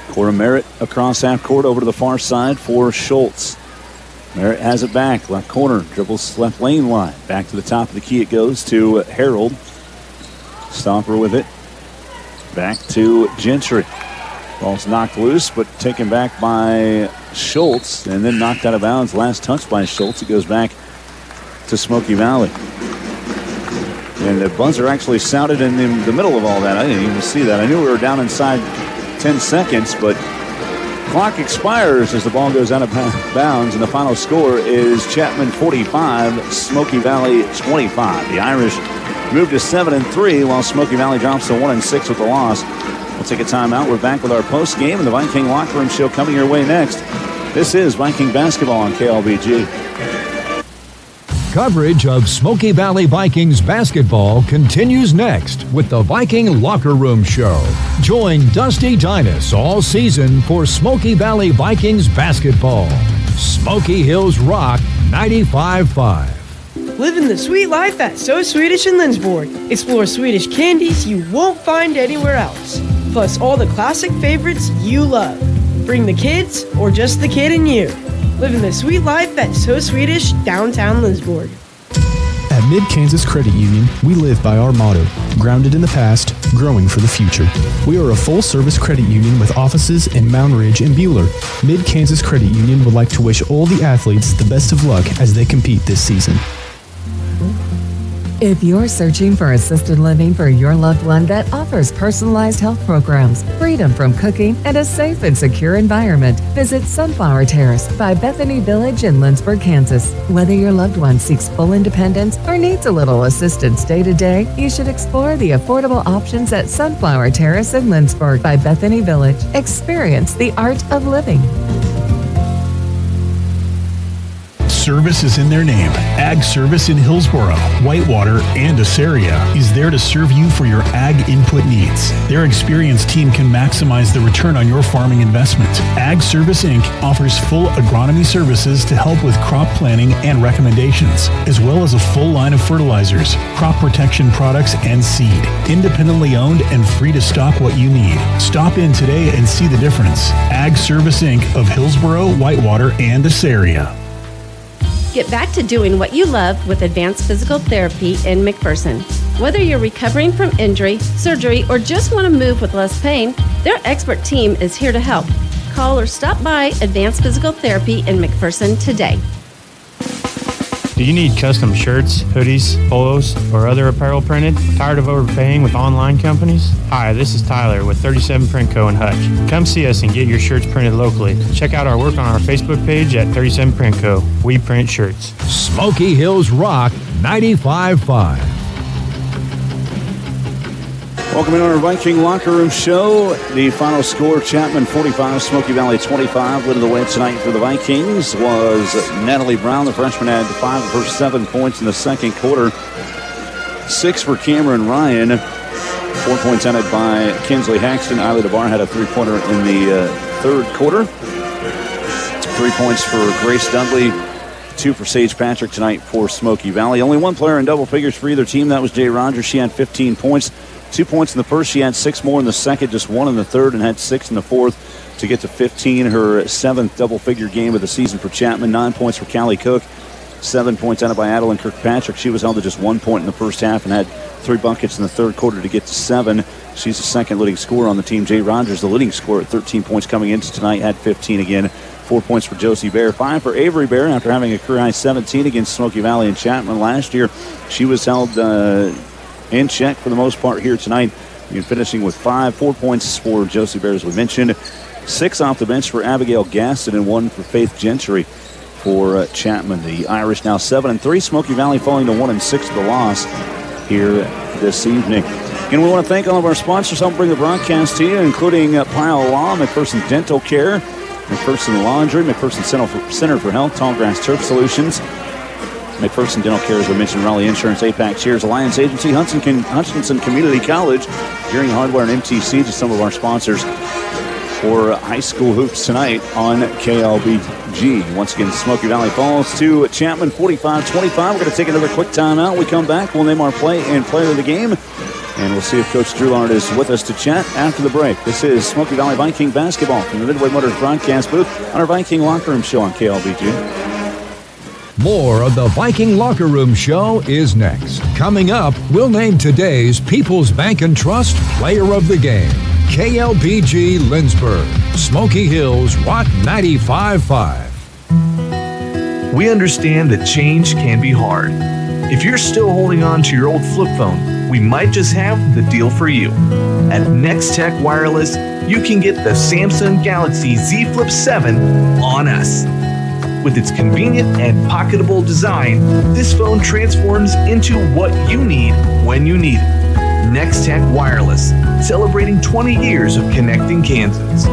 Cora Merritt across half court over to the far side for Schultz. Merritt has it back. Left corner. Dribbles left lane line. Back to the top of the key it goes to Harold. Stomper with it. Back to Gentry. Ball's knocked loose, but taken back by Schultz. And then knocked out of bounds. Last touch by Schultz. It goes back to Smoky Valley. And the buzzer actually sounded in the middle of all that. I didn't even see that. I knew we were down inside 10 seconds, but clock expires as the ball goes out of bounds, and the final score is Chapman 45, Smoky Valley 25. The Irish move to 7-3, while Smoky Valley drops to 1-6 with the loss. We'll take a timeout. We're back with our post game and the Viking Locker Room Show coming your way next. This is Viking basketball on KLBG. Coverage of Smoky Valley Vikings basketball continues next with the Viking Locker Room Show. Join Dusty Dinas all season for Smoky Valley Vikings basketball. Smoky Hills Rock 95.5. Living the sweet life at So Swedish in Lindsborg. Explore Swedish candies you won't find anywhere else. Plus all the classic favorites you love. Bring the kids or just the kid in you. Living the sweet life at So Swedish, downtown Lindsborg. At Mid-Kansas Credit Union, we live by our motto, grounded in the past, growing for the future. We are a full-service credit union with offices in Mound Ridge and Buhler. Mid-Kansas Credit Union would like to wish all the athletes the best of luck as they compete this season. If you're searching for assisted living for your loved one that offers personalized health programs, freedom from cooking, and a safe and secure environment, visit Sunflower Terrace by Bethany Village in Lindsborg, Kansas. Whether your loved one seeks full independence or needs a little assistance day to day, you should explore the affordable options at Sunflower Terrace in Lindsborg by Bethany Village. Experience the art of living. Service is in their name. Ag Service in Hillsboro, Whitewater, and Assaria is there to serve you for your ag input needs. Their experienced team can maximize the return on your farming investment. Ag Service Inc. offers full agronomy services to help with crop planning and recommendations, as well as a full line of fertilizers, crop protection products, and seed. Independently owned and free to stock what you need. Stop in today and see the difference. Ag Service Inc. of Hillsboro, Whitewater, and Assaria. Get back to doing what you love with Advanced Physical Therapy in McPherson. Whether you're recovering from injury, surgery, or just want to move with less pain, their expert team is here to help. Call or stop by Advanced Physical Therapy in McPherson today. Do you need custom shirts, hoodies, polos, or other apparel printed? Tired of overpaying with online companies? Hi, this is Tyler with 37 Print Co. in Hutch. Come see us and get your shirts printed locally. Check out our work on our Facebook page at 37 Print Co. We print shirts. Smoky Hills Rock 95.5. Welcome into our Viking Locker Room Show. The final score, Chapman 45, Smoky Valley 25. Leading the way tonight for the Vikings was Natalie Brown. The freshman had 5 of her 7 points in the second quarter. 6 for Cameron Ryan. 4 points added by Kinsley Haxton. Isla DeBar had a 3-pointer in the third quarter. 3 points for Grace Dudley. 2 for Sage Patrick tonight for Smoky Valley. Only one player in double figures for either team. That was Jay Rogers. She had 15 points. 2 points in the first. She had 6 more in the second, just 1 in the third, and had 6 in the fourth to get to 15. Her 7th double-figure game of the season for Chapman. 9 points for Callie Cook. 7 points added by Adeline Kirkpatrick. She was held to just 1 point in the first half and had 3 buckets in the third quarter to get to 7. She's the second leading scorer on the team. Jay Rogers, the leading scorer at 13 points coming into tonight, had 15 again. 4 points for Josie Bear. 5 for Avery Bear after having a career-high 17 against Smoky Valley and Chapman last year. She was held in check for the most part here tonight. And finishing with 4 points for Josie Bear, as we mentioned. 6 off the bench for Abigail Gaston and 1 for Faith Gentry for Chapman. The Irish now 7-3. Smoky Valley falling to 1-6 to the loss here this evening. And we want to thank all of our sponsors helping bring the broadcast to you, including Pile Law, McPherson Dental Care, McPherson Laundry, McPherson Center for Health, Tallgrass Turf Solutions, McPherson Dental Care, as we mentioned, Raleigh Insurance, APAC Cheers, Alliance Agency, Hutchinson Community College, Gearing Hardware, and MTC, just some of our sponsors for high school hoops tonight on KLBG. Once again, Smoky Valley falls to Chapman 45-25. We're going to take another quick timeout. We come back, we'll name our play and player of the game, and we'll see if Coach Drulard is with us to chat after the break. This is Smoky Valley Viking basketball from the Midway Motors broadcast booth on our Viking Locker Room Show on KLBG. More of the Viking Locker Room Show is next. Coming up, we'll name today's People's Bank and Trust Player of the Game. KLBG Lindsborg, Smoky Hills Rock 95.5. We understand that change can be hard. If you're still holding on to your old flip phone, we might just have the deal for you. At Next Tech Wireless, you can get the Samsung Galaxy Z Flip 7 on us. With its convenient and pocketable design, this phone transforms into what you need when you need it. Next Tech Wireless, celebrating 20 years of connecting Kansas.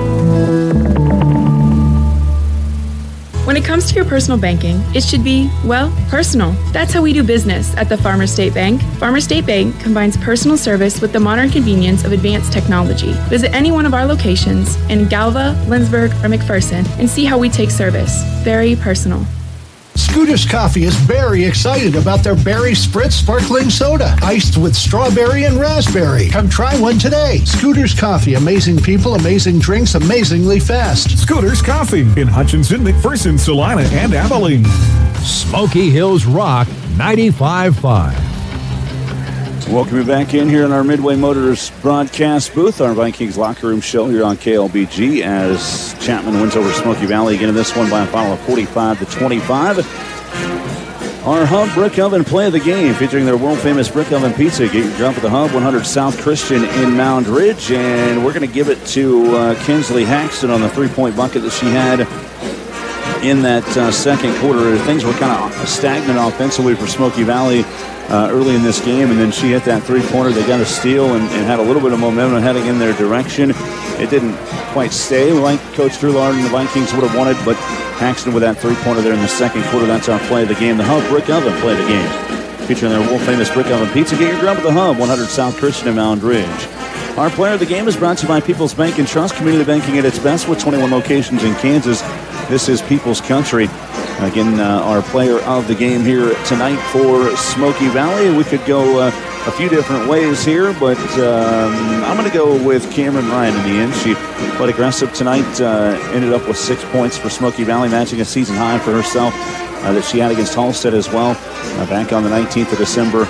When it comes to your personal banking, it should be, well, personal. That's how we do business at the Farmers State Bank. Farmers State Bank combines personal service with the modern convenience of advanced technology. Visit any one of our locations in Galva, Lindsborg, or McPherson and see how we take service. Very personal. Scooter's Coffee is very excited about their Berry Spritz Sparkling Soda, iced with strawberry and raspberry. Come try one today. Scooter's Coffee, amazing people, amazing drinks, amazingly fast. Scooter's Coffee in Hutchinson, McPherson, Salina, and Abilene. Smoky Hills Rock 95.5. Welcome you back in here in our Midway Motors broadcast booth, our Vikings Locker Room Show here on KLBG, as Chapman wins over Smoky Valley again in this one by a final of 45-25. Our Hub Brick Oven play of the game, featuring their world-famous Brick Oven Pizza. Get your drop at the Hub, 100 South Christian in Mound Ridge, and we're going to give it to Kinsley Haxton on the three-point bucket that she had in that second quarter. Things were kind of stagnant offensively for Smoky Valley early in this game, and then she hit that three-pointer. They got a steal and had a little bit of momentum heading in their direction. It didn't quite stay like Coach Drulard and the Vikings would have wanted, but Paxton with that three-pointer there in the second quarter. That's our play of the game. The Hub Brick Oven play of the game. Featuring their world-famous Brick Oven Pizza. Get your grub at the Hub, 100 South Christian in Mound Ridge. Our player of the game is brought to you by People's Bank and Trust. Community banking at its best with 21 locations in Kansas. This is People's Country. Again, our player of the game here tonight for Smoky Valley. We could go a few different ways here, but I'm going to go with Cameron Ryan in the end. She played aggressive tonight, ended up with 6 points for Smoky Valley, matching a season high for herself that she had against Halstead as well. Back on the 19th of December,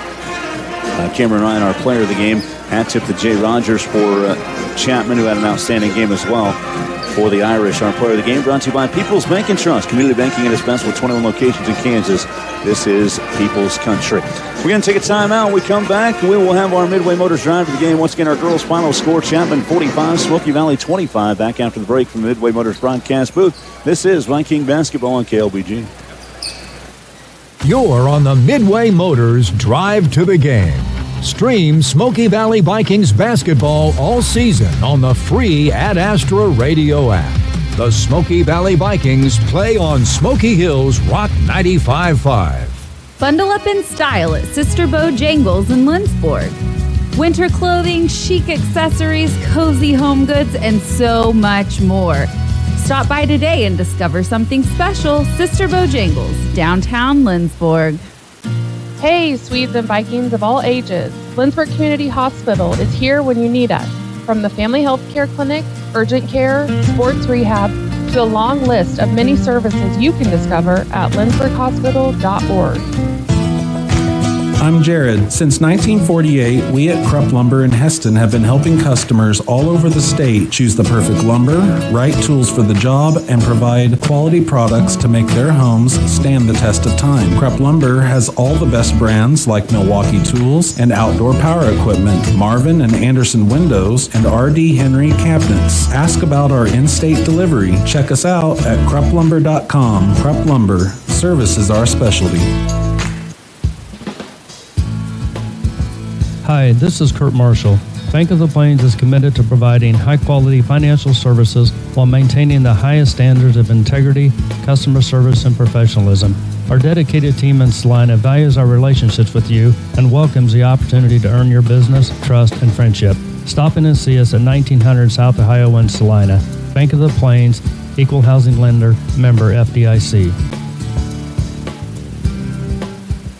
Cameron Ryan, our player of the game. Hat tip to Jay Rogers for Chapman, who had an outstanding game as well for the Irish. Our player of the game brought to you by People's Bank and Trust. Community banking at its best with 21 locations in Kansas. This is People's Country. We're going to take a timeout. We come back. We will have our Midway Motors drive to the game. Once again, our girls' final score, Chapman 45, Smoky Valley 25. Back after the break from the Midway Motors broadcast booth. This is Viking basketball on KLBG. You're on the Midway Motors drive to the game. Stream Smoky Valley Vikings basketball all season on the free Ad Astra Radio app. The Smoky Valley Vikings play on Smoky Hills Rock 95.5. Bundle up in style at Sister Bojangles in Lindsborg. Winter clothing, chic accessories, cozy home goods, and so much more. Stop by today and discover something special. Sister Bojangles, downtown Lindsborg. Hey, Swedes and Vikings of all ages. Lindsborg Community Hospital is here when you need us. From the Family Health Care Clinic, urgent care, sports rehab, to a long list of many services you can discover at lindsborghospital.org. I'm Jared. Since 1948, we at Krupp Lumber in Heston have been helping customers all over the state choose the perfect lumber, right tools for the job, and provide quality products to make their homes stand the test of time. Krupp Lumber has all the best brands like Milwaukee Tools and outdoor power equipment, Marvin and Anderson Windows, and R.D. Henry Cabinets. Ask about our in-state delivery. Check us out at krupplumber.com. Krupp Lumber. Service is our specialty. Hi, this is Kurt Marshall. Bank of the Plains is committed to providing high-quality financial services while maintaining the highest standards of integrity, customer service, and professionalism. Our dedicated team in Salina values our relationships with you and welcomes the opportunity to earn your business, trust, and friendship. Stop in and see us at 1900 South Ohio in Salina. Bank of the Plains, Equal Housing Lender, member FDIC.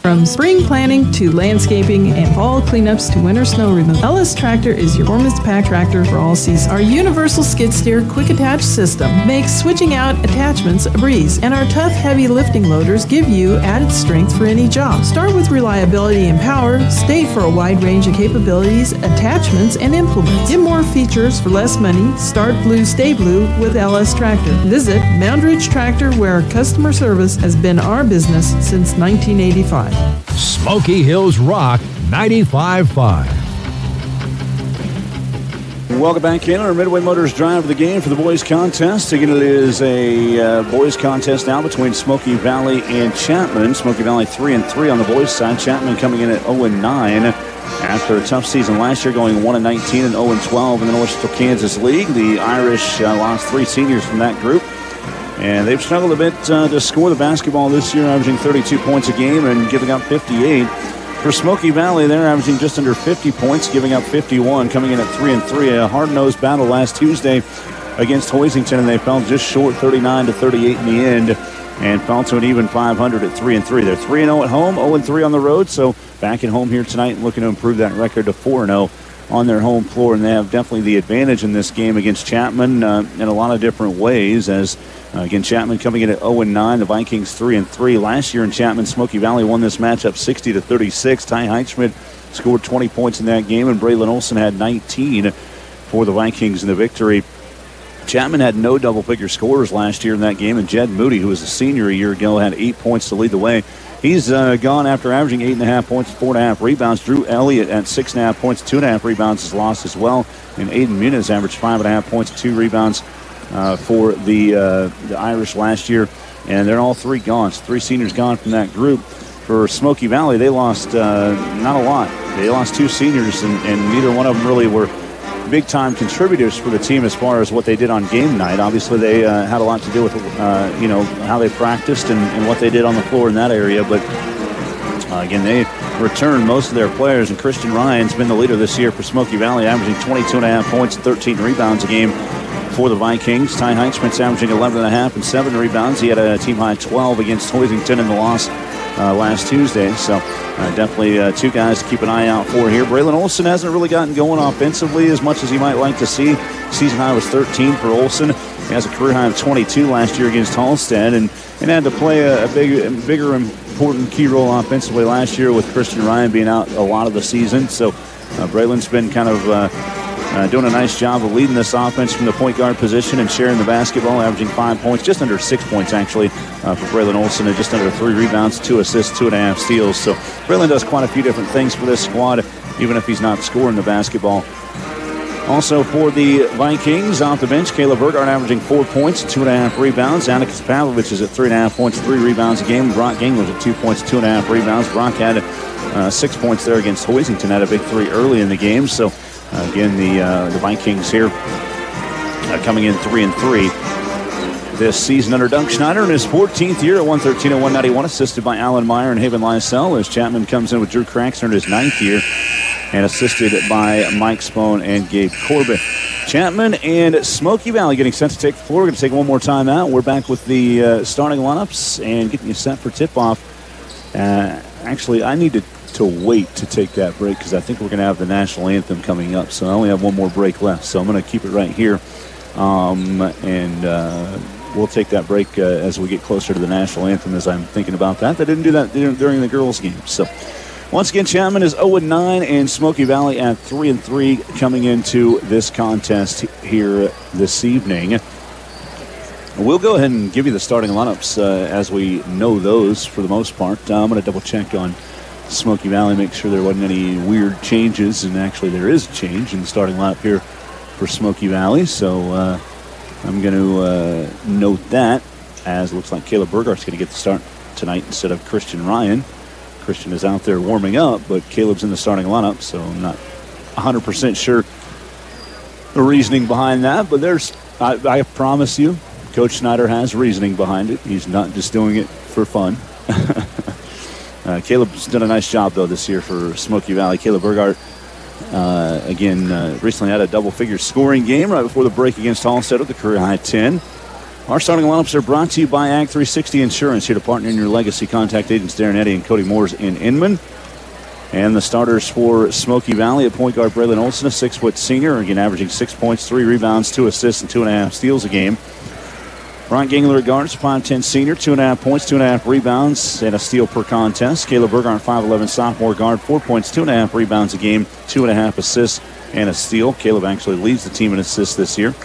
From spring planting to landscaping and fall cleanups to winter snow removal, LS Tractor is your performance pack tractor for all seasons. Our universal skid steer quick attach system makes switching out attachments a breeze, and our tough heavy lifting loaders give you added strength for any job. Start with reliability and power, stay for a wide range of capabilities, attachments, and implements. Get more features for less money. Start blue, stay blue with LS Tractor. Visit Mound Ridge Tractor, where customer service has been our business since 1985. Smoky Hills Rock 95.5. Welcome back in our Midway Motors drive of the game for the boys contest. Again, it is a boys contest now between Smoky Valley and Chapman. Smoky Valley 3-3 on the boys side. Chapman coming in at 0-9 after a tough season last year, going 1-19 and 0-12 in the North Central Kansas League. The Irish lost 3 seniors from that group. And they've struggled a bit to score the basketball this year, averaging 32 points a game and giving up 58. For Smoky Valley, they're averaging just under 50 points, giving up 51, coming in at 3-3. A hard-nosed battle last Tuesday against Hoisington, and they fell just short, 39-38 in the end, and fell to an even 500 at 3-3. They're 3-0 at home, 0-3 on the road, so back at home here tonight, looking to improve that record to 4-0 on their home floor, and they have definitely the advantage in this game against Chapman in a lot of different ways, as again, Chapman coming in at 0-9, the Vikings 3-3. Last year in Chapman, Smoky Valley won this matchup 60-36. Ty Heitschmidt scored 20 points in that game, and Braylon Olson had 19 for the Vikings in the victory. Chapman had no double-figure scorers last year in that game, and Jed Moody, who was a senior a year ago, had 8 points to lead the way. He's gone after averaging 8.5 points and 4.5 rebounds. Drew Elliott at 6.5 points, 2.5 rebounds is lost as well. And Aiden Muniz averaged 5.5 points and 2 rebounds for the Irish last year. And they're all 3 gone. So 3 seniors gone from that group. For Smoky Valley, they lost not a lot. They lost 2 seniors, and neither one of them really were big-time contributors for the team as far as what they did on game night. Obviously, they had a lot to do with, how they practiced and what they did on the floor in that area. But, again, they returned most of their players, and Christian Ryan's been the leader this year for Smoky Valley, averaging 22.5 points and 13 rebounds a game for the Vikings. Ty Heinschmidt's averaging 11.5 and 7 rebounds. He had a team-high 12 against Hoisington in the loss last Tuesday. So definitely two guys to keep an eye out for here. Braylon Olson hasn't really gotten going offensively as much as he might like to see. Season high was 13 for Olson. He has a career high of 22 last year against Halstead, and had to play a bigger, important key role offensively last year with Christian Ryan being out a lot of the season. So Braylon's been kind of doing a nice job of leading this offense from the point guard position and sharing the basketball, averaging 5 points, just under 6 points actually for Braylon Olson, and just under 3 rebounds, 2 assists, 2.5 steals. So Braylon does quite a few different things for this squad, even if he's not scoring the basketball. Also for the Vikings, off the bench, Caleb Burgard averaging 4 points, 2.5 rebounds. Atticus Pavlovich is at 3.5 points, 3 rebounds a game. Brock Gangler's at 2 points, 2.5 rebounds. Brock had 6 points there against Hoisington, had a big 3 early in the game. So again, the Vikings here coming in 3-3 this season under Dunk Schneider in his 14th year at 113 and 191, assisted by Alan Meyer and Haven Lysell, as Chapman comes in with Drew Craxter in his 9th year and assisted by Mike Spohn and Gabe Corbett. Chapman and Smoky Valley getting set to take the floor. We're going to take one more time out. We're back with the starting lineups and getting you set for tip-off. Actually, I need to wait to take that break because I think we're going to have the national anthem coming up. So I only have one more break left. So I'm going to keep it right here. We'll take that break as we get closer to the national anthem as I'm thinking about that. They didn't do that during the girls' game. So once again, Chapman is 0-9 and Smoky Valley at 3-3 coming into this contest here this evening. We'll go ahead and give you the starting lineups as we know those for the most part. I'm going to double check on Smoky Valley, make sure there wasn't any weird changes, and actually there is a change in the starting lineup here for Smoky Valley. So I'm going to note that, as it looks like Caleb Burgart's going to get the start tonight instead of Christian Ryan. Christian is out there warming up, but Caleb's in the starting lineup, so I'm not 100% sure the reasoning behind that. But I promise you, Coach Schneider has reasoning behind it. He's not just doing it for fun. Caleb's done a nice job, though, this year for Smoky Valley. Caleb Burgart, recently had a double-figure scoring game right before the break against Halstead with a career-high 10. Our starting lineups are brought to you by Ag 360 Insurance, here to partner in your legacy. Contact agents Darren Eddy and Cody Moores in Inman. And the starters for Smoky Valley at point guard Braylon Olson, a 6-foot senior, again averaging 6 points, 3 rebounds, 2 assists, and 2.5 steals a game. Brock Gangler at guards, 5'10 senior, 2.5 points, 2.5 rebounds, and a steal per contest. Caleb Burgart, 5'11 sophomore guard, 4 points, 2.5 rebounds a game, 2.5 assists, and a steal. Caleb actually leads the team in assists this year.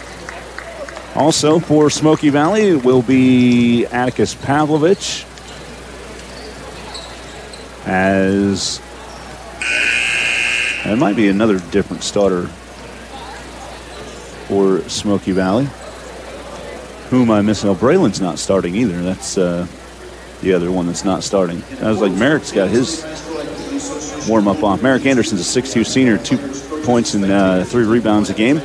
Also for Smoky Valley will be Atticus Pavlovich, as it might be another different starter for Smoky Valley. Who am I missing? Oh, Braylon's not starting either. That's the other one that's not starting. I was like, Merrick's got his warm-up off. Merrick Anderson's a 6'2 senior, 2 points and 3 rebounds a game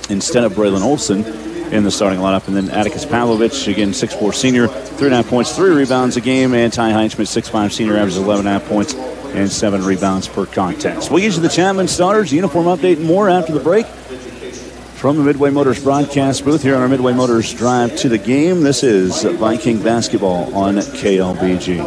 instead of Braylon Olson in the starting lineup. And then Atticus Pavlovich, again, 6'4 senior, 3.5 points, 3 rebounds a game. And Ty Heinschmidt, 6'5 senior, averages 11.5 points and 7 rebounds per contest. We'll get you the Chapman starters, uniform update, and more after the break. From the Midway Motors broadcast booth here on our Midway Motors Drive to the Game, this is Viking basketball on KLBG.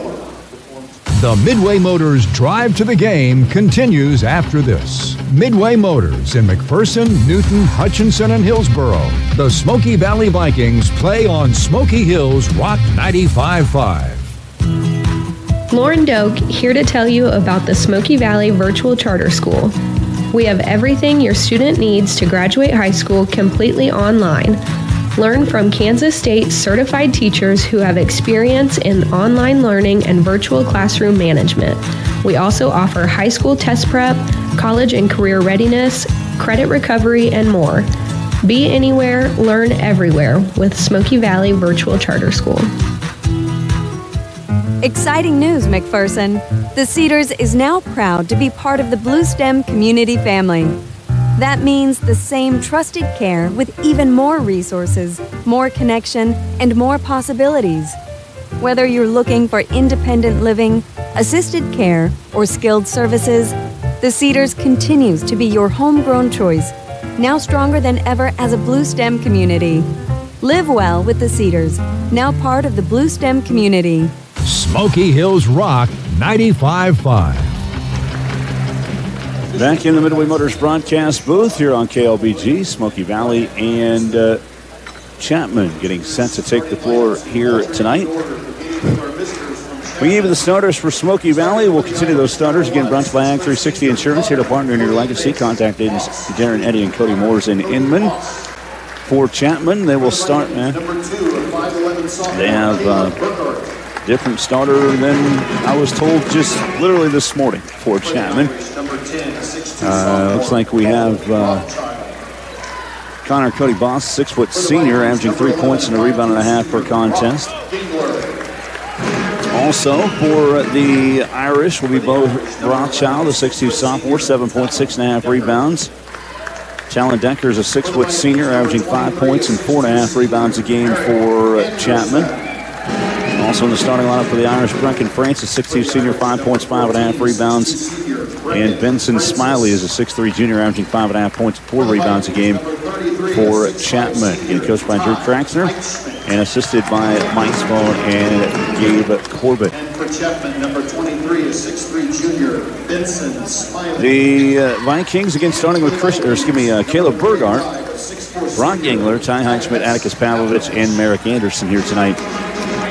The Midway Motors Drive to the Game continues after this. Midway Motors in McPherson, Newton, Hutchinson, and Hillsboro. The Smoky Valley Vikings play on Smoky Hills Rock 95.5. Lauren Doak here to tell you about the Smoky Valley Virtual Charter School. We have everything your student needs to graduate high school completely online. Learn from Kansas State certified teachers who have experience in online learning and virtual classroom management. We also offer high school test prep, college and career readiness, credit recovery, and more. Be anywhere, learn everywhere with Smoky Valley Virtual Charter School. Exciting news, McPherson. The Cedars is now proud to be part of the Blue Stem community family. That means the same trusted care with even more resources, more connection, and more possibilities. Whether you're looking for independent living, assisted care, or skilled services, the Cedars continues to be your homegrown choice, now stronger than ever as a Blue STEM community. Live well with the Cedars, now part of the Blue STEM community. Smoky Hills Rock 95.5. Back in the Midway Motors broadcast booth here on KLBG, Smoky Valley and Chapman getting set to take the floor here tonight. We gave you the starters for Smoky Valley. We'll continue those starters. Again, brought to you by Ag 360 Insurance, here to partner in your legacy. Contact agents Darren, Eddie, and Cody Moores in Inman. For Chapman, they will start, man. They have different starter than I was told just literally this morning for Chapman. Looks like we have Cody Boss, 6-foot senior, averaging 3 points and a rebound and a half per contest. Also for the Irish will be Bo Rothschild, a 6'2 sophomore, 7 points, 6.5 rebounds. Talon Decker is a 6-foot senior, averaging 5 points and 4.5 rebounds a game for Chapman. Also in the starting lineup for the Irish, Breckin Francis, 6'2 senior, 5 points, 5.5 rebounds. And Benson Smiley is a 6'3 junior, averaging 5.5 points, 4 rebounds a game for Chapman. Again, coached by Drew Traxner and assisted by Mike Spohn and Gabe Corbett. For Chapman, number 23 is 6'3 junior, Benson Smiley. The Vikings, again, starting with Caleb Burgart, Brock Gingler, Ty Heinschmidt, Atticus Pavlovich, and Merrick Anderson here tonight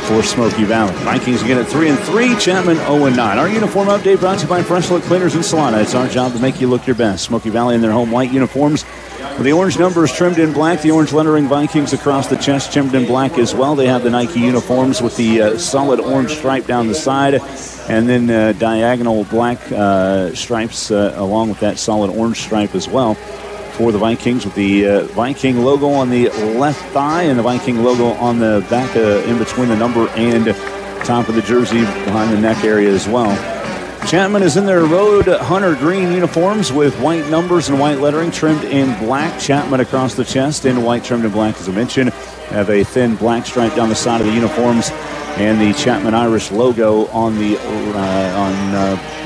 for Smoky Valley. Vikings again at 3-3, Chapman 0-9. Our uniform update brought to you by Fresh Look Cleaners in Salina. It's our job to make you look your best. Smoky Valley in their home white uniforms with the orange numbers trimmed in black, the orange lettering, Vikings across the chest trimmed in black as well. They have the Nike uniforms with the solid orange stripe down the side and then diagonal black stripes along with that solid orange stripe as well for the Vikings, with the Viking logo on the left thigh and the Viking logo on the back in between the number and top of the jersey behind the neck area as well. Chapman is in their Road Hunter green uniforms with white numbers and white lettering trimmed in black. Chapman across the chest in white trimmed in black, as I mentioned. Have a thin black stripe down the side of the uniforms and the Chapman Irish logo on the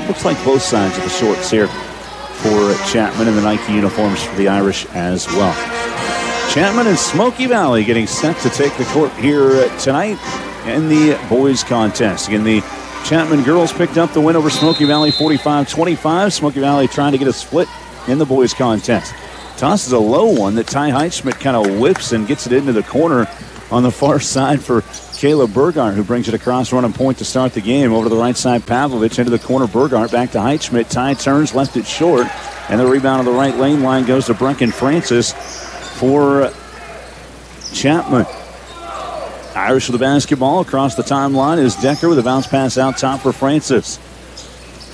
looks like both sides of the shorts here for Chapman, and the Nike uniforms for the Irish as well. Chapman and Smoky Valley getting set to take the court here tonight in the boys contest. Again, the Chapman girls picked up the win over Smoky Valley 45-25. Smoky Valley trying to get a split in the boys contest. Toss is a low one that Ty Heinschmidt kind of whips and gets it into the corner on the far side for Caleb Burgart, who brings it across running point to start the game. Over to the right side, Pavlovich into the corner, Burgart back to Heinschmidt. Ty turns, left it short, and the rebound on the right lane line goes to Breckin Francis for Chapman. Irish with the basketball across the timeline is Decker with a bounce pass out top for Francis.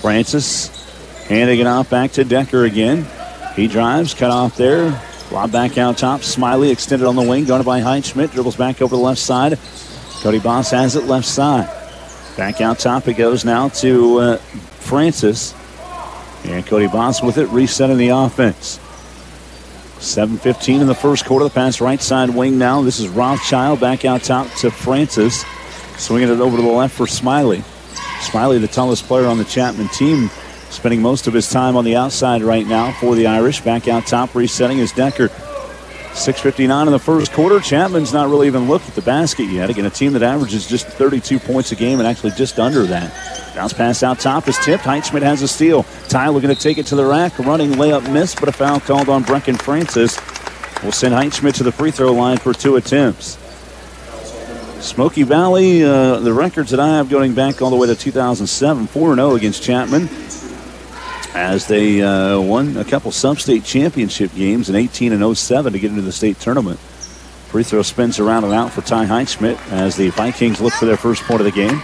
Francis handing it off back to Decker again. He drives, cut off there. Lob back out top. Smiley extended on the wing, guarded by Heinschmidt. Dribbles back over the left side. Cody Boss has it left side. Back out top it goes now to Francis. And Cody Boss with it, resetting the offense. 7:15 in the first quarter. The pass right side wing now. This is Rothschild back out top to Francis. Swinging it over to the left for Smiley. Smiley, the tallest player on the Chapman team, spending most of his time on the outside right now for the Irish. Back out top, resetting is Decker. 6:59 in the first quarter. Chapman's not really even looked at the basket yet. Again, a team that averages just 32 points a game and actually just under that. Bounce pass out top is tipped. Heinschmidt has a steal. Ty looking to take it to the rack. Running layup missed, but a foul called on Breckin Francis. Will send Heinschmidt to the free throw line for 2 attempts. Smoky Valley, the records that I have going back all the way to 2007, 4-0 against Chapman, as they won a couple sub-state championship games in 18 and 07 to get into the state tournament. Free throw spins around and out for Ty Heinschmidt as the Vikings look for their first point of the game.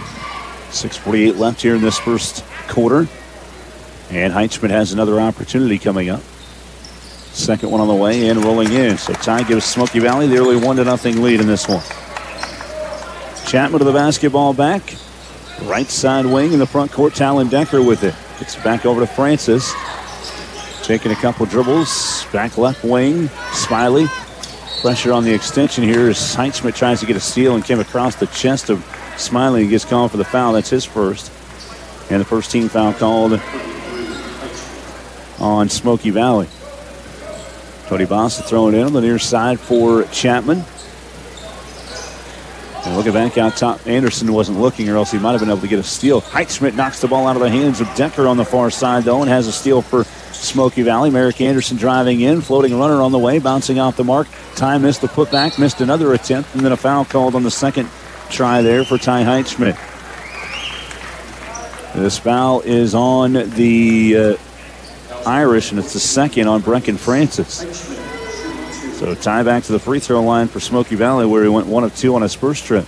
6:48 left here in this first quarter. And Heinschmidt has another opportunity coming up. Second one on the way and rolling in. So Ty gives Smoky Valley the early 1-0 lead in this one. Chapman to the basketball back. Right side wing in the front court. Talon Decker with it. Gets back over to Francis. taking a couple dribbles. Back left wing. Smiley. Pressure on the extension here as Heinzschmidt tries to get a steal and came across the chest of Smiley and gets called for the foul. That's his first. And the first team foul called on Smoky Valley. Cody Boss to throw it in on the near side for Chapman. And looking back out top, Anderson wasn't looking, or else he might have been able to get a steal. Heinzschmidt knocks the ball out of the hands of Decker on the far side, though, and has a steal for Smoky Valley. Merrick Anderson driving in, floating runner on the way, bouncing off the mark. Ty missed the putback, missed another attempt, and then a foul called on the second try there for Ty Heinzschmidt. This foul is on the Irish, and it's the second on Breckin Francis. So tie back to the free throw line for Smoky Valley, where he went 1 of 2 on his first trip.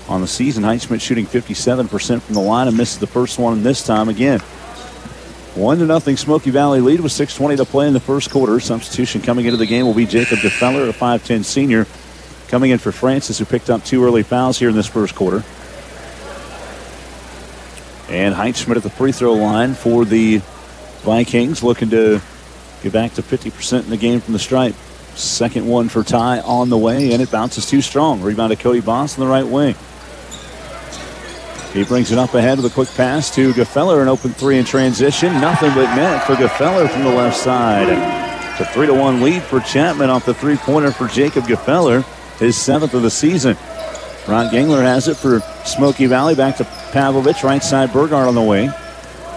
On the season, Heinzschmidt shooting 57% from the line and misses the first one this time again. 1-0 Smoky Valley lead with 6:20 to play in the first quarter. Substitution coming into the game will be Jacob Gefeller, a 5'10 senior, coming in for Francis, who picked up 2 early fouls here in this first quarter. And Heinzschmidt at the free throw line for the Vikings, looking to get back to 50% in the game from the stripe. Second one for Ty on the way, and it bounces too strong. Rebound to Cody Boss on the right wing. He brings it up ahead with a quick pass to Gefeller, an open 3 in transition. Nothing but net for Gefeller from the left side. It's a 3-1 lead for Chapman off the three-pointer for Jacob Gefeller, his 7th of the season. Ron Gangler has it for Smoky Valley. Back to Pavlovich, right side Burgard on the wing.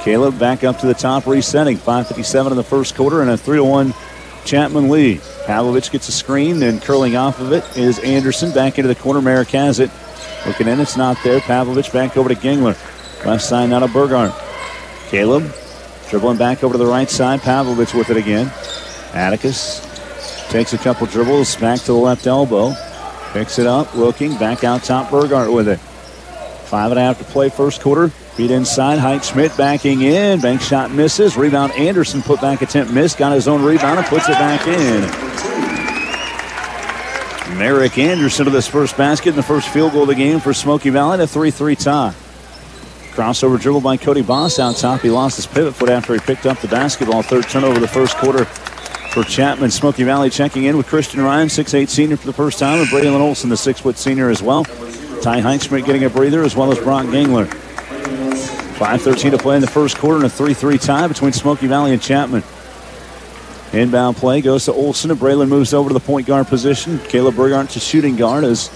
Caleb back up to the top, resetting. 5:57 in the first quarter and a 3-1 Chapman lead. Pavlovich gets a screen, and curling off of it is Anderson. Back into the corner, Merrick has it. Looking in, it's not there. Pavlovich back over to Gangler. Left side now to Burgard. Caleb dribbling back over to the right side. Pavlovich with it again. Atticus takes a couple dribbles back to the left elbow. Picks it up, looking, back out top, Burgard with it. 5.5 to play first quarter. Feet inside, Heinzschmidt backing in. Bank shot misses. Rebound Anderson, put back attempt missed. Got his own rebound and puts it back in. Merrick Anderson to this first basket and the first field goal of the game for Smoky Valley, a 3-3 tie. Crossover dribble by Cody Boss out top. He lost his pivot foot after he picked up the basketball. Third turnover of the first quarter for Chapman. Smoky Valley checking in with Christian Ryan, 6'8 senior for the first time, and Braylon Olson, the 6' senior as well. Ty Heinzschmidt getting a breather, as well as Brock Gangler. 5:13 to play in the first quarter and a 3-3 tie between Smoky Valley and Chapman. Inbound play goes to Olson, and Braylon moves over to the point guard position. Caleb Burgard to shooting guard, as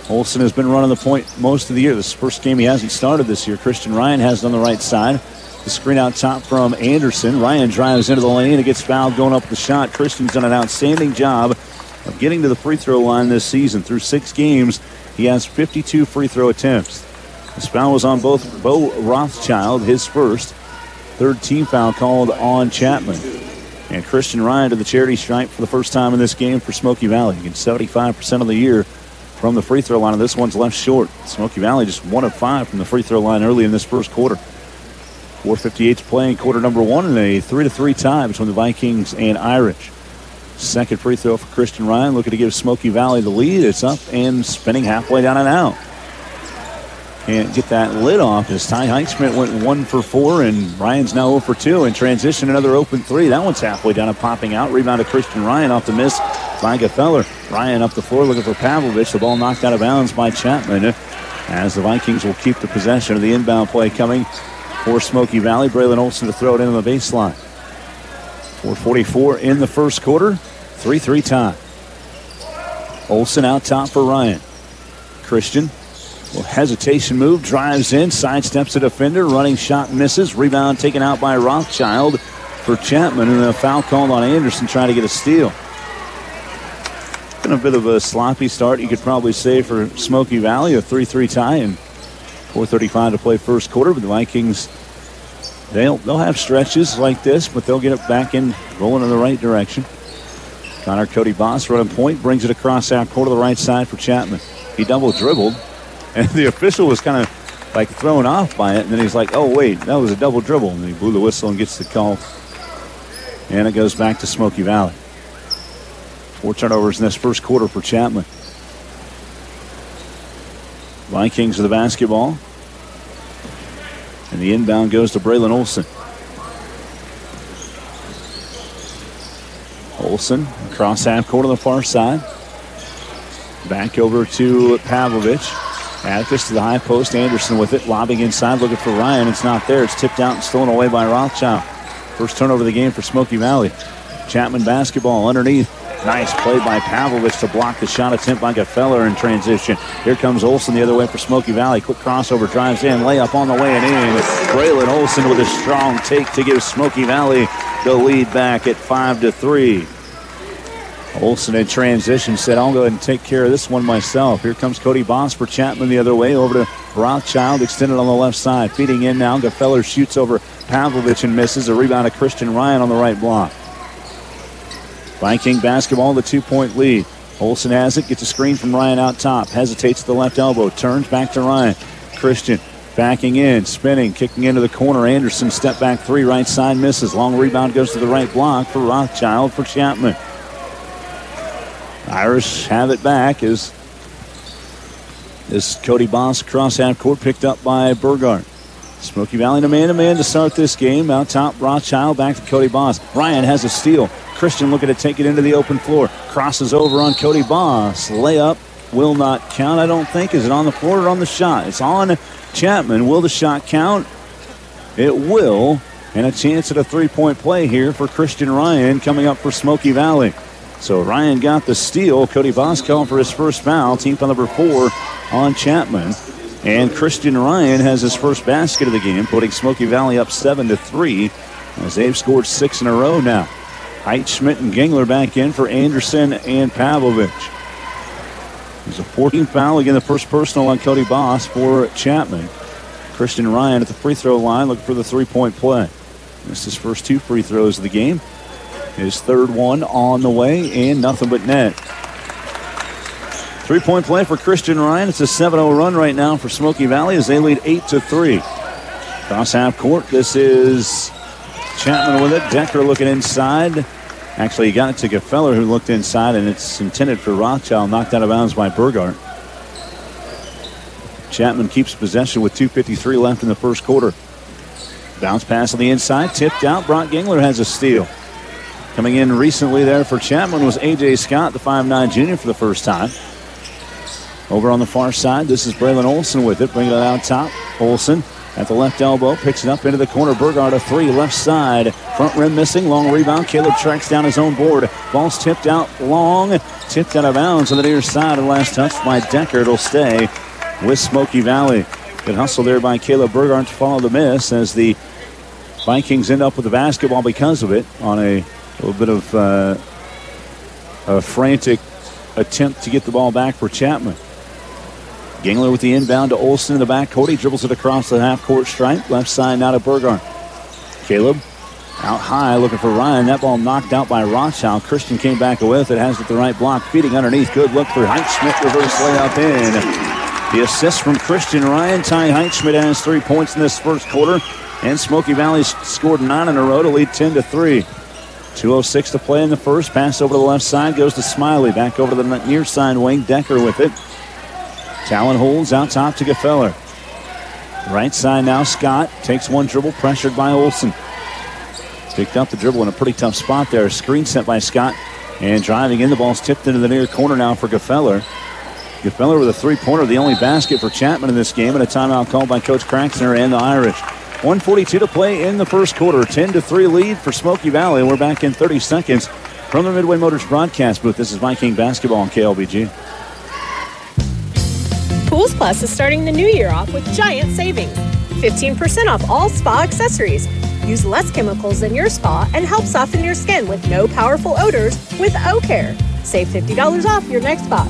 Olson has been running the point most of the year. This is the first game he hasn't started this year. Christian Ryan has it on the right side. The screen out top from Anderson. Ryan drives into the lane and gets fouled going up with the shot. Christian's done an outstanding job of getting to the free throw line this season. Through 6 games, he has 52 free throw attempts. This foul was on both Bo Rothschild, his first. Third team foul called on Chapman. And Christian Ryan to the charity stripe for the first time in this game for Smoky Valley. He gets 75% of the year from the free throw line, and this one's left short. Smoky Valley just 1 of 5 from the free throw line early in this first quarter. 4:58 to play in quarter number 1, and a 3-3 tie between the Vikings and Irish. Second free throw for Christian Ryan, looking to give Smoky Valley the lead. It's up and spinning halfway down and out. Can't get that lid off as Ty Heinzschmidt went 1 for 4, and Ryan's now 0 for 2. In transition, another open 3. That one's halfway down and popping out. Rebound to Christian Ryan off the miss by Gefeller. Ryan up the floor looking for Pavlovich. The ball knocked out of bounds by Chapman, as the Vikings will keep the possession of the inbound play coming for Smoky Valley. Braylon Olson to throw it in on the baseline. 4:44 in the first quarter. 3-3 tie. Olson out top for Ryan. Christian, little hesitation move, drives in, sidesteps a defender, running shot misses. Rebound taken out by Rothschild for Chapman, and a foul called on Anderson trying to get a steal. Been a bit of a sloppy start, you could probably say, for Smoky Valley. A 3-3 tie and 4:35 to play first quarter, but the Vikings, they'll have stretches like this, but they'll get it back in, rolling in the right direction. Connor Cody Boss running point, brings it across half court to the right side for Chapman. He double dribbled, and the official was kind of like thrown off by it, and then he's like, oh wait, that was a double dribble, and he blew the whistle and gets the call, and it goes back to Smoky Valley. 4 turnovers in this first quarter for Chapman. Vikings with the basketball. And the inbound goes to Braylon Olson. Olsen across half court on the far side. Back over to Pavlovich. Atticus to the high post. Anderson with it. Lobbing inside, looking for Ryan. It's not there. It's tipped out and stolen away by Rothschild. First turnover of the game for Smoky Valley. Chapman basketball underneath. Nice play by Pavlovich to block the shot attempt by Gefeller in transition. Here comes Olsen the other way for Smoky Valley. Quick crossover, drives in, layup on the way and in. Braylon Olsen with a strong take to give Smoky Valley the lead back at 5-3. Olsen in transition said, I'll go ahead and take care of this one myself. Here comes Cody Boss for Chapman the other way over to Rothschild, extended on the left side. Feeding in now. Gefeller shoots over Pavlovich and misses. A rebound of Christian Ryan on the right block. Viking basketball, the 2-point lead. Olsen has it, gets a screen from Ryan out top. Hesitates at the left elbow, turns back to Ryan. Christian backing in, spinning, kicking into the corner. Anderson, step back three, right side, misses. Long rebound goes to the right block for Rothschild for Chapman. Irish have it back as Cody Boss across half court, picked up by Burgard. Smoky Valley in a man-to-man to start this game. Out top, Rothschild, back to Cody Boss. Ryan has a steal. Christian looking to take it into the open floor. Crosses over on Cody Boss. Layup will not count, I don't think. Is it on the floor or on the shot? It's on Chapman. Will the shot count? It will. And a chance at a three-point play here for Christian Ryan coming up for Smoky Valley. So Ryan got the steal. Cody Boss called for his first foul. Team foul number 4 on Chapman. And Christian Ryan has his first basket of the game, putting Smoky Valley up 7-3 as they've scored 6 in a row now. Height, Schmidt, and Gingler back in for Anderson and Pavlovich. There's a 14th foul, again the first personal on Cody Boss for Chapman. Christian Ryan at the free throw line looking for the three-point play. Missed his first 2 free throws of the game. His third one on the way, and nothing but net. Three-point play for Christian Ryan. It's a 7-0 run right now for Smoky Valley as they lead 8-3. Cross half court. This is Chapman with it. Decker looking inside. Actually, he got it to Gefeller, who looked inside, and it's intended for Rothschild. Knocked out of bounds by Burgart. Chapman keeps possession with 2:53 left in the first quarter. Bounce pass on the inside. Tipped out. Brock Gingler has a steal. Coming in recently there for Chapman was A.J. Scott, the 5'9 junior, for the first time. Over on the far side, this is Braylon Olsen with it. Bringing it out top. Olsen at the left elbow. Picks it up into the corner. Burgard, a three. Left side. Front rim missing. Long rebound. Caleb tracks down his own board. Ball's tipped out long. Tipped out of bounds on the near side. And last touch by Decker. It'll stay with Smoky Valley. Good hustle there by Caleb Burgard to follow the miss as the Vikings end up with the basketball because of it on a little bit of a frantic attempt to get the ball back for Chapman. Gingler with the inbound to Olsen in the backcourt. He dribbles it across the half-court stripe. Left side now to Burgard. Caleb out high looking for Ryan. That ball knocked out by Rothschild. Christian came back with it. Has it the right block. Feeding underneath. Good look for Heitschmidt. Reverse layup in. The assist from Christian Ryan. Ty Heitschmidt has 3 points in this first quarter. And Smoky Valley's scored 9 in a row to lead 10-3. 2:06 to play in the first. Pass over to the left side. Goes to Smiley. Back over to the near side wing. Decker with it. Talon holds out top to Gefeller. Right side now, Scott takes one dribble, pressured by Olsen. Picked up the dribble in a pretty tough spot there. Screen set by Scott. And driving in, the ball's tipped into the near corner now for Gefeller. Gefeller with a three-pointer, the only basket for Chapman in this game, and a timeout called by Coach Craxner and the Irish. 1:42 to play in the first quarter. 10-3 lead for Smoky Valley. We're back in 30 seconds from the Midway Motors broadcast booth. This is Viking basketball on KLBG. Pools Plus is starting the new year off with giant savings. 15% off all spa accessories. Use less chemicals in your spa and help soften your skin with no powerful odors with O-Care. Save $50 off your next box.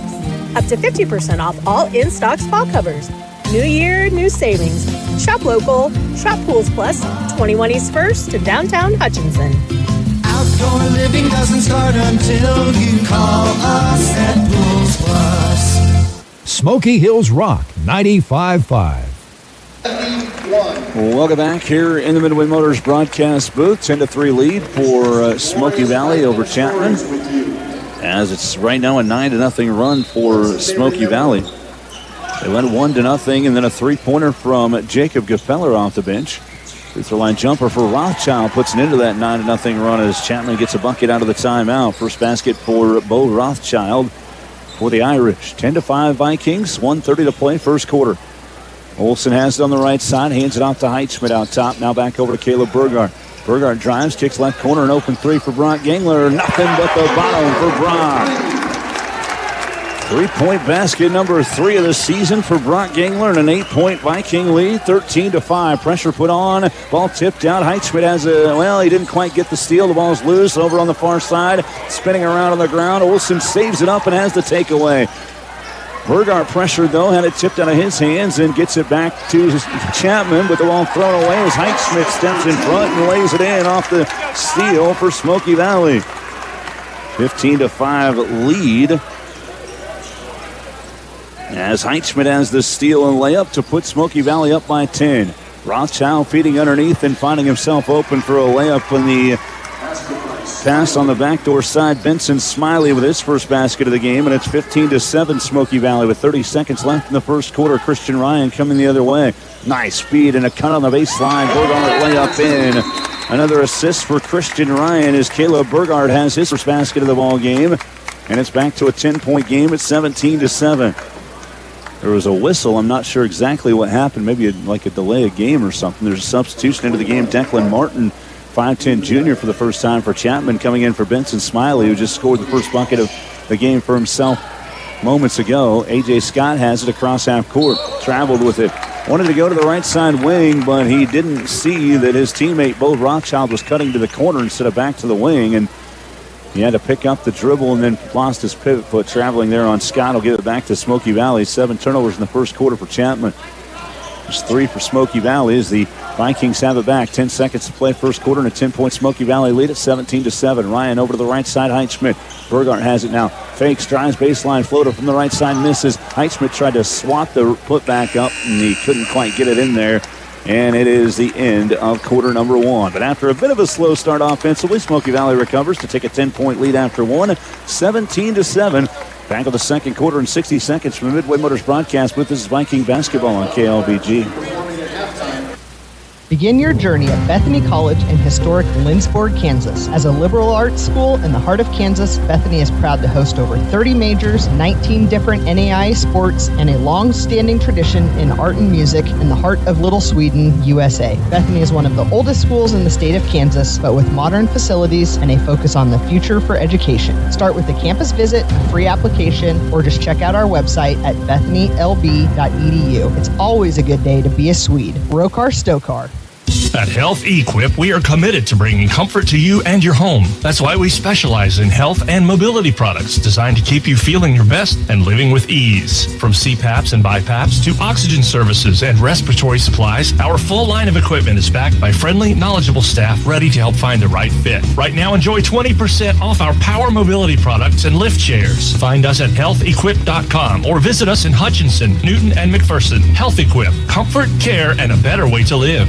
Up to 50% off all in-stock spa covers. New year, new savings. Shop local. Shop Pools Plus, 21 East 1st to downtown Hutchinson. Outdoor living doesn't start until you call us at Pools Plus. Smoky Hills Rock 95.5. Welcome back here in the Midway Motors broadcast booth. 10-3 lead for Smoky Valley over Chapman, as it's right now a 9-0 run for Smoky Valley. They led 1-0, and then a three-pointer from Jacob Gefeller off the bench. Free throw line jumper for Rothschild puts it into that 9-0 run as Chapman gets a bucket out of the timeout. First basket for Bo Rothschild for the Irish. 10-5 Vikings, 1:30 to play, first quarter. Olsen has it on the right side, hands it off to Heitschmidt out top. Now back over to Caleb Burgard. Burgard drives, kicks left corner, an open three for Brock Gangler. Nothing but the bottom for Brock. 3-point basket number 3 of the season for Brock Gangler and an 8-point Viking lead, 13-5. Pressure put on, ball tipped out. Heitschmidt has he didn't quite get the steal. The ball's loose over on the far side, spinning around on the ground. Olsen saves it up and has the takeaway. Burgard pressured, though, had it tipped out of his hands and gets it back to Chapman, but the ball thrown away as Heitschmidt steps in front and lays it in off the steal for Smoky Valley. 15-5 lead as Heitschmidt has the steal and layup to put Smoky Valley up by 10. Rothschild feeding underneath and finding himself open for a layup in the pass on the backdoor side. Benson Smiley with his first basket of the game, and it's 15-7 Smoky Valley with 30 seconds left in the first quarter. Christian Ryan coming the other way. Nice speed and a cut on the baseline. Burgard layup in. Another assist for Christian Ryan as Caleb Burgard has his first basket of the ball game, and it's back to a 10-point game at 17-7. There was a whistle. I'm not sure exactly what happened. Maybe like a delay of game or something. There's a substitution into the game. Declan Martin, 5'10 junior for the first time for Chapman, coming in for Benson Smiley, who just scored the first bucket of the game for himself moments ago. A.J. Scott has it across half court. Traveled with it. Wanted to go to the right side wing, but he didn't see that his teammate, Bo Rothschild, was cutting to the corner instead of back to the wing, and he had to pick up the dribble and then lost his pivot foot traveling there on Scott. Will give it back to Smoky Valley. 7 turnovers in the first quarter for Chapman. There's 3 for Smoky Valley as the Vikings have it back. 10 seconds to play first quarter and a 10-point Smoky Valley lead at 17-7. Ryan over to the right side. Heitschmidt. Burgard has it now. Fakes, drives, baseline floater from the right side, misses. Heitschmidt tried to swat the putback up and he couldn't quite get it in there. And it is the end of quarter number 1. But after a bit of a slow start offensively, Smoky Valley recovers to take a 10-point lead after 1, 17-7. Back of the second quarter and 60 seconds from the Midway Motors broadcast booth. This is Viking basketball on KLBG. Begin your journey at Bethany College in historic Lindsborg, Kansas. As a liberal arts school in the heart of Kansas, Bethany is proud to host over 30 majors, 19 different NAIA sports, and a long-standing tradition in art and music in the heart of Little Sweden, USA. Bethany is one of the oldest schools in the state of Kansas, but with modern facilities and a focus on the future for education. Start with a campus visit, a free application, or just check out our website at bethanylb.edu. It's always a good day to be a Swede. Rokar Stokar. At Health Equip, we are committed to bringing comfort to you and your home. That's why we specialize in health and mobility products designed to keep you feeling your best and living with ease. From CPAPs and BiPAPs to oxygen services and respiratory supplies, our full line of equipment is backed by friendly, knowledgeable staff ready to help find the right fit. Right now, enjoy 20% off our power mobility products and lift chairs. Find us at healthequip.com or visit us in Hutchinson, Newton, and McPherson. Health Equip, comfort, care, and a better way to live.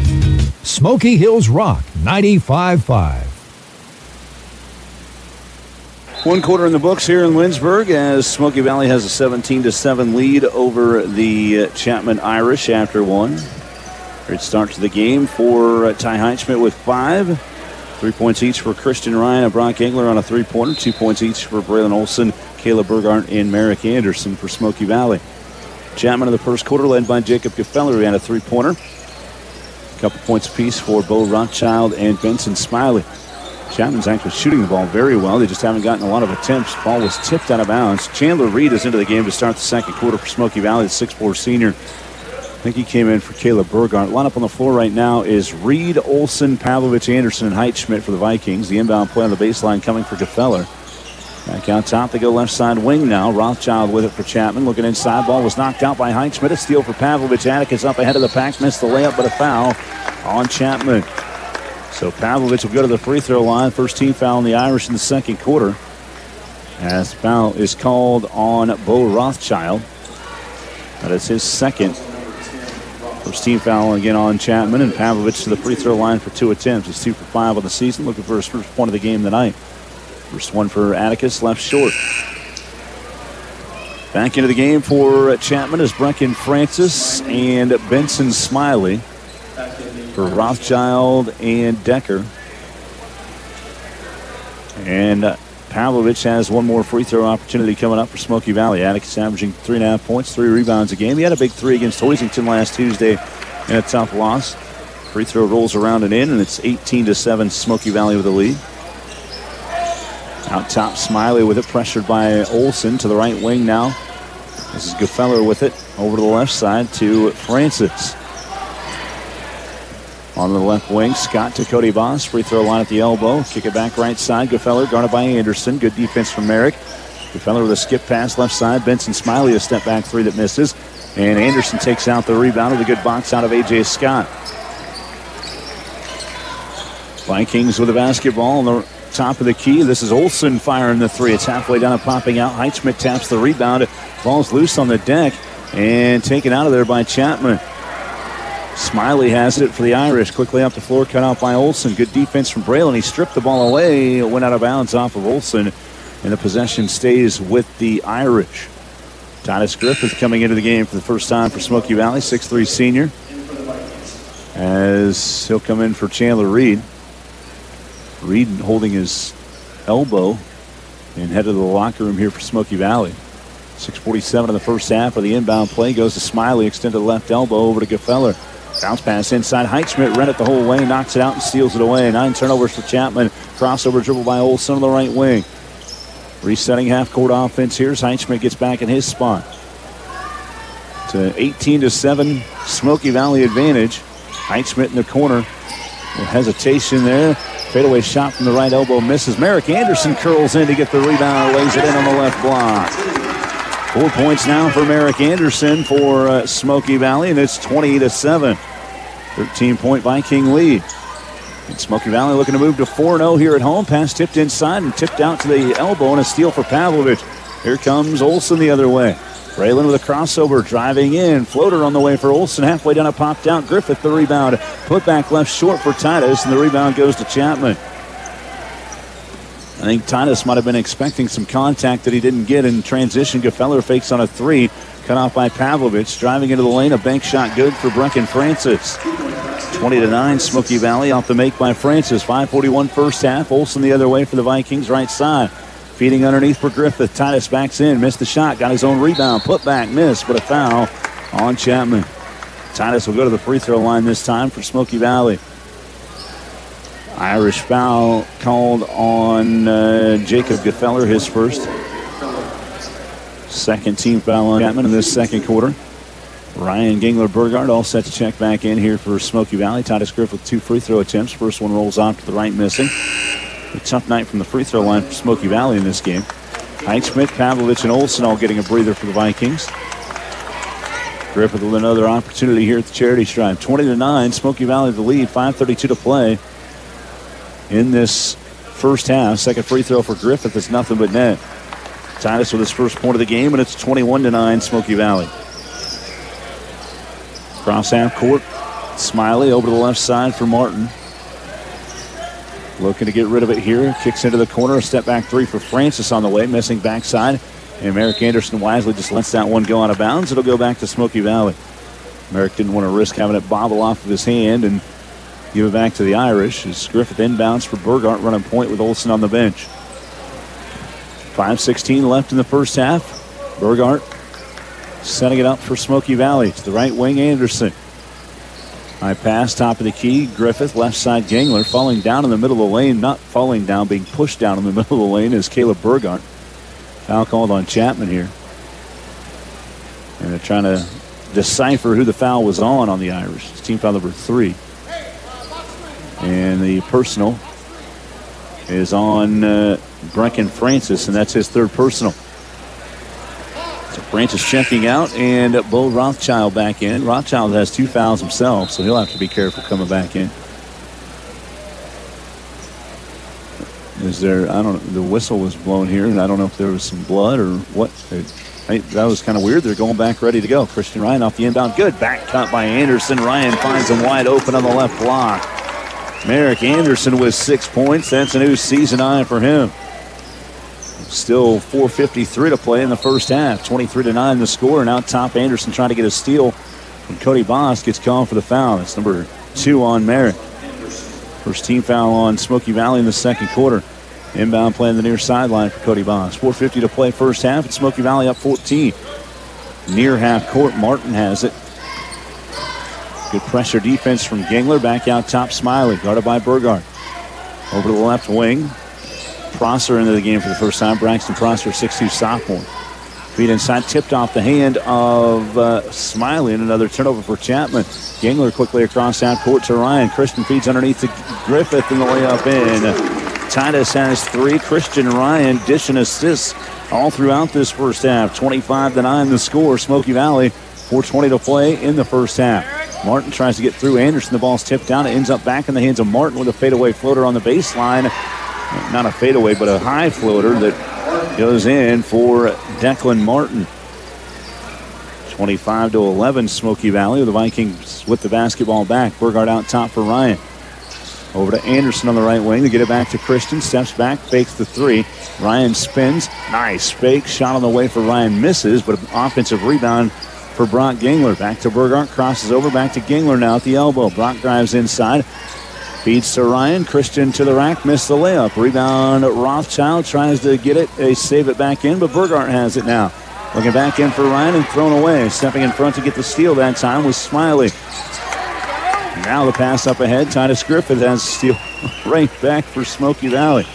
Smoky Hills Rock 95.5. 1 quarter in the books here in Lindsborg as Smoky Valley has a 17-7 lead over the Chapman Irish after 1. Great start to the game for Ty Heitschmidt with 5. 3 points each for Christian Ryan and Brock Engler on a 3-pointer. 2 points each for Braylon Olsen, Caleb Burgard, and Merrick Anderson for Smoky Valley. Chapman in the first quarter led by Jacob Gefeller, who had a 3-pointer. Couple points apiece for Bo Rothschild and Benson Smiley. Chapman's actually shooting the ball very well. They just haven't gotten a lot of attempts. Ball was tipped out of bounds. Chandler Reed is into the game to start the second quarter for Smoky Valley, the 6'4 senior. I think he came in for Caleb Burgard. Lineup on the floor right now is Reed, Olsen, Pavlovich, Anderson, and Heitschmidt for the Vikings. The inbound play on the baseline coming for Gefeller. Back out top, they go left side wing now. Rothschild with it for Chapman. Looking inside, ball was knocked out by Heitschmidt. A steal for Pavlovich. Atticus up ahead of the pack, missed the layup, but a foul on Chapman. So Pavlovich will go to the free throw line. First team foul on the Irish in the second quarter. As the foul is called on Bo Rothschild. That is his second. First team foul again on Chapman, and Pavlovich to the free throw line for 2 attempts. He's 2 for 5 on the season, looking for his first point of the game tonight. First one for Atticus, left short. Back into the game for Chapman is Brecken Francis and Benson Smiley. for Rothschild and Decker. And Pavlovich has one more free throw opportunity coming up for Smoky Valley. Atticus averaging 3.5 points, 3 rebounds a game. He had a big 3 against Hoisington last Tuesday in a tough loss. Free throw rolls around and in, and it's 18-7 Smoky Valley with the lead. Out top, Smiley with it, pressured by Olsen to the right wing now. This is Gefeller with it over to the left side to Francis. On the left wing, Scott to Cody Boss. Free throw line at the elbow. Kick it back right side. Gefeller guarded by Anderson. Good defense from Merrick. Gefeller with a skip pass left side. Benson Smiley a step back 3 that misses. And Anderson takes out the rebound with a good box out of A.J. Scott. Vikings with the basketball on the top of the key. This is Olsen firing the 3. It's halfway down and popping out. Heitschmidt taps the rebound. Ball's loose on the deck and taken out of there by Chapman. Smiley has it for the Irish. Quickly up the floor, cut off by Olsen. Good defense from Braylon. He stripped the ball away. It went out of bounds off of Olsen. And the possession stays with the Irish. Titus Griffith coming into the game for the first time for Smoky Valley. 6'3" senior. As he'll come in for Chandler Reed. Reed holding his elbow and head to the locker room here for Smoky Valley. 6:47 in the first half of the inbound play. Goes to Smiley, extended left elbow over to Gefeller. Bounce pass inside. Heitschmidt read it the whole way, knocks it out and steals it away. 9 turnovers for Chapman. Crossover dribble by Olsen on the right wing. Resetting half-court offense here as Heitschmidt gets back in his spot. It's an 18-7 Smoky Valley advantage. Heitschmidt in the corner. No hesitation there. Fadeaway shot from the right elbow misses. Merrick Anderson curls in to get the rebound, lays it in on the left block. 4 points now for Merrick Anderson for Smoky Valley, and it's 20-7. 13-point Viking lead. And Smoky Valley looking to move to 4-0 here at home. Pass tipped inside and tipped out to the elbow, and a steal for Pavlovich. Here comes Olsen the other way. Braylon with a crossover, driving in. Floater on the way for Olsen. Halfway down, it popped out. Griffith the rebound. Put back left short for Titus, and the rebound goes to Chapman. I think Titus might have been expecting some contact that he didn't get in transition. Gefeller fakes on a 3. Cut off by Pavlovich. Driving into the lane. A bank shot good for Brecken Francis. 20-9 Smoky Valley off the make by Francis. 5:41 first half. Olsen the other way for the Vikings right side. Feeding underneath for Griffith. Titus backs in. Missed the shot. Got his own rebound. Put back. Missed. But a foul on Chapman. Titus will go to the free throw line this time for Smoky Valley. Irish foul called on Jacob Gefeller, his first. Second team foul on Chapman in this second quarter. Ryan Gingler-Burgard all set to check back in here for Smoky Valley. Titus Griffith with 2 free throw attempts. First one rolls off to the right, missing. A tough night from the free throw line for Smoky Valley in this game. Heitschmidt, Pavlovich, and Olsen all getting a breather for the Vikings. Griffith with another opportunity here at the charity stripe. 20-9, Smoky Valley the lead. 5:32 to play in this first half. Second free throw for Griffith is nothing but net. Titus with his first point of the game, and it's 21-9 Smoky Valley. Cross half court. Smiley over to the left side for Martin. Looking to get rid of it here. Kicks into the corner. A step back 3 for Francis on the way. Missing backside. And Merrick Anderson wisely just lets that one go out of bounds. It'll go back to Smoky Valley. Merrick didn't want to risk having it bobble off of his hand and give it back to the Irish. As Griffith inbounds for Burgart, running point with Olsen on the bench. 5:16 left in the first half. Burgart setting it up for Smoky Valley. To the right wing, Anderson. High pass, top of the key. Griffith, left side, Gangler. Falling down in the middle of the lane. Not falling down, being pushed down in the middle of the lane is Caleb Burgart. Foul called on Chapman here. And they're trying to decipher who the foul was on the Irish. It's team foul number 3. And the personal is on Brecken Francis, and that's his third personal. So Francis checking out, and Bo Rothschild back in. Rothschild has 2 fouls himself, so he'll have to be careful coming back in. Is there, I don't know, the whistle was blown here, and I don't know if there was some blood or what. That was kind of weird. They're going back ready to go. Christian Ryan off the inbound. Good back cut by Anderson. Ryan finds him wide open on the left block. Merrick Anderson with 6 points. That's a new season high for him. Still 4:53 to play in the first half. 23-9 the score. And out top, Anderson trying to get a steal from Cody Boss. Gets called for the foul. That's number 2 on Merritt. First team foul on Smoky Valley in the second quarter. Inbound play on the near sideline for Cody Boss. 4:50 to play first half. It's Smoky Valley up 14. Near half court, Martin has it. Good pressure defense from Gingler. Back out top, Smiley, guarded by Burgard. Over to the left wing. Prosser into the game for the first time. Braxton Prosser, 6'2 sophomore. Feed inside, tipped off the hand of Smiley, and another turnover for Chapman. Gingler quickly across half court to Ryan. Christian feeds underneath to Griffith, and the layup in. Titus has 3. Christian Ryan dishing assists all throughout this first half. 25-9 the score. Smoky Valley, 4:20 to play in the first half. Martin tries to get through Anderson. The ball's tipped down. It ends up back in the hands of Martin with a fadeaway floater on the baseline. Not a fadeaway, but a high floater that goes in for Declan Martin. 25-11 Smoky Valley. The Vikings with the basketball back. Burgard out top for Ryan. Over to Anderson on the right wing to get it back to Christian. Steps back, fakes the 3. Ryan spins. Nice fake. Shot on the way for Ryan. Misses, but an offensive rebound for Brock Gingler. Back to Burgard. Crosses over. Back to Gingler now at the elbow. Brock drives inside. Feeds to Ryan. Christian to the rack. Missed the layup. Rebound. Rothschild tries to get it. They save it back in, but Burgard has it now. Looking back in for Ryan and thrown away. Stepping in front to get the steal that time was Smiley. Now the pass up ahead. Titus Griffith has a steal right back for Smoky Valley.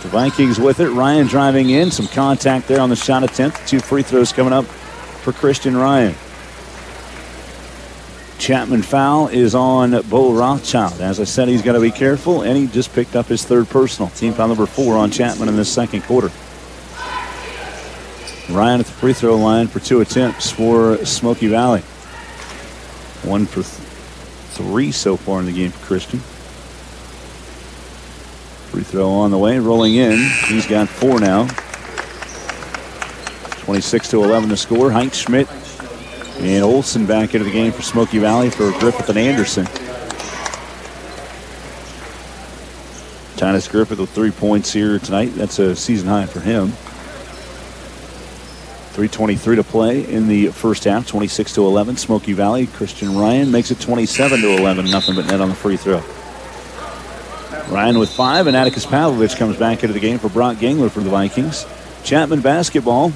The Vikings with it. Ryan driving in. Some contact there on the shot attempt. 2 free throws coming up for Christian Ryan. Chapman foul is on Bo Rothschild. As I said, he's got to be careful, and he just picked up his 3rd personal. Team foul number 4 on Chapman in this second quarter. Ryan at the free throw line for 2 attempts for Smoky Valley. 1 for 3 so far in the game for Christian. Free throw on the way, rolling in. He's got 4 now. 26-11 the score. Heinz Schmidt and Olsen back into the game for Smoky Valley for Griffith and Anderson. Titus Griffith with 3 points here tonight. That's a season high for him. 3:23 to play in the first half. 26-11 Smoky Valley. Christian Ryan makes it 27-11. Nothing but net on the free throw. Ryan with 5, and Atticus Pavlovich comes back into the game for Brock Gingler for the Vikings. Chapman basketball.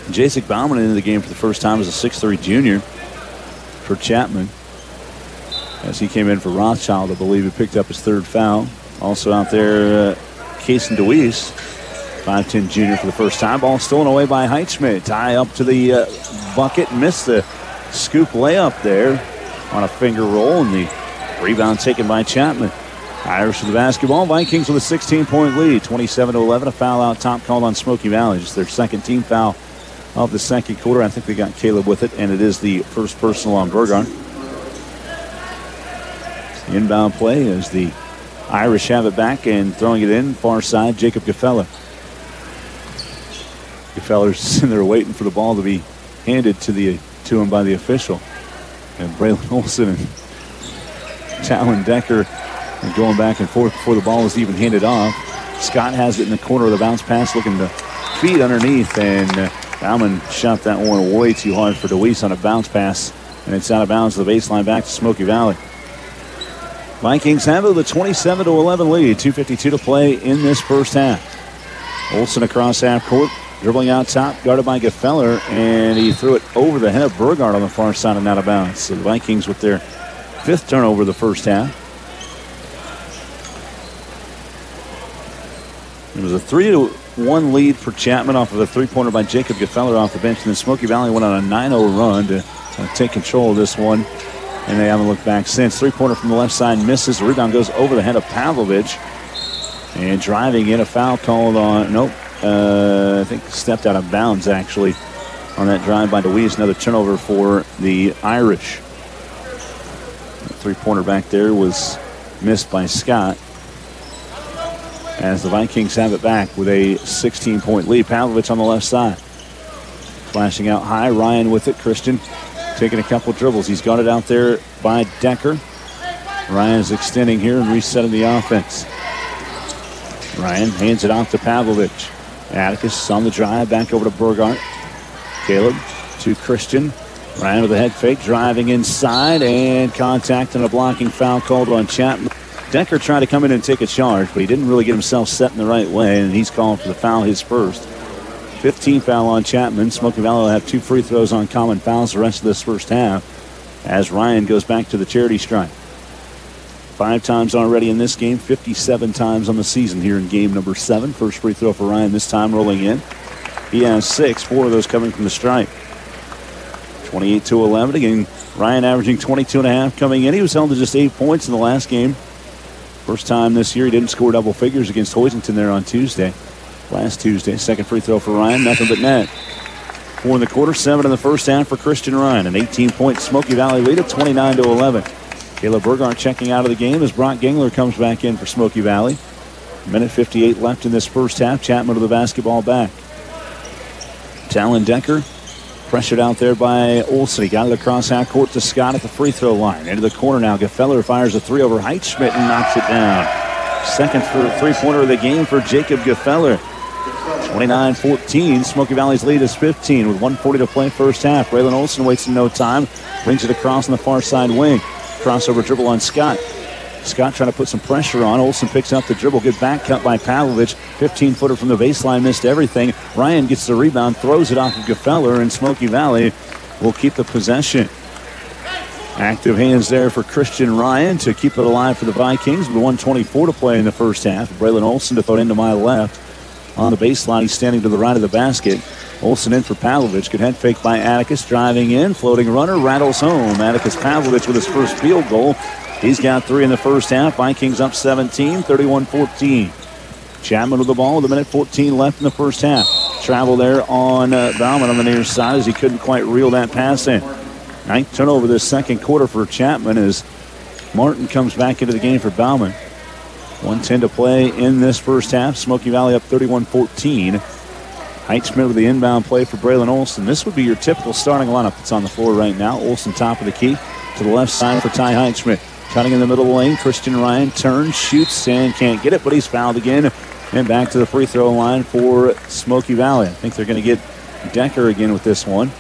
Jacek Bauman into the game for the first time as a 6'3 junior for Chapman. As he came in for Rothschild, I believe he picked up his 3rd foul. Also out there, Kason DeWeese, 5'10 junior for the first time. Ball stolen away by Heitschmidt. Tie up to the bucket. Missed the scoop layup there on a finger roll, and the rebound taken by Chapman. Irish with the basketball. Vikings with a 16-point lead. 27-11. A foul out top called on Smoky Valley. Just their 2nd team foul of the second quarter. I think they got Caleb with it, and it is the 1st personal on Burgard. The inbound play as the Irish have it back and throwing it in. Far side, Jacob Gefeller. Gefeller's sitting there waiting for the ball to be handed to him by the official. And Braylon Olsen and Talon Decker are going back and forth before the ball is even handed off. Scott has it in the corner of the bounce pass, looking to feed underneath, and Bauman shot that one way too hard for DeWeese on a bounce pass, and it's out of bounds to the baseline back to Smoky Valley. Vikings have it with a 27-11 lead. 2:52 to play in this first half. Olsen across half court, dribbling out top, guarded by Gefeller, and he threw it over the head of Burgard on the far side and out of bounds. So the Vikings with their 5th turnover of the first half. It was a 3-1 lead for Chapman off of a 3-pointer by Jacob Gefeller off the bench. And then Smoky Valley went on a 9-0 run to take control of this one. And they haven't looked back since. 3-pointer from the left side misses. The rebound goes over the head of Pavlovich. And driving in, a foul called on, I think stepped out of bounds actually on that drive by DeWeese. Another turnover for the Irish. The 3-pointer back there was missed by Scott. As the Vikings have it back with a 16-point lead. Pavlovich on the left side. Flashing out high. Ryan with it. Christian taking a couple dribbles. He's got it out there by Decker. Ryan is extending here and resetting the offense. Ryan hands it off to Pavlovich. Atticus on the drive. Back over to Burgard. Caleb to Christian. Ryan with a head fake, driving inside, and contact and a blocking foul called on Chapman. Decker tried to come in and take a charge, but he didn't really get himself set in the right way, and he's calling for the foul, his first. 15 foul on Chapman. Smoky Valley will have 2 free throws on common fouls the rest of this first half as Ryan goes back to the charity stripe. 5 times already in this game, 57 times on the season here in game number 7. First free throw for Ryan this time rolling in. He has 6, 4 of those coming from the stripe. 28-11. Again, Ryan averaging 22.5 coming in. He was held to just 8 points in the last game. First time this year he didn't score double figures against Hoisington there on Tuesday. Last Tuesday. Second free throw for Ryan. Nothing but net. 4 in the quarter, 7 in the first half for Christian Ryan. An 18-point Smoky Valley lead at 29-11. Caleb Burgart checking out of the game as Brock Gingler comes back in for Smoky Valley. Minute 58 left in this first half. Chapman with the basketball back. Talon Decker pressured out there by Olsen. He got it across half court to Scott at the free throw line. Into the corner now. Gefeller fires a 3 over Heitschmidt and knocks it down. Second for three-pointer of the game for Jacob Gefeller. 29-14. Smoky Valley's lead is 15 with 1:40 to play first half. Braylon Olsen waits in no time. Brings it across on the far side wing. Crossover dribble on Scott. Scott trying to put some pressure on. Olsen picks up the dribble. Good back cut by Pavlovich. 15-footer from the baseline. Missed everything. Ryan gets the rebound. Throws it off of Gefeller. And Smoky Valley will keep the possession. Active hands there for Christian Ryan to keep it alive for the Vikings. With 1:24 to play in the first half. Braylon Olsen to throw it into my left. On the baseline, he's standing to the right of the basket. Olsen in for Pavlovich. Good head fake by Atticus. Driving in. Floating runner. Rattles home. Atticus Pavlovich with his first field goal. He's got 3 in the first half. Vikings up 17, 31-14. Chapman with the ball with a minute 14 left in the first half. Travel there on Bauman on the near side as he couldn't quite reel that pass in. 9th turnover this second quarter for Chapman as Martin comes back into the game for Bauman. 1:10 to play in this first half. Smoky Valley up 31-14. Heitschmidt with the inbound play for Braylon Olsen. This would be your typical starting lineup that's on the floor right now. Olsen top of the key to the left side for Ty Heitschmidt. Cutting in the middle lane. Christian Ryan turns, shoots, and can't get it, but he's fouled again. And back to the free throw line for Smoky Valley. I think they're going to get Decker again with this one.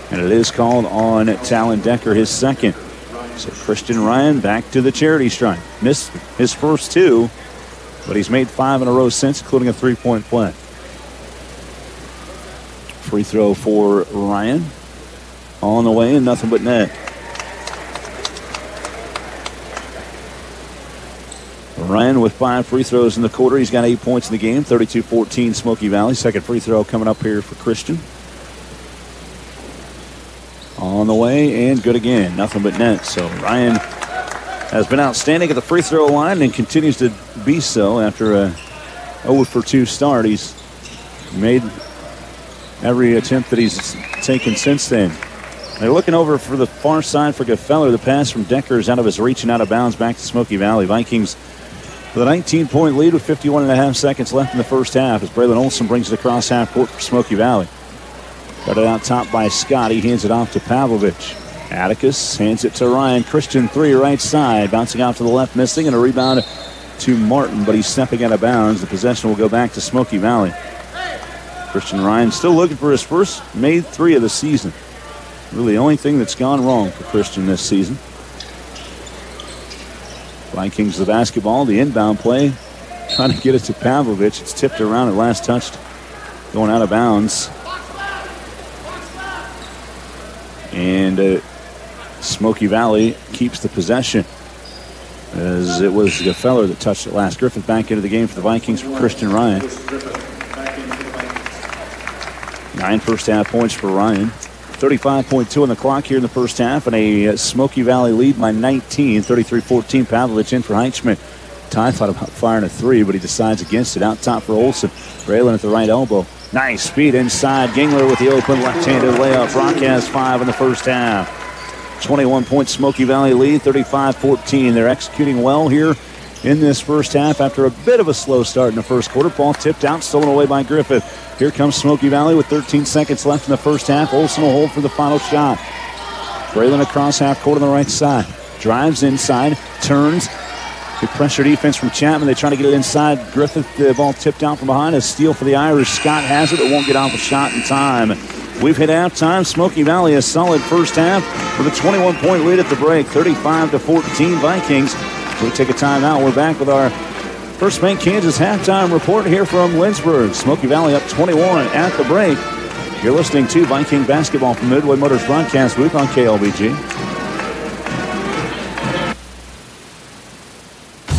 And it is called on Talon Decker, his second. So Christian Ryan back to the charity stripe. Missed his first 2, but he's made 5 in a row since, including a 3-point play. Free throw for Ryan. On the way and nothing but net. Ryan with 5 free throws in the quarter. He's got 8 points in the game. 32-14 Smoky Valley. Second free throw coming up here for Christian. On the way and good again. Nothing but net. So Ryan has been outstanding at the free throw line and continues to be so after a 0-for-2 start. He's made every attempt that he's taken since then. They're looking over for the far side for Gefeller. The pass from Decker is out of his reach and out of bounds back to Smoky Valley. Vikings with a 19-point lead with 51.5 seconds left in the first half as Braylon Olsen brings it across half court for Smoky Valley. Got it out top by Scott. He hands it off to Pavlovich. Atticus hands it to Ryan. Christian 3 right side. Bouncing out to the left, missing, and a rebound to Martin, but he's stepping out of bounds. The possession will go back to Smoky Valley. Christian Ryan still looking for his first made 3 of the season. Really the only thing that's gone wrong for Christian this season. Vikings the basketball. The inbound play. Trying to get it to Pavlovich. It's tipped around and last touched. Going out of bounds. And Smoky Valley keeps the possession as it was Gefeller that touched it last. Griffith back into the game for the Vikings for Christian Ryan. 9 first half points for Ryan. 35.2 on the clock here in the first half, and a Smoky Valley lead by 19. 33-14. Pavlovich in for Heitschmidt. Ty thought about firing a 3, but he decides against it. Out top for Olsen. Braylon at the right elbow. Nice speed inside. Gingler with the open left-handed layup. Brock has 5 in the first half. 21-point Smoky Valley lead, 35-14. They're executing well here in this first half after a bit of a slow start in the first quarter. Ball tipped out, stolen away by Griffith. Here comes Smoky Valley with 13 seconds left in the first half. Olsen will hold for the final shot. Braylon across half court on the right side. Drives inside, turns. Good pressure defense from Chapman. They try to get it inside. Griffith, the ball tipped out from behind. A steal for the Irish. Scott has it, but won't get off a shot in time. We've hit halftime. Smoky Valley a solid first half with a 21-point lead at the break, 35-14 Vikings. We take a timeout. We're back with our First Bank Kansas halftime report here from Lindsborg. Smoky Valley up 21 at the break. You're listening to Viking basketball from Midway Motors broadcast booth on KLBG.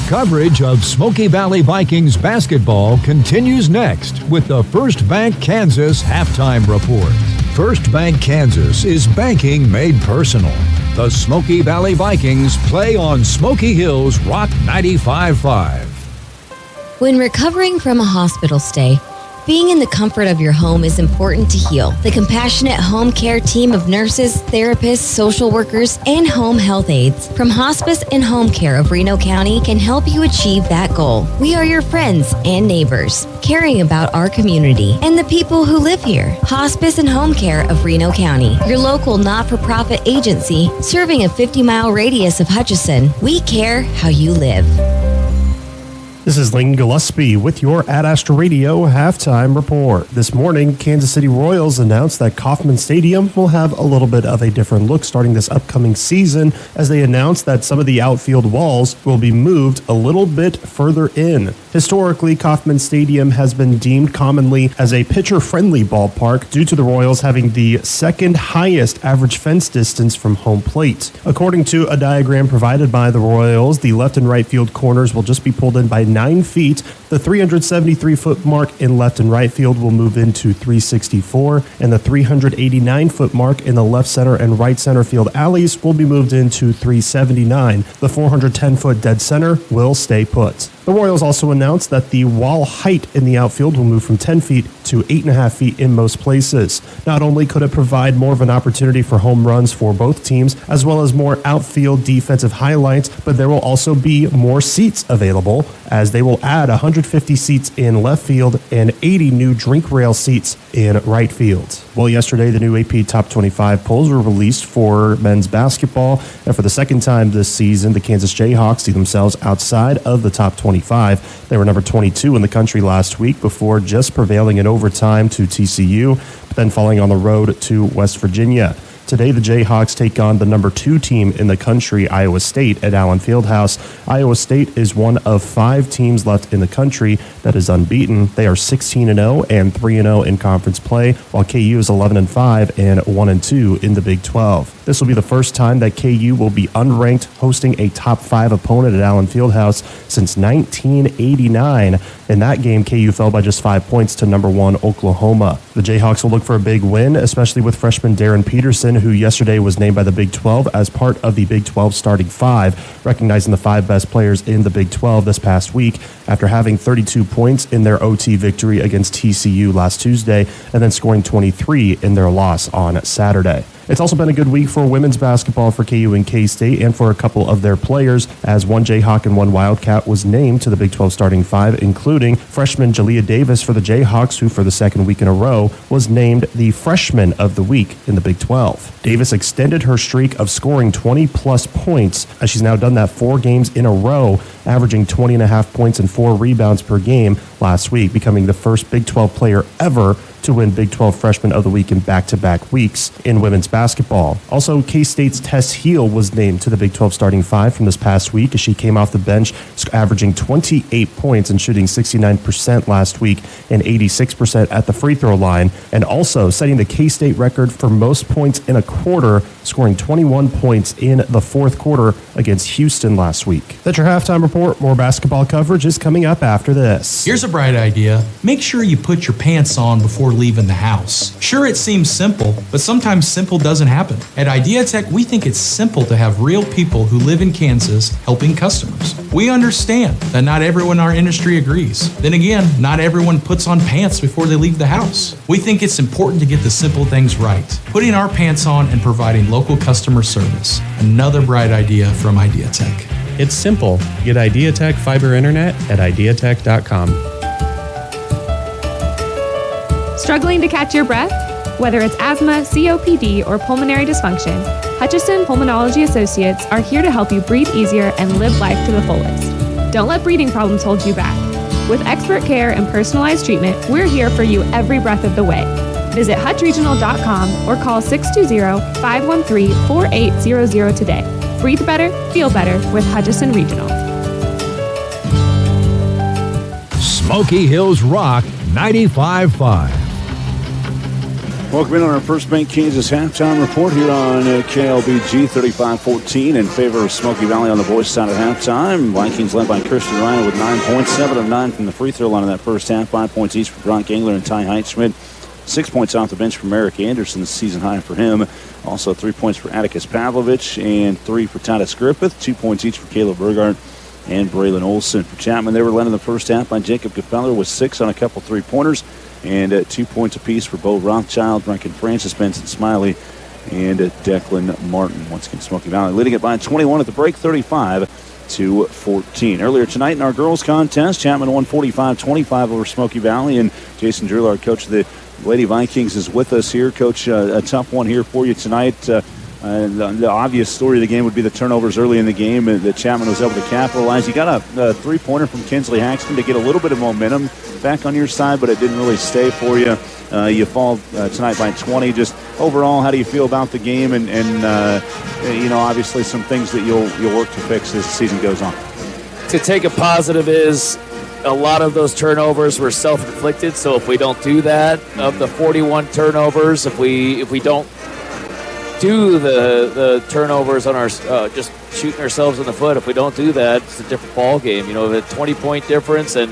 Coverage of Smoky Valley Vikings basketball continues next with the First Bank Kansas halftime report. First Bank Kansas is banking made personal. The Smoky Valley Vikings play on Smoky Hills Rock 95.5. When recovering from a hospital stay, being in the comfort of your home is important to heal. The compassionate home care team of nurses, therapists, social workers, and home health aides from Hospice and Home Care of Reno County can help you achieve that goal. We are your friends and neighbors, caring about our community and the people who live here. Hospice and Home Care of Reno County, your local not-for-profit agency serving a 50-mile radius of Hutchinson. We care how you live. This is Lane Gillespie with your Ad Astra Radio halftime report. This morning, Kansas City Royals announced that Kauffman Stadium will have a little bit of a different look starting this upcoming season, as they announced that some of the outfield walls will be moved a little bit further in. Historically, Kauffman Stadium has been deemed commonly as a pitcher-friendly ballpark due to the Royals having the second highest average fence distance from home plate. According to a diagram provided by the Royals, the left and right field corners will just be pulled in by 9 feet. The 373-foot mark in left and right field will move into 364, and the 389-foot mark in the left center and right center field alleys will be moved into 379. The 410-foot dead center will stay put. The Royals also announced that the wall height in the outfield will move from 10 feet to 8.5 feet in most places. Not only could it provide more of an opportunity for home runs for both teams, as well as more outfield defensive highlights, but there will also be more seats available, as they will add 150 seats in left field and 80 new drink rail seats in right field. Well, yesterday, the new AP Top 25 polls were released for men's basketball, and for the second time this season, the Kansas Jayhawks see themselves outside of the top 25. They were number 22 in the country last week before just prevailing in overtime to TCU, but then falling on the road to West Virginia. Today, the Jayhawks take on the number 2 team in the country, Iowa State, at Allen Fieldhouse. Iowa State is one of 5 teams left in the country that is unbeaten. They are 16-0 and 3-0 in conference play, while KU is 11-5 and 1-2 in the Big 12. This will be the first time that KU will be unranked, hosting a top 5 opponent at Allen Fieldhouse since 1989. In that game, KU fell by just 5 points to number 1 Oklahoma. The Jayhawks will look for a big win, especially with freshman Darren Peterson, who yesterday was named by the Big 12 as part of the Big 12 starting 5, recognizing the 5 best players in the Big 12 this past week after having 32 points in their OT victory against TCU last Tuesday and then scoring 23 in their loss on Saturday. It's also been a good week for women's basketball for KU and K-State and for a couple of their players, as one Jayhawk and one Wildcat was named to the Big 12 starting 5, including freshman Jalea Davis for the Jayhawks, who for the second week in a row was named the Freshman of the Week in the Big 12. Davis extended her streak of scoring 20-plus points, as she's now done that 4 games in a row, averaging 20.5 points and 4 rebounds per game last week, becoming the first Big 12 player ever to win Big 12 Freshman of the Week in back-to-back weeks in women's basketball. Also, K-State's Tess Heel was named to the Big 12 starting 5 from this past week, as she came off the bench averaging 28 points and shooting 69% last week and 86% at the free throw line, and also setting the K-State record for most points in a quarter, scoring 21 points in the fourth quarter against Houston last week. That's your halftime report. More basketball coverage is coming up after this. Here's a bright idea. Make sure you put your pants on before leaving the house. Sure, it seems simple, but sometimes simple doesn't happen. At IdeaTech, we think it's simple to have real people who live in Kansas helping customers. We understand that not everyone in our industry agrees. Then again, not everyone puts on pants before they leave the house. We think it's important to get the simple things right. Putting our pants on and providing local customer service. Another bright idea from IdeaTech. It's simple. Get IdeaTech fiber internet at ideatech.com. Struggling to catch your breath? Whether it's asthma, COPD, or pulmonary dysfunction, Hutchinson Pulmonology Associates are here to help you breathe easier and live life to the fullest. Don't let breathing problems hold you back. With expert care and personalized treatment, we're here for you every breath of the way. Visit hutchregional.com or call 620-513-4800 today. Breathe better, feel better with Hutchison Regional. Smoky Hills Rock 95.5. Welcome in on our First Bank Kansas halftime report here on KLBG 35-14 in favor of Smoky Valley on the boys' side at halftime. Vikings led by Christian Ryan with 9 points, 7 of 9 from the free throw line in that first half. 5 points each for Gronk Engler and Ty Heitschmidt. 6 points off the bench for Merrick Anderson, the season high for him. Also 3 points for Atticus Pavlovich and 3 for Titus Griffith. 2 points each for Caleb Burgart and Braylon Olson. For Chapman, they were led in the first half by Jacob Gefeller with 6 on a couple three-pointers. And 2 points apiece for Bo Rothschild, Rankin Francis, Benson Smiley, and Declan Martin. Once again, Smoky Valley leading it by 21 at the break, 35-14. Earlier tonight in our girls' contest, Chapman won 45-25 over Smoky Valley, and Jason Drillard, coach of the Lady Vikings, is with us here. Coach, a tough one here for you tonight. The obvious story of the game would be the turnovers early in the game that Chapman was able to capitalize. You got a three-pointer from Kinsley Haxton to get a little bit of momentum back on your side, but it didn't really stay for you. You fall tonight by 20. Just overall, how do you feel about the game? And obviously some things that you'll work to fix as the season goes on. To take a positive is a lot of those turnovers were self-inflicted. So if we don't do that, of the 41 turnovers, if we don't do the turnovers on our just shooting ourselves in the foot, if we don't do that, it's a different ball game. The 20-point difference and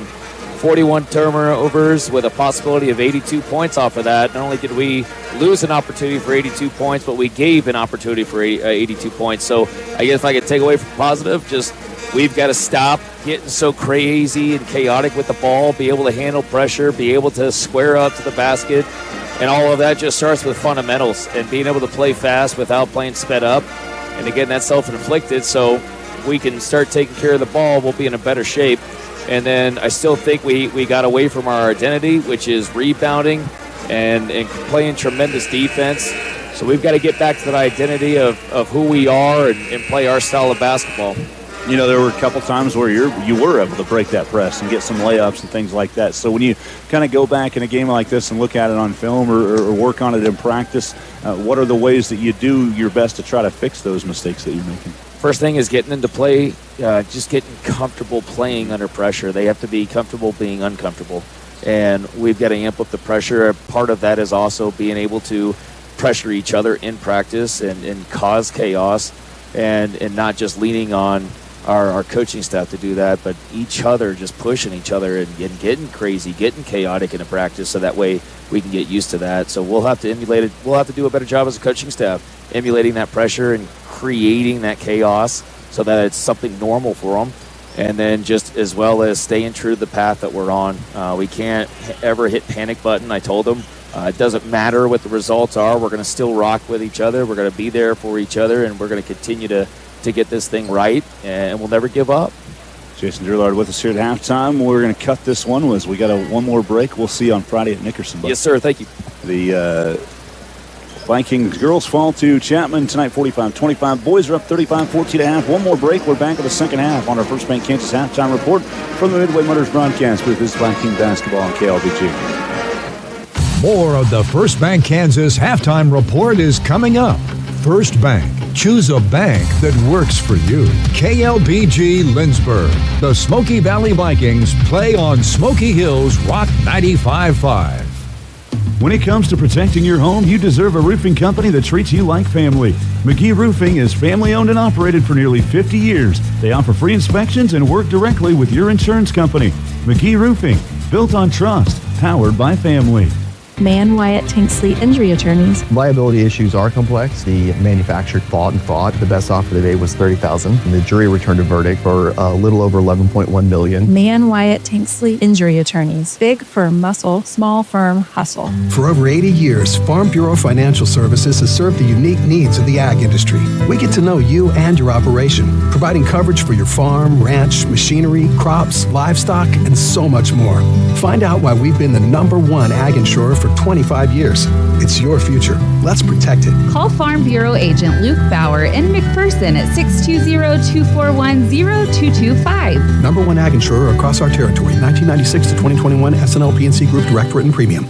41 turnovers with a possibility of 82 points off of that. Not only did we lose an opportunity for 82 points, but we gave an opportunity for 82 points. So I guess if I could take away from positive, just we've got to stop getting so crazy and chaotic with the ball, be able to handle pressure, be able to square up to the basket. And all of that just starts with fundamentals and being able to play fast without playing sped up. And again, that's self-inflicted, so we can start taking care of the ball, we'll be in a better shape. And then I still think we got away from our identity, which is rebounding and playing tremendous defense. So we've got to get back to that identity of who we are and play our style of basketball. There were a couple times where you were able to break that press and get some layups and things like that. So when you kind of go back in a game like this and look at it on film or work on it in practice, what are the ways that you do your best to try to fix those mistakes that you're making? First thing is getting into play, just getting comfortable playing under pressure. They have to be comfortable being uncomfortable. And we've got to amp up the pressure. Part of that is also being able to pressure each other in practice and cause chaos and not just leaning on our coaching staff to do that, but each other, just pushing each other and getting crazy, getting chaotic in a practice, so that way we can get used to that. So we'll have to emulate it. We'll have to do a better job as a coaching staff, emulating that pressure and creating that chaos so that it's something normal for them. And then just as well as staying true to the path that we're on. We can't ever hit panic button. I told them it doesn't matter what the results are. We're going to still rock with each other. We're going to be there for each other, and we're going to continue to get this thing right, and we'll never give up. Jason Drillard with us here at halftime. We're going to cut this one. We got one more break. We'll see you on Friday at Nickerson. Yes, sir. Thank you. The Vikings girls fall to Chapman tonight, 45-25. Boys are up 35-14 at half. One more break. We're back in the second half on our First Bank Kansas halftime report from the Midway Motors broadcast booth. This is Viking basketball on KLBG. More of the First Bank Kansas halftime report is coming up. First Bank. Choose a bank that works for you. KLBG Lindsborg. The Smoky Valley Vikings play on Smoky Hills Rock 95.5. When it comes to protecting your home, you deserve a roofing company that treats you like family. McGee Roofing is family-owned and operated for nearly 50 years. They offer free inspections and work directly with your insurance company. McGee Roofing, built on trust, powered by family. Mann, Wyatt, Tanksley Injury Attorneys. Liability issues are complex. The manufacturer fought. The best offer today was $30,000. And the jury returned a verdict for a little over $11.1 million. Mann, Wyatt, Tanksley Injury Attorneys. Big firm muscle, small firm hustle. For over 80 years, Farm Bureau Financial Services has served the unique needs of the ag industry. We get to know you and your operation, providing coverage for your farm, ranch, machinery, crops, livestock, and so much more. Find out why we've been the #1 ag insurer for 25 years. It's your future. Let's protect it. Call Farm Bureau agent Luke Bauer in McPherson at 620-241-0225. #1 ag insurer across our territory. 1996 to 2021 SNL PNC Group Direct Written Premium.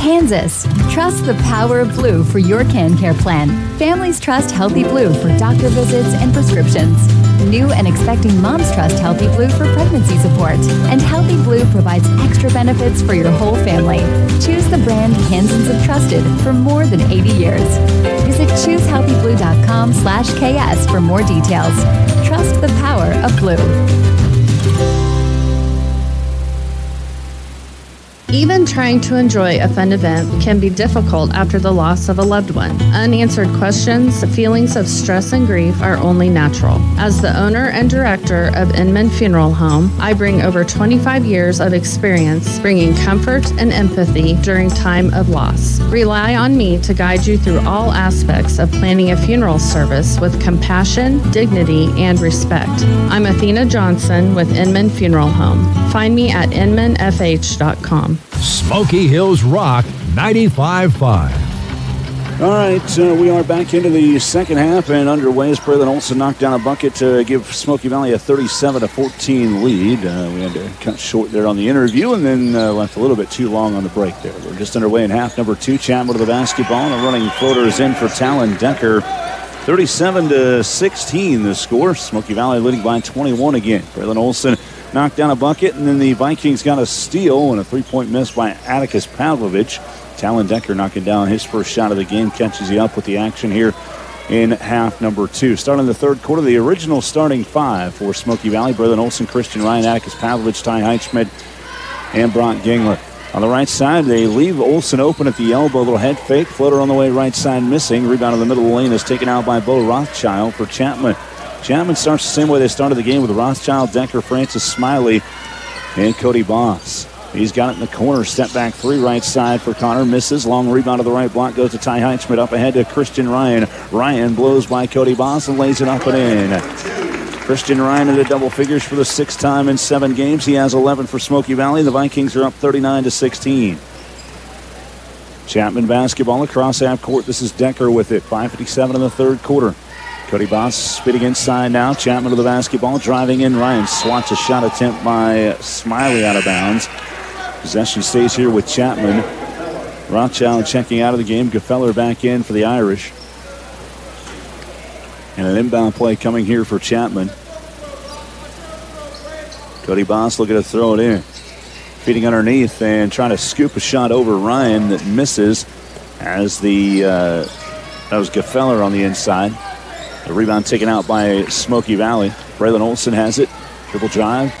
Kansas. Trust the power of blue for your CanCare plan. Families trust Healthy Blue for doctor visits and prescriptions. New and expecting moms trust Healthy Blue for pregnancy support. And Healthy Blue provides extra benefits for your whole family. Choose the brand Kansans have trusted for more than 80 years. Visit choosehealthyblue.com/KS for more details. Trust the power of blue. Even trying to enjoy a fun event can be difficult after the loss of a loved one. Unanswered questions, feelings of stress and grief are only natural. As the owner and director of Inman Funeral Home, I bring over 25 years of experience bringing comfort and empathy during time of loss. Rely on me to guide you through all aspects of planning a funeral service with compassion, dignity, and respect. I'm Athena Johnson with Inman Funeral Home. Find me at inmanfh.com. Smoky Hills Rock 95.5. All right, we are back into the second half and underway as Braylon Olson knocked down a bucket to give Smoky Valley a 37-14 lead. We had to cut short there on the interview and then left a little bit too long on the break there. We're just underway in half number 2. Chapman to the basketball and a running floater is in for Talon Decker. 37-16 the score. Smoky Valley leading by 21 again. Braylon Olson knocked down a bucket, and then the Vikings got a steal and a three-point miss by Atticus Pavlovich. Talon Decker knocking down his first shot of the game, catches you up with the action here in half number 2. Starting the third quarter, the original starting 5 for Smoky Valley: Braylon Olson, Christian Ryan, Atticus Pavlovich, Ty Heitschmidt, and Brock Gingler. On the right side, they leave Olson open at the elbow. Little head fake, floater on the way right side missing. Rebound in the middle of the lane is taken out by Bo Rothschild for Chapman. Chapman starts the same way they started the game with Rothschild, Decker, Francis Smiley, and Cody Boss. He's got it in the corner. Step back 3 right side for Connor. Misses. Long rebound to the right block. Goes to Ty Heitschmidt. Up ahead to Christian Ryan. Ryan blows by Cody Boss and lays it up and in. Christian Ryan into double figures for the 6th time in 7 games. He has 11 for Smoky Valley. The Vikings are up 39-16. Chapman basketball across half court. This is Decker with it. 5:57 in the third quarter. Cody Boss spitting inside now. Chapman to the basketball, driving in. Ryan swats a shot attempt by Smiley out of bounds. Possession stays here with Chapman. Rothschild checking out of the game. Gefeller back in for the Irish. And an inbound play coming here for Chapman. Cody Boss looking to throw it in. Feeding underneath and trying to scoop a shot over Ryan that misses as that was Gefeller on the inside. The rebound taken out by Smoky Valley. Braylon Olson has it. Dribble drive.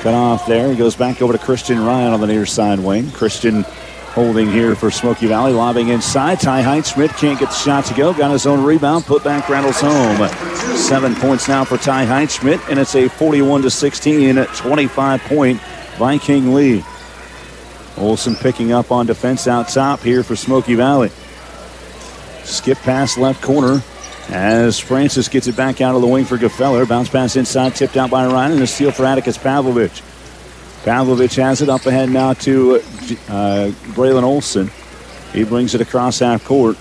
Cut off there. He goes back over to Christian Ryan on the near side wing. Christian holding here for Smoky Valley. Lobbing inside. Ty Heitschmidt can't get the shot to go. Got his own rebound. Put back rattles home. 7 points now for Ty Heitschmidt. And it's a 41-16, 25-point Viking lead. Olson picking up on defense out top here for Smoky Valley. Skip pass left corner. As Francis gets it back out of the wing for Gefeller. Bounce pass inside, tipped out by Ryan, and a steal for Atticus Pavlovich. Pavlovich has it up ahead now to Braylon Olson. He brings it across half court.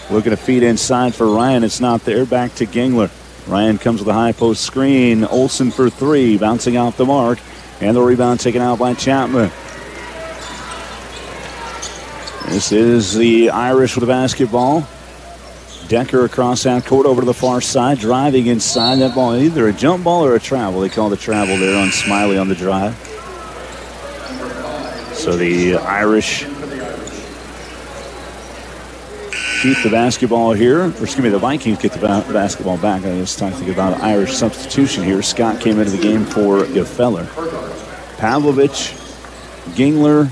Looking to feed inside for Ryan. It's not there. Back to Gingler. Ryan comes with a high post screen. Olson for 3, bouncing off the mark. And the rebound taken out by Chapman. This is the Irish with the basketball. Decker across half court over to the far side, driving inside. That ball, either a jump ball or a travel. They call the travel there on Smiley on the drive. So the Irish keep the basketball here. The Vikings get the basketball back. I was talking about an Irish substitution here. Scott came into the game for Gefeller. Pavlovich, Gingler,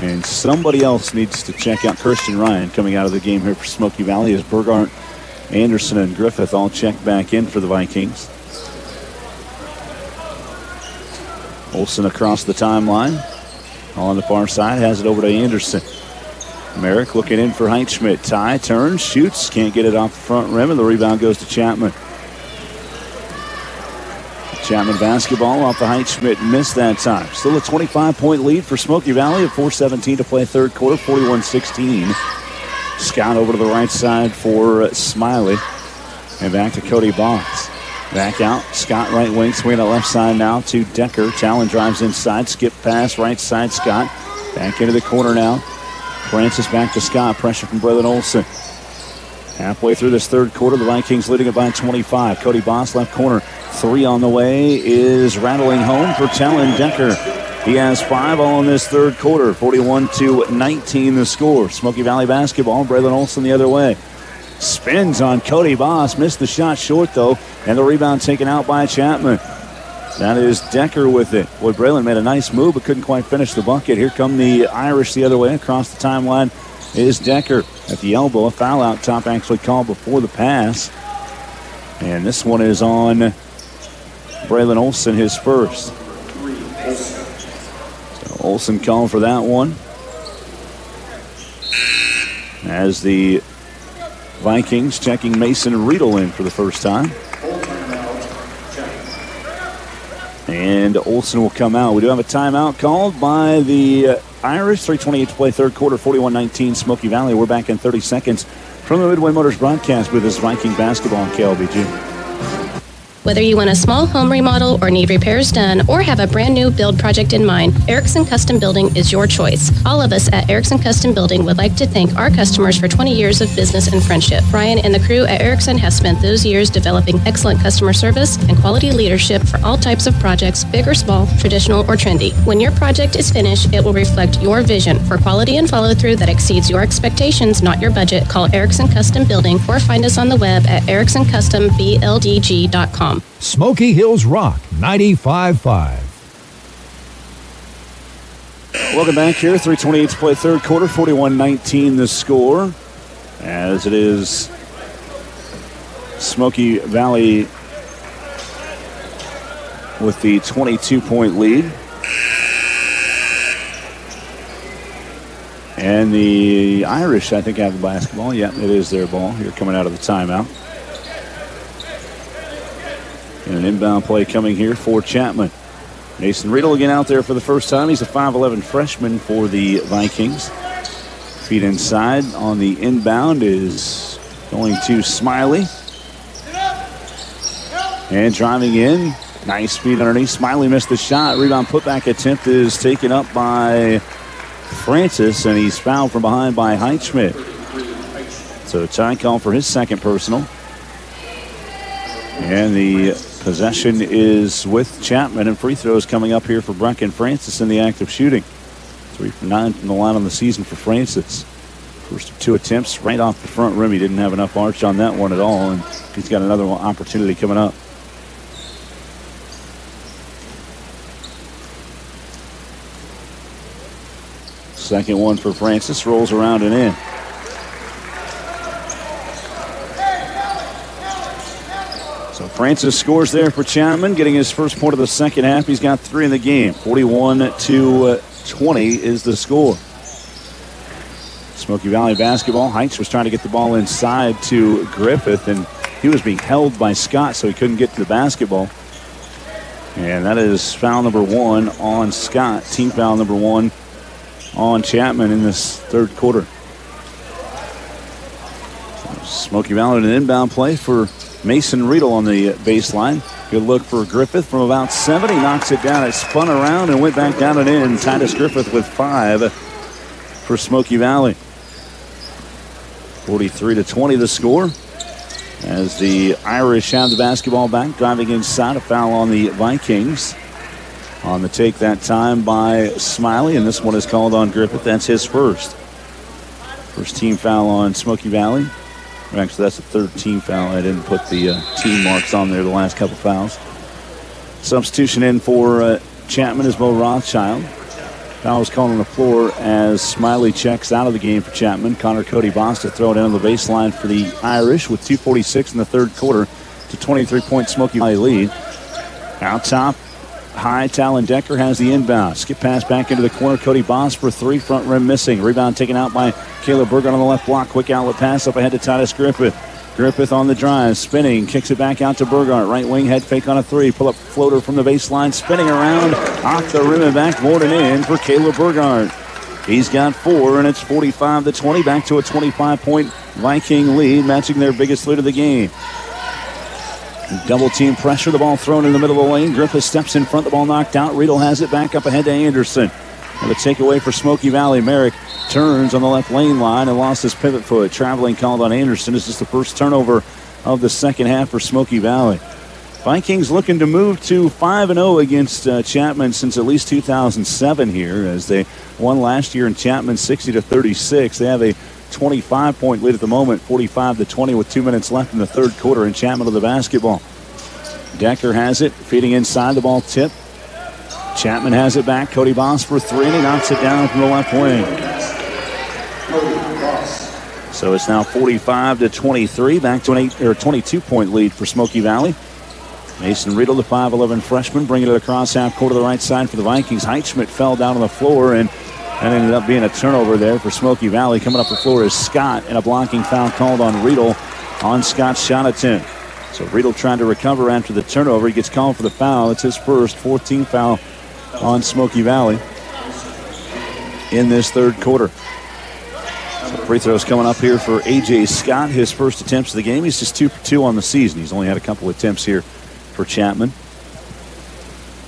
and somebody else needs to check out Christian Ryan coming out of the game here for Smoky Valley as Burgart, Anderson, and Griffith all check back in for the Vikings. Olson across the timeline. On the far side, has it over to Anderson. Merrick looking in for Heitschmidt. Ty turns, shoots, can't get it off the front rim, and the rebound goes to Chapman. Chapman basketball off the Heitschmidt, missed that time. Still a 25-point lead for Smoky Valley at 4:17 to play third quarter, 41-16. Scott over to the right side for Smiley. And back to Cody Boss. Back out. Scott right wing. Swing on the left side now to Decker. Talon drives inside. Skip pass. Right side. Scott. Back into the corner now. Francis back to Scott. Pressure from Braylon Olson. Halfway through this third quarter, the Vikings leading it by 25. Cody Boss, left corner. 3 on the way is rattling home for Talon Decker. He has 5 all in this third quarter. 41-19 the score. Smoky Valley basketball. Braylon Olson the other way. Spins on Cody Boss. Missed the shot short, though. And the rebound taken out by Chapman. That is Decker with it. Boy, Braylon made a nice move, but couldn't quite finish the bucket. Here come the Irish the other way. Across the timeline is Decker at the elbow. A foul out top actually called before the pass. And this one is on Braylon Olson, his first. So Olson called for that one. As the Vikings checking Mason Riedel in for the first time. And Olson will come out. We do have a timeout called by the Irish. 3:28 to play third quarter, 41-19 Smoky Valley. We're back in 30 seconds from the Midway Motors broadcast with this Viking basketball on KLBG. Whether you want a small home remodel or need repairs done or have a brand new build project in mind, Erickson Custom Building is your choice. All of us at Erickson Custom Building would like to thank our customers for 20 years of business and friendship. Brian and the crew at Erickson have spent those years developing excellent customer service and quality leadership for all types of projects, big or small, traditional or trendy. When your project is finished, it will reflect your vision for quality and follow-through that exceeds your expectations, not your budget. Call Erickson Custom Building or find us on the web at ericksoncustombldg.com. Smoky Hills Rock 95.5. Welcome back here. 3:28 to play third quarter. 41-19 the score. As it is Smoky Valley with the 22-point lead. And the Irish, I think, have the basketball. Yeah, it is their ball here coming out of the timeout. And an inbound play coming here for Chapman. Mason Riedel again out there for the first time. He's a 5'11 freshman for the Vikings. Feet inside on the inbound is going to Smiley. And driving in. Nice feet underneath. Smiley missed the shot. Rebound putback attempt is taken up by Francis, and he's fouled from behind by Heitschmidt. So tie call for his second personal. And the possession is with Chapman, and free throws coming up here for Brecken Francis in the act of shooting. 3 from 9 from the line on the season for Francis. First of 2 attempts right off the front rim. He didn't have enough arch on that one at all, and he's got another opportunity coming up. Second one for Francis, rolls around and in. So Francis scores there for Chapman, getting his first point of the second half. He's got 3 in the game. 41-20 is the score. Smoky Valley basketball. Heitz was trying to get the ball inside to Griffith, and he was being held by Scott, so he couldn't get to the basketball. And that is foul number 1 on Scott. Team foul number 1 on Chapman in this third quarter. Smoky Valley with an inbound play for Mason Riedel on the baseline. Good look for Griffith from about 7. He knocks it down. It spun around and went back down and in. Titus Griffith with 5 for Smoky Valley. 43-20 the score. As the Irish have the basketball back, driving inside, a foul on the Vikings. On the take that time by Smiley, and this one is called on Griffith. That's his first. First team foul on Smoky Valley. Actually, that's the third team foul. I didn't put the team marks on there the last couple fouls. Substitution in for Chapman is Bo Rothschild. Foul was called on the floor as Smiley checks out of the game for Chapman. Connor Cody Boss to throw it in on the baseline for the Irish with 2:46 in the third quarter to 23-point Smoky Valley lead. Out top, high, Talon Decker has the inbound. Skip pass back into the corner. Cody Boss for 3, front rim missing. Rebound taken out by Caleb Berger on the left block. Quick outlet pass up ahead to Titus Griffith. Griffith on the drive, spinning, kicks it back out to Burgart. Right wing, head fake on a 3. Pull up floater from the baseline, spinning around, off the rim and back, more than in for Caleb Burgart. He's got 4, and it's 45-20. Back to a 25-point Viking lead, matching their biggest lead of the game. Double team pressure. The ball thrown in the middle of the lane. Griffith steps in front. The ball knocked out. Riedel has it back up ahead to Anderson. And the takeaway for Smoky Valley. Merrick turns on the left lane line and lost his pivot foot. Traveling called on Anderson. This is the first turnover of the second half for Smoky Valley. Vikings looking to move to 5-0 against Chapman since at least 2007 here, as they won last year in Chapman 60-36. They have a 25-point lead at the moment, 45-20 with 2 minutes left in the third quarter, and Chapman with the basketball. Decker has it, feeding inside, the ball tip. Chapman has it back. Cody Boss for three, and he knocks it down from the left wing. So it's now 45-23, back to an 22-point lead for Smoky Valley. Mason Riedel, the 5'11 freshman, bringing it across half court to the right side for the Vikings. Heitschmidt fell down on the floor, and that ended up being a turnover there for Smoky Valley. Coming up the floor is Scott, and a blocking foul called on Riedel on Scott's shot attempt. So Riedel trying to recover after the turnover. He gets called for the foul. It's his first 14th foul on Smoky Valley in this third quarter. So free throws coming up here for A.J. Scott. His first attempts of the game. He's just 2 for 2 on the season. He's only had a couple attempts here for Chapman.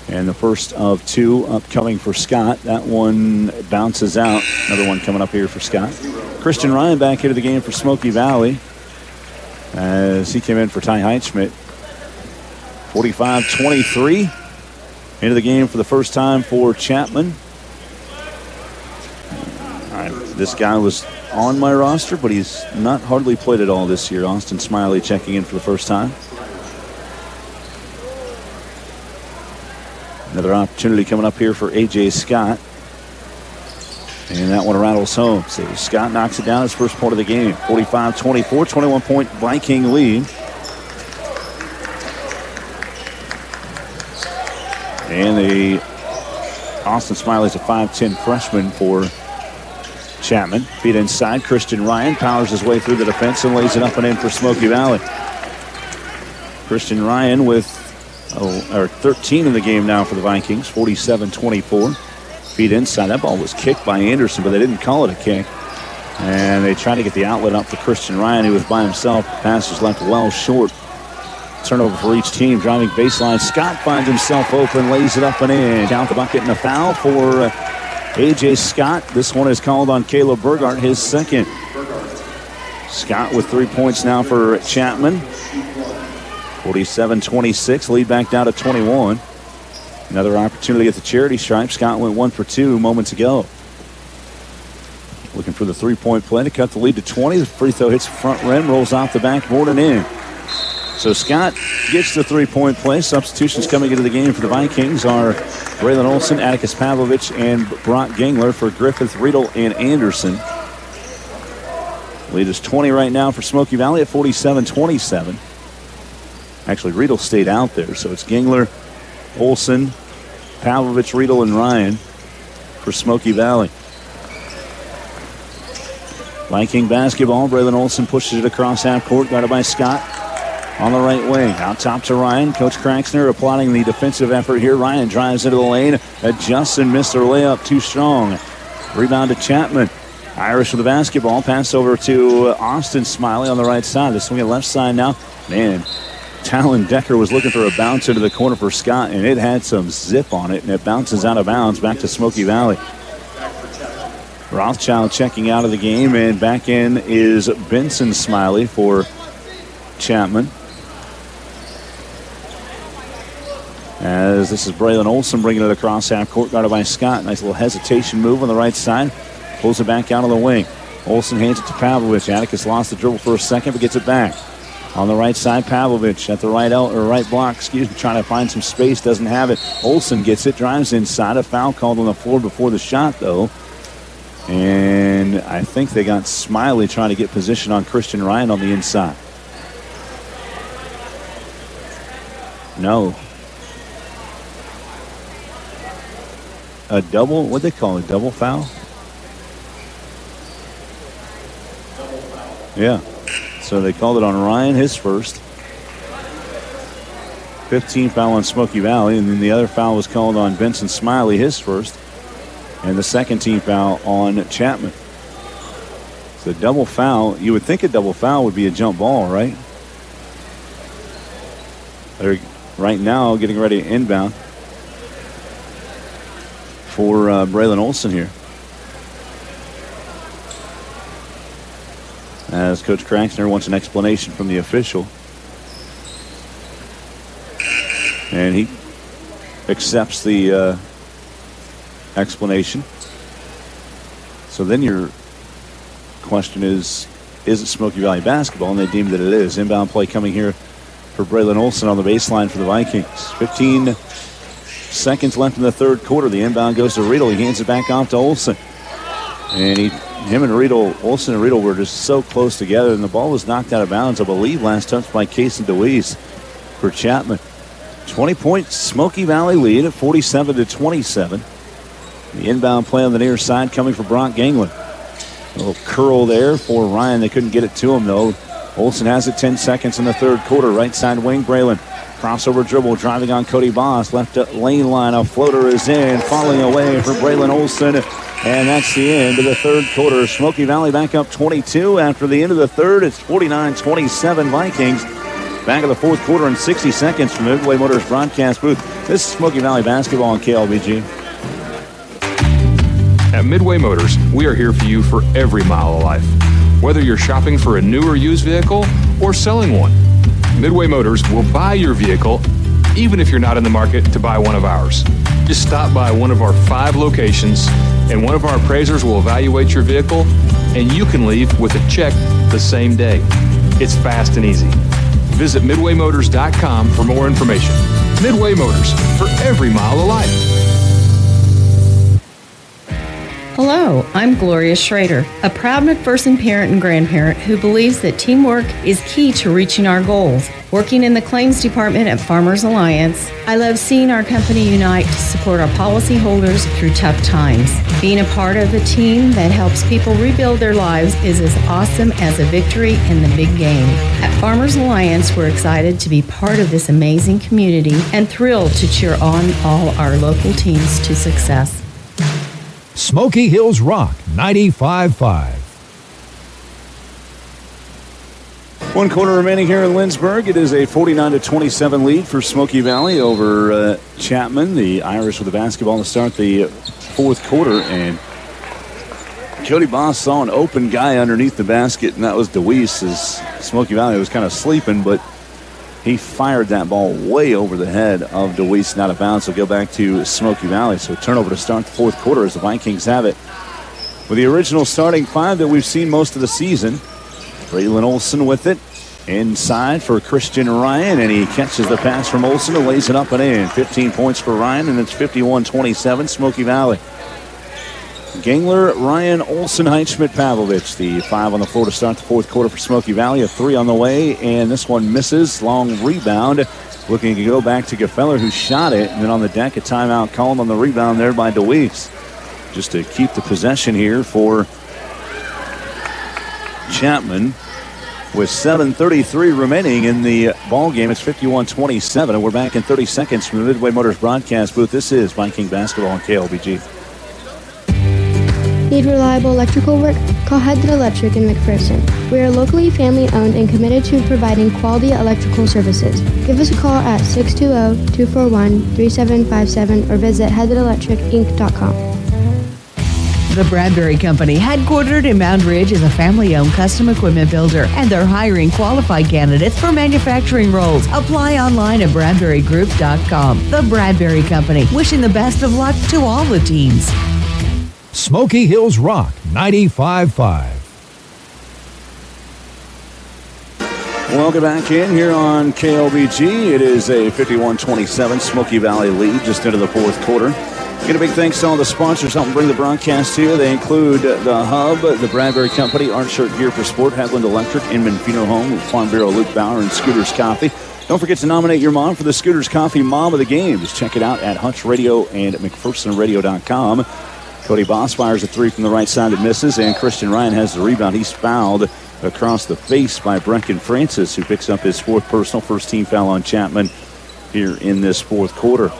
And the first of 2 upcoming for Scott. That one bounces out. Another one coming up here for Scott. Christian Ryan back into the game for Smoky Valley as he came in for Ty Heitschmidt. 45-23 into the game for the first time for Chapman. All right, this guy was on my roster, but he's not hardly played at all this year. Austin Smiley checking in for the first time. Another opportunity coming up here for A.J. Scott. And that one rattles home. So Scott knocks it down, his first point of the game. 45-24, 21-point Viking lead. And the Austin Smiley's a 5'10 freshman for Chapman. Feet inside, Christian Ryan powers his way through the defense and lays it up and in for Smoky Valley. Christian Ryan with 13 in the game now for the Vikings, 47-24. Feet inside. That ball was kicked by Anderson, but they didn't call it a kick. And they tried to get the outlet up for Christian Ryan, who was by himself. Pass was left well short. Turnover for each team. Driving baseline. Scott finds himself open, lays it up and in. Count the bucket and a foul for A.J. Scott. This one is called on Caleb Burgart, his second. Scott with 3 points now for Chapman. 47-26, lead back down to 21. Another opportunity at the charity stripe. Scott went 1 for 2 moments ago. Looking for the three-point play to cut the lead to 20. The free throw hits the front rim, rolls off the backboard and in. So Scott gets the three-point play. Substitutions coming into the game for the Vikings are Braylon Olson, Atticus Pavlovich, and Brock Gangler for Griffith, Riedel, and Anderson. Lead is 20 right now for Smoky Valley at 47-27. Actually, Riedel stayed out there, so it's Gangler, Olson, Pavlovich, Riedel, and Ryan for Smoky Valley. Viking basketball. Braylon Olson pushes it across half court, guarded by Scott on the right wing. Out top to Ryan. Coach Craxner applauding the defensive effort here. Ryan drives into the lane, adjusts and missed their layup too strong. Rebound to Chapman. Irish with the basketball. Pass over to Austin Smiley on the right side. They swing it left side now. Man, Talon Decker was looking for a bounce into the corner for Scott, and it had some zip on it, and it bounces out of bounds back to Smoky Valley. Rothschild checking out of the game, and back in is Benson Smiley for Chapman. As this is Braylon Olson bringing it across half court, guarded by Scott. Nice little hesitation move on the right side. Pulls it back out of the wing. Olson hands it to Pavlovich. Atticus lost the dribble for a second, but gets it back. On the right side, Pavlovich at the right block, trying to find some space, doesn't have it. Olson gets it, drives inside. A foul called on the floor before the shot, though. And I think they got Smiley trying to get position on Christian Ryan on the inside. No. A double, what'd they call it, double foul? Yeah. So they called it on Ryan, his first. 15 foul on Smoky Valley, and then the other foul was called on Benson Smiley, his first. And the second team foul on Chapman. So double foul, you would think a double foul would be a jump ball, right? They're right now getting ready to inbound for Braylon Olson here. As Coach Craxner wants an explanation from the official. And he accepts the explanation. So then your question is it Smoky Valley basketball? And they deem that it is. Inbound play coming here for Braylon Olson on the baseline for the Vikings. 15 seconds left in the third quarter. The inbound goes to Riedel. He hands it back off to Olson. And him and Riedel, Olson and Riedel were just so close together, and the ball was knocked out of bounds, I believe, last touch by Casey DeWeese for Chapman. 20 points, Smoky Valley lead at 47-27. The inbound play on the near side coming for Brock Gangler. A little curl there for Ryan. They couldn't get it to him, though. Olson has it 10 seconds in the third quarter. Right side wing, Braylon. Crossover dribble, driving on Cody Boss. Left lane line, a floater is in. Falling away for Braylon Olson. And that's the end of the third quarter. Smoky Valley back up 22. After the end of the third, it's 49-27 Vikings. Back of the fourth quarter in 60 seconds from the Midway Motors broadcast booth. This is Smoky Valley basketball on KLBG. At Midway Motors, we are here for you for every mile of life. Whether you're shopping for a new or used vehicle or selling one, Midway Motors will buy your vehicle even if you're not in the market to buy one of ours. Just stop by one of our 5 locations and one of our appraisers will evaluate your vehicle and you can leave with a check the same day. It's fast and easy. Visit MidwayMotors.com for more information. Midway Motors, for every mile of life. Hello, I'm Gloria Schrader, a proud McPherson parent and grandparent who believes that teamwork is key to reaching our goals. Working in the claims department at Farmers Alliance, I love seeing our company unite to support our policyholders through tough times. Being a part of a team that helps people rebuild their lives is as awesome as a victory in the big game. At Farmers Alliance, we're excited to be part of this amazing community and thrilled to cheer on all our local teams to success. Smoky Hills Rock 95.5. 1 quarter remaining here in Lindsborg. It is a 49-27 lead for Smoky Valley over Chapman. The Irish with the basketball to start the fourth quarter. And Cody Boss saw an open guy underneath the basket, and that was DeWeese, as Smoky Valley was kind of sleeping, but he fired that ball way over the head of DeWeese and out of bounds. So go back to Smoky Valley. So turnover to start the fourth quarter as the Vikings have it with the original starting 5 that we've seen most of the season. Braylon Olson with it inside for Christian Ryan, and he catches the pass from Olson and lays it up and in. 15 points for Ryan, and it's 51-27 Smoky Valley. Gangler, Ryan, Olson, Heitschmidt, Pavlovich. The 5 on the floor to start the fourth quarter for Smoky Valley. A 3 on the way, and this one misses. Long rebound. Looking to go back to Gefeller, who shot it. And then on the deck, a timeout called on the rebound there by DeWeese. Just to keep the possession here for Chapman. With 7:33 remaining in the ball game, it's 51-27, and we're back in 30 seconds from the Midway Motors broadcast booth. This is Viking basketball on KLBG. Need reliable electrical work? Call Head Electric in McPherson. We are locally family-owned and committed to providing quality electrical services. Give us a call at 620-241-3757 or visit headelectricinc.com. The Bradbury Company, headquartered in Mound Ridge, is a family-owned custom equipment builder, and they're hiring qualified candidates for manufacturing roles. Apply online at bradburygroup.com. The Bradbury Company, wishing the best of luck to all the teams. Smoky Hills Rock 95.5. Welcome back in here on KLBG. It is a 51-27 Smoky Valley lead just into the fourth quarter. Get a big thanks to all the sponsors helping bring the broadcast to you. They include the Hub, the Bradbury Company, Art Shirt Gear for Sport, Headland Electric, Inman Funeral Home, Farm Bureau, Luke Bauer, and Scooters Coffee. Don't forget to nominate your mom for the Scooters Coffee Mom of the Game. Just check it out at Hutch Radio and at McPhersonRadio.com. Cody Boss fires a 3 from the right side that misses, and Christian Ryan has the rebound. He's fouled across the face by Breckin Francis, who picks up his 4th personal, first team foul on Chapman here in this fourth quarter.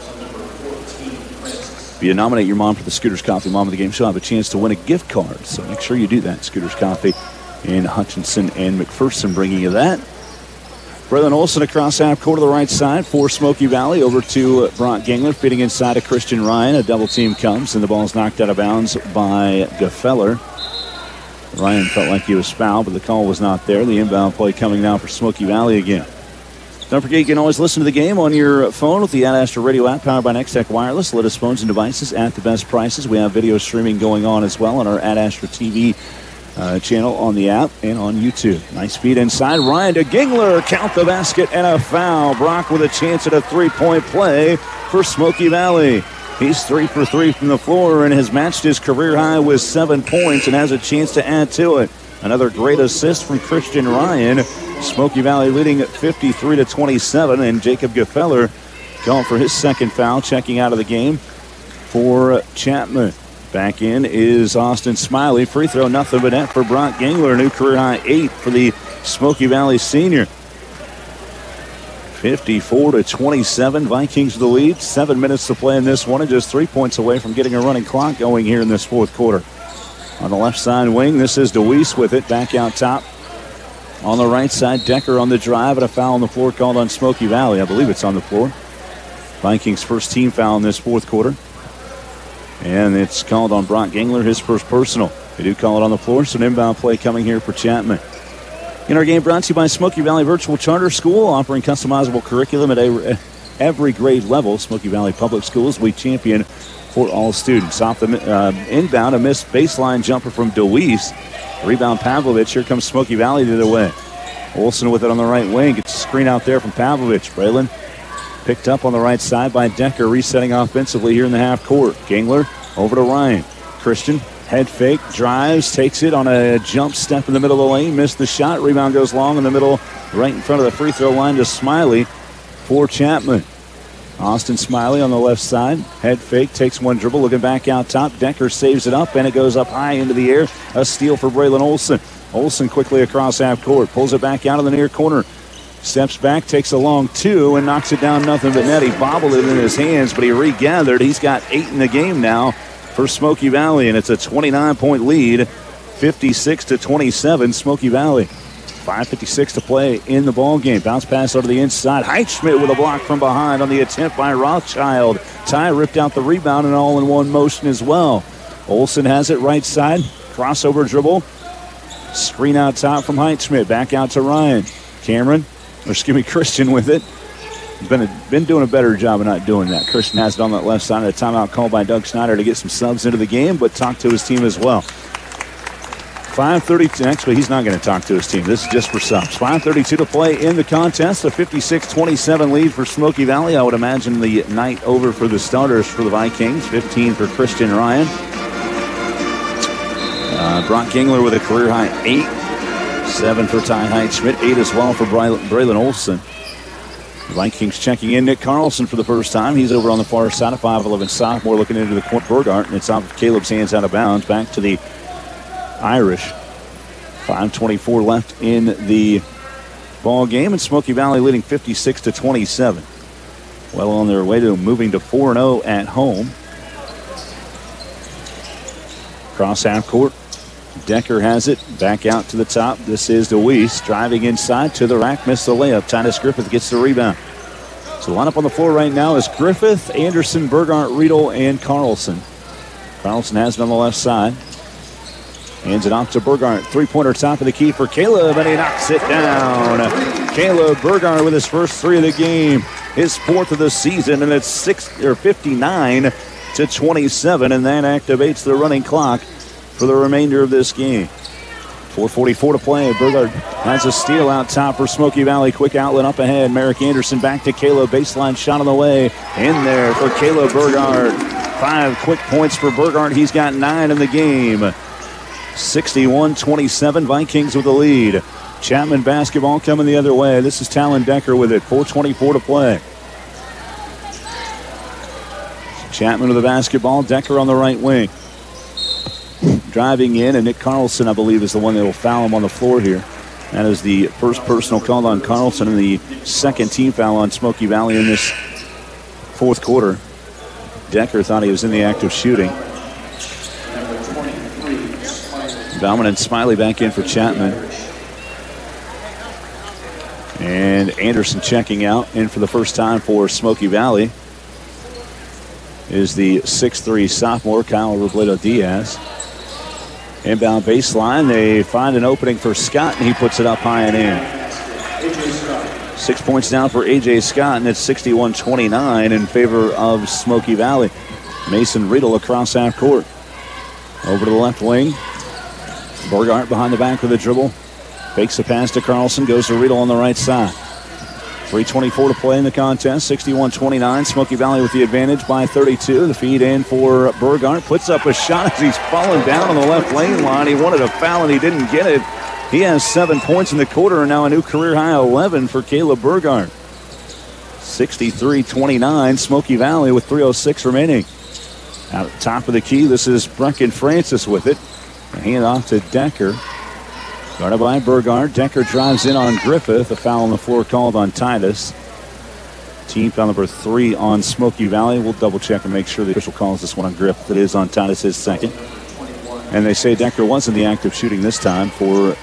If you nominate your mom for the Scooters Coffee Mom of the Game, she'll have a chance to win a gift card. So make sure you do that. Scooters Coffee in Hutchinson and McPherson bringing you that. Braylon Olson across half court to the right side for Smoky Valley. Over to Brock Gangler, feeding inside to Christian Ryan. A double team comes, and the ball is knocked out of bounds by Gefeller. Ryan felt like he was fouled, but the call was not there. The inbound play coming now for Smoky Valley again. Don't forget, you can always listen to the game on your phone with the Ad Astra Radio app powered by Nextech Wireless. Latest phones and devices at the best prices. We have video streaming going on as well on our Ad Astra TV channel on the app and on YouTube. Nice feed inside. Ryan to Gingler. Count the basket and a foul. Brock with a chance at a three-point play for Smoky Valley. He's 3 for 3 from the floor and has matched his career high with 7 points and has a chance to add to it. Another great assist from Christian Ryan. Smoky Valley leading at 53-27, and Jacob Gefeller going for his second foul, checking out of the game for Chapman. Back in is Austin Smiley. Free throw, nothing but net for Brock Gangler. New career high 8 for the Smoky Valley senior. 54-27. Vikings with the lead. 7 minutes to play in this one, and just 3 points away from getting a running clock going here in this fourth quarter. On the left side wing, this is DeWeese with it. Back out top. On the right side, Decker on the drive, and a foul on the floor called on Smoky Valley. I believe it's on the floor. Vikings' first team foul in this fourth quarter. And it's called on Brock Gangler, his first personal. They do call it on the floor, so an inbound play coming here for Chapman. In our game brought to you by Smoky Valley Virtual Charter School, offering customizable curriculum at every grade level. Smoky Valley Public Schools, we champion for all students. Off the inbound, a missed baseline jumper from DeWeese. Rebound Pavlovich. Here comes Smoky Valley the other way. Olson with it on the right wing. Gets a screen out there from Pavlovich. Braylon picked up on the right side by Decker, resetting offensively here in the half court. Gangler over to Ryan. Christian, head fake, drives, takes it on a jump step in the middle of the lane. Missed the shot. Rebound goes long in the middle, right in front of the free throw line to Smiley for Chapman. Austin Smiley on the left side. Head fake, takes one dribble, looking back out top. Decker saves it up, and it goes up high into the air. A steal for Braylon Olson. Olson quickly across half court. Pulls it back out in the near corner. Steps back, takes a long two, and knocks it down nothing but net. He bobbled it in his hands, but he regathered. He's got 8 in the game now for Smoky Valley, and it's a 29-point lead, 56-27, Smoky Valley. 5:56 to play in the ball game. Bounce pass over the inside. Heitschmidt with a block from behind on the attempt by Rothschild. Ty ripped out the rebound and all in one motion as well. Olson has it right side. Crossover dribble. Screen out top from Heitschmidt. Back out to Ryan. Christian with it. Been doing a better job of not doing that. Christian has it on that left side. A timeout called by Doug Snyder to get some subs into the game, but talk to his team as well. 5:32. Actually, he's not going to talk to his team. This is just for subs. 5:32 to play in the contest. A 56-27 lead for Smoky Valley. I would imagine the night over for the starters for the Vikings. 15 for Christian Ryan. Brock Gangler with a career high 8. 7 for Ty Heitschmidt. 8 as well for Braylon Olson. The Vikings checking in. Nick Carlson for the first time. He's over on the far side. A 5'11 sophomore looking into the court. Burgart, and it's off of Caleb's hands out of bounds. Back to the Irish. 5:24 left in the ball game, and Smoky Valley leading 56-27. Well on their way to moving to 4-0 at home. Cross half court. Decker has it. Back out to the top. This is DeWeese driving inside to the rack. Missed the layup. Titus Griffith gets the rebound. So the lineup on the floor right now is Griffith, Anderson, Burgart, Riedel, and Carlson. Carlson has it on the left side. Hands it off to Burgart. Three-pointer top of the key for Caleb, and he knocks it down. Caleb Burgart with his first 3 of the game. His 4th of the season, and it's 59-27, and that activates the running clock for the remainder of this game. 4:44 to play. Burgart has a steal out top for Smoky Valley. Quick outlet up ahead. Merrick Anderson back to Caleb. Baseline shot on the way. In there for Caleb Burgart. 5 quick points for Burgart. He's got 9 in the game. 61-27, Vikings with the lead. Chapman basketball coming the other way. This is Talon Decker with it. 4:24 to play. Chapman with the basketball. Decker on the right wing. Driving in, and Nick Carlson, I believe, is the one that will foul him on the floor here. That is the first personal call on Carlson and the second team foul on Smoky Valley in this fourth quarter. Decker thought he was in the act of shooting. Bauman and Smiley back in for Chapman. And Anderson checking out. In for the first time for Smoky Valley is the 6'3 sophomore, Kyle Robledo-Diaz. Inbound baseline. They find an opening for Scott, and he puts it up high and in. 6 points down for A.J. Scott, and it's 61-29 in favor of Smoky Valley. Mason Riedel across half court. Over to the left wing. Burgart behind the back with a dribble. Fakes a pass to Carlson. Goes to Riedel on the right side. 3:24 to play in the contest. 61-29. Smoky Valley with the advantage by 32. The feed in for Burgart. Puts up a shot as he's falling down on the left lane line. He wanted a foul and he didn't get it. He has 7 points in the quarter and now a new career high 11 for Caleb Burgart. 63-29. Smoky Valley with 3:06 remaining. Out at the top of the key, this is Brecken Francis with it. A hand off to Decker. Guarded by Burgard. Decker drives in on Griffith. A foul on the floor called on Titus. Team foul number 3 on Smoky Valley. We'll double check and make sure the official calls this one on Griffith. It is on Titus, his second. And they say Decker wasn't the active shooting this time for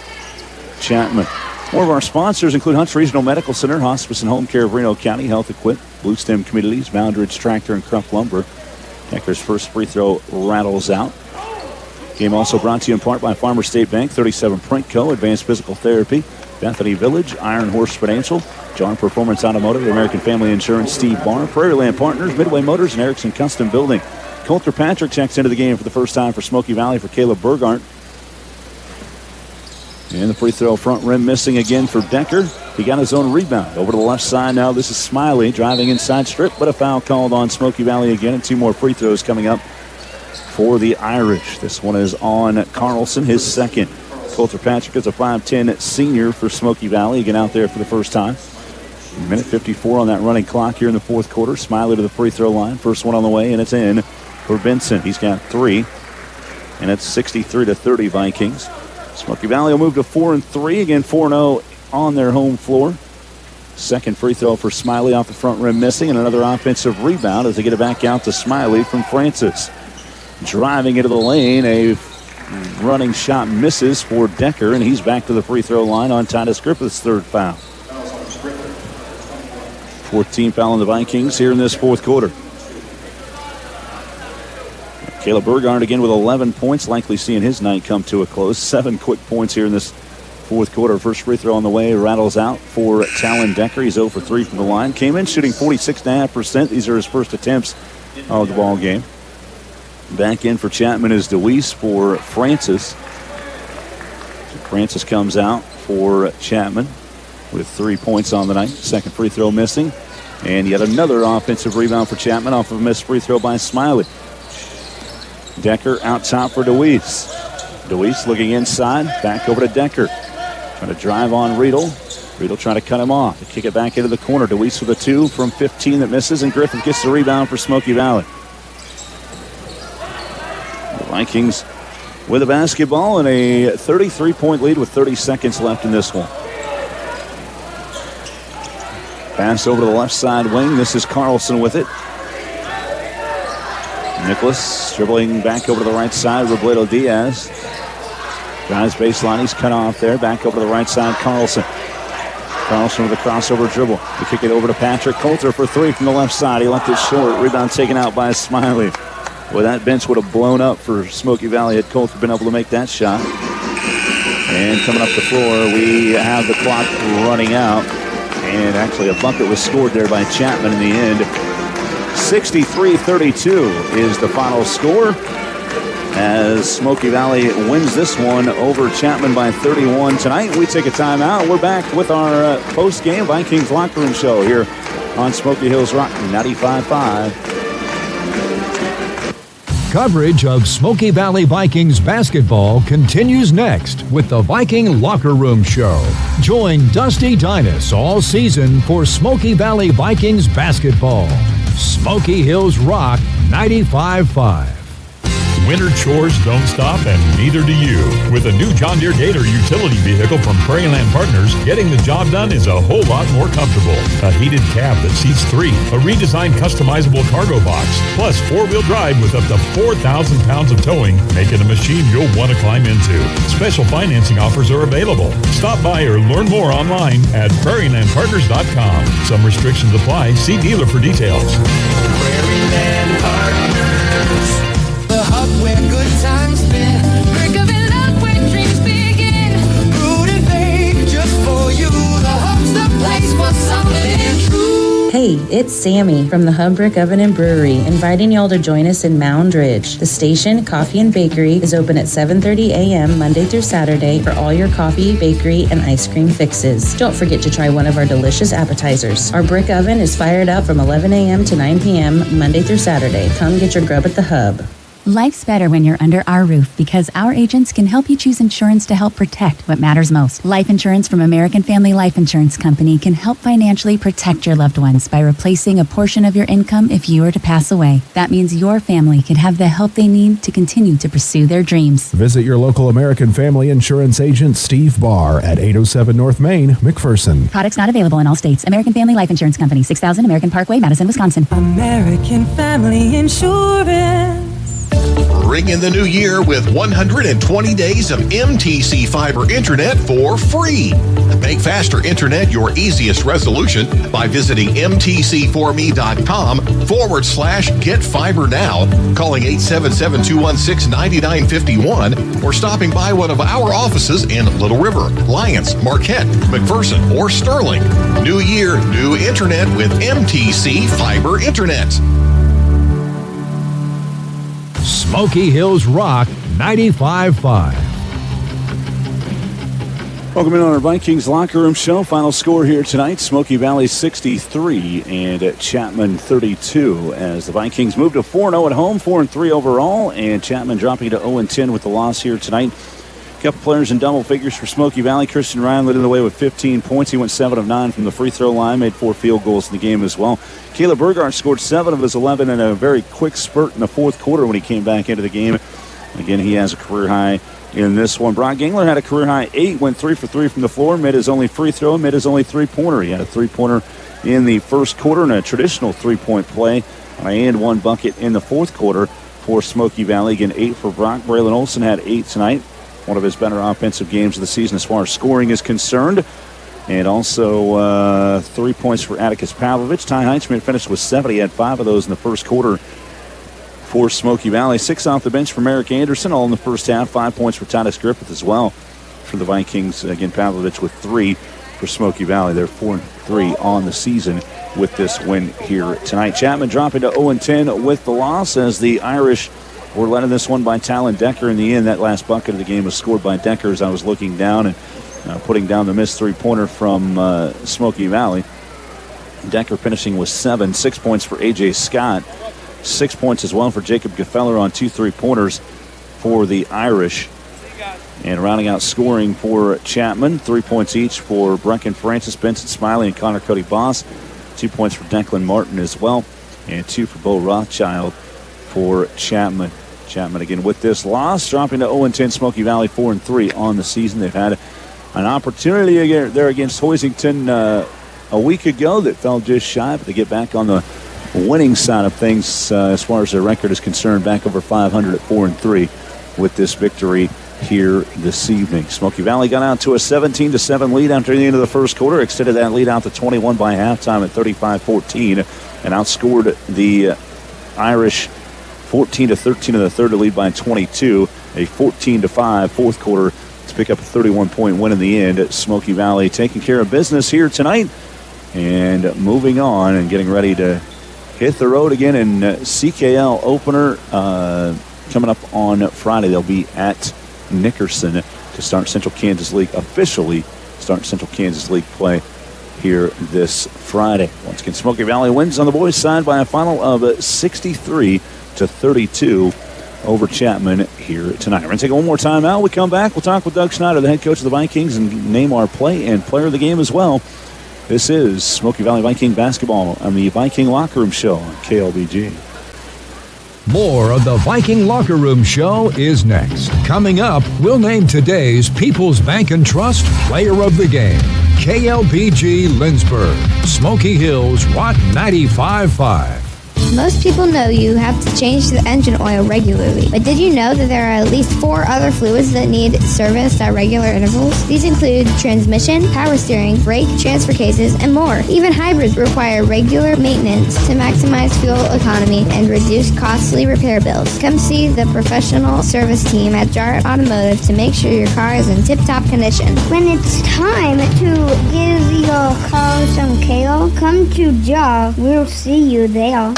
Chapman. More of our sponsors include Hunts Regional Medical Center, Hospice and Home Care of Reno County, Health Equip, Blue Stem Communities, Mound Ridge Tractor, and Cruff Lumber. Decker's first free throw rattles out. Game also brought to you in part by Farmer State Bank, 37 Print Co., Advanced Physical Therapy, Bethany Village, Iron Horse Financial, John Performance Automotive, American Family Insurance, Steve Barr, Prairie Land Partners, Midway Motors, and Erickson Custom Building. Coulter Patrick checks into the game for the first time for Smoky Valley for Caleb Burgart. And the free throw front rim missing again for Decker. He got his own rebound. Over to the left side now. This is Smiley driving inside strip, but a foul called on Smoky Valley again, and 2 more free throws coming up for the Irish. This one is on Carlson, his second. Coulter Patrick is a 5'10 senior for Smoky Valley. Again out there for the first time. Minute 54 on that running clock here in the fourth quarter. Smiley to the free throw line. First one on the way, and it's in for Benson. He's got 3, and it's 63-30 Vikings. Smoky Valley will move to 4-3. Again, 4-0 on their home floor. Second free throw for Smiley off the front rim missing, and another offensive rebound as they get it back out to Smiley from Francis. Driving into the lane, a running shot misses for Decker, and he's back to the free throw line on Titus Griffith's third foul. 14th foul on the Vikings here in this fourth quarter. Caleb Burgard again with 11 points, likely seeing his night come to a close. 7 quick points here in this fourth quarter. First free throw on the way, rattles out for Talon Decker. He's 0 for 3 from the line. Came in shooting 46.5%. These are his first attempts of the ball game. Back in for Chapman is DeWeese for Francis. Francis comes out for Chapman with 3 points on the night. Second free throw missing. And yet another offensive rebound for Chapman off of a missed free throw by Smiley. Decker out top for DeWeese. DeWeese looking inside. Back over to Decker. Trying to drive on Riedel. Riedel trying to cut him off. They kick it back into the corner. DeWeese with a 2 from 15 that misses. And Griffith gets the rebound for Smoky Valley. Vikings with a basketball and a 33-point lead with 30 seconds left in this one. Pass over to the left side wing. This is Carlson with it. Nicholas dribbling back over to the right side. Robledo-Diaz drives baseline. He's cut off there. Back over to the right side. Carlson with a crossover dribble. They kick it over to Patrick Coulter for 3 from the left side. He left it short. Rebound taken out by Smiley. Well, that bench would have blown up for Smoky Valley had Coulter been able to make that shot. And coming up the floor, we have the clock running out. And actually a bucket was scored there by Chapman in the end. 63-32 is the final score as Smoky Valley wins this one over Chapman by 31 tonight. We take a timeout. We're back with our post-game Vikings locker room show here on Smoky Hills Rock 95.5. Coverage of Smoky Valley Vikings basketball continues next with the Viking Locker Room Show. Join Dusty Dinas all season for Smoky Valley Vikings basketball. Smoky Hills Rock 95.5. Winter chores don't stop, and neither do you. With a new John Deere Gator utility vehicle from Prairieland Partners, getting the job done is a whole lot more comfortable. A heated cab that seats 3, a redesigned customizable cargo box, plus 4-wheel drive with up to 4,000 pounds of towing, make it a machine you'll want to climb into. Special financing offers are available. Stop by or learn more online at prairielandpartners.com. Some restrictions apply. See dealer for details. Prairieland Partners, the hub where good times spin. Brick of love where dreams begin. Brewed and baked just for you. The hub's the place for something true. Hey, it's Sammy from the Hub Brick Oven and Brewery, inviting y'all to join us in Mound Ridge. The station, Coffee and Bakery, is open at 7:30 a.m. Monday through Saturday for all your coffee, bakery, and ice cream fixes. Don't forget to try one of our delicious appetizers. Our brick oven is fired up from 11 a.m. to 9 p.m. Monday through Saturday. Come get your grub at the Hub. Life's better when you're under our roof because our agents can help you choose insurance to help protect what matters most. Life insurance from American Family Life Insurance Company can help financially protect your loved ones by replacing a portion of your income if you were to pass away. That means your family can have the help they need to continue to pursue their dreams. Visit your local American Family Insurance agent, Steve Barr, at 807 North Main, McPherson. Products not available in all states. American Family Life Insurance Company, 6000 American Parkway, Madison, Wisconsin. American Family Insurance. Ring in the new year with 120 days of MTC Fiber Internet for free. Make faster internet your easiest resolution by visiting mtc4me.com/get fiber now, calling 877-216-9951, or stopping by one of our offices in Little River, Lyons, Marquette, McPherson, or Sterling. New year, new internet with MTC Fiber Internet. Smoky Hills Rock 95.5. Welcome in on our Vikings Locker Room Show. Final score here tonight, Smoky Valley 63 and Chapman 32, as the Vikings move to 4-0 at home, 4-3 overall, and Chapman dropping to 0-10 with the loss here tonight. A couple players in double figures for Smoky Valley. Christian Ryan led the way with 15 points. He went 7 of 9 from the free throw line, made 4 field goals in the game as well. Caleb Burgart scored 7 of his 11 in a very quick spurt in the fourth quarter when he came back into the game. Again, he has a career high in this one. Brock Gingler had a career high 8, went 3 for 3 from the floor, made his only free throw, made his only three-pointer. He had a three-pointer in the first quarter and a traditional three-point play, and 1 bucket in the fourth quarter for Smoky Valley. Again, 8 for Brock. Braylon Olson had 8 tonight. One of his better offensive games of the season as far as scoring is concerned. And also 3 points for Atticus Pavlovich. Ty Heitzman finished with 7. He had 5 of those in the first quarter for Smoky Valley. 6 off the bench from Eric Anderson, all in the first half. 5 points for Titus Griffith as well for the Vikings. Again, Pavlovich with 3 for Smoky Valley. They're 4-3 on the season with this win here tonight. Chapman dropping to 0-10 with the loss, as the Irish were led in this one by Talon Decker. In the end, that last bucket of the game was scored by Decker as I was looking down and putting down the missed three-pointer from Smoky Valley. Decker finishing with 7, 6 points for A.J. Scott, 6 points as well for Jacob Gefeller on 2 3-pointers for the Irish. And rounding out scoring for Chapman, 3 points each for Brecken Francis, Benson Smiley, and Connor Cody Boss. 2 points for Declan Martin as well, and 2 for Bo Rothschild for Chapman. Chapman again with this loss, dropping to 0-10. Smoky Valley 4-3 on the season. They've had an opportunity there against Hoisington a week ago that fell just shy, but they get back on the winning side of things as far as their record is concerned, back over 500 at 4-3 with this victory here this evening. Smoky Valley got out to a 17-7 lead after the end of the first quarter, extended that lead out to 21 by halftime at 35-14, and outscored the Irish 14-13 in the third to lead by 22. A 14-5 fourth quarter to pick up a 31-point win in the end. Smoky Valley taking care of business here tonight and moving on and getting ready to hit the road again in CKL opener coming up on Friday. They'll be at Nickerson to start Central Kansas League, officially start Central Kansas League play here this Friday. Once again, Smoky Valley wins on the boys' side by a final of 63-32 over Chapman here tonight. We're going to take one more time out. We come back, we'll talk with Doug Schneider, the head coach of the Vikings, and name our play and player of the game as well. This is Smoky Valley Viking basketball on the Viking Locker Room Show on KLBG. More of the Viking Locker Room Show is next. Coming up, we'll name today's People's Bank and Trust Player of the Game. KLBG Lindsborg, Smoky Hills, Rock 95.5. Most people know you have to change the engine oil regularly, but did you know that there are at least 4 other fluids that need serviced at regular intervals? These include transmission, power steering, brake, transfer cases, and more. Even hybrids require regular maintenance to maximize fuel economy and reduce costly repair bills. Come see the professional service team at Jar Automotive to make sure your car is in tip-top condition. When it's time to give your car some kale, come to Jar. We'll see you there.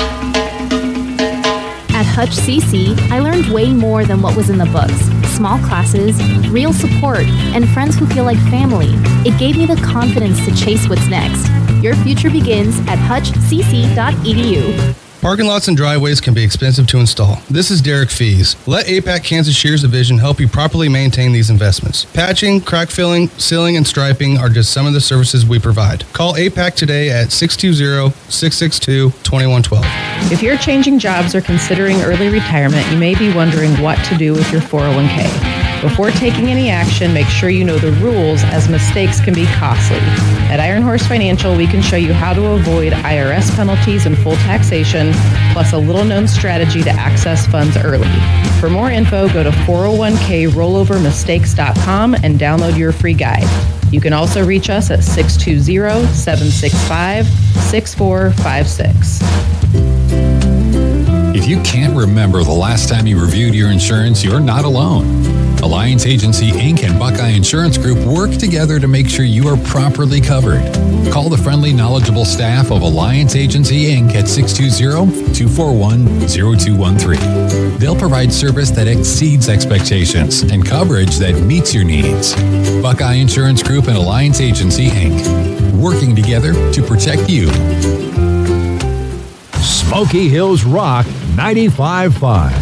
At Hutch CC, I learned way more than what was in the books. Small classes, real support, and friends who feel like family. It gave me the confidence to chase what's next. Your future begins at hutchcc.edu. Parking lots and driveways can be expensive to install. This is Derek Fees. Let APAC Kansas Shears Division help you properly maintain these investments. Patching, crack filling, sealing, and striping are just some of the services we provide. Call APAC today at 620-662-2112. If you're changing jobs or considering early retirement, you may be wondering what to do with your 401k. Before taking any action, make sure you know the rules, as mistakes can be costly. At Iron Horse Financial, we can show you how to avoid IRS penalties and full taxation, plus a little-known strategy to access funds early. For more info, go to 401krollovermistakes.com and download your free guide. You can also reach us at 620-765-6456. If you can't remember the last time you reviewed your insurance, you're not alone. Alliance Agency Inc. and Buckeye Insurance Group work together to make sure you are properly covered. Call the friendly, knowledgeable staff of Alliance Agency Inc. at 620-241-0213. They'll provide service that exceeds expectations and coverage that meets your needs. Buckeye Insurance Group and Alliance Agency Inc. working together to protect you. Smoky Hills Rock 95.5.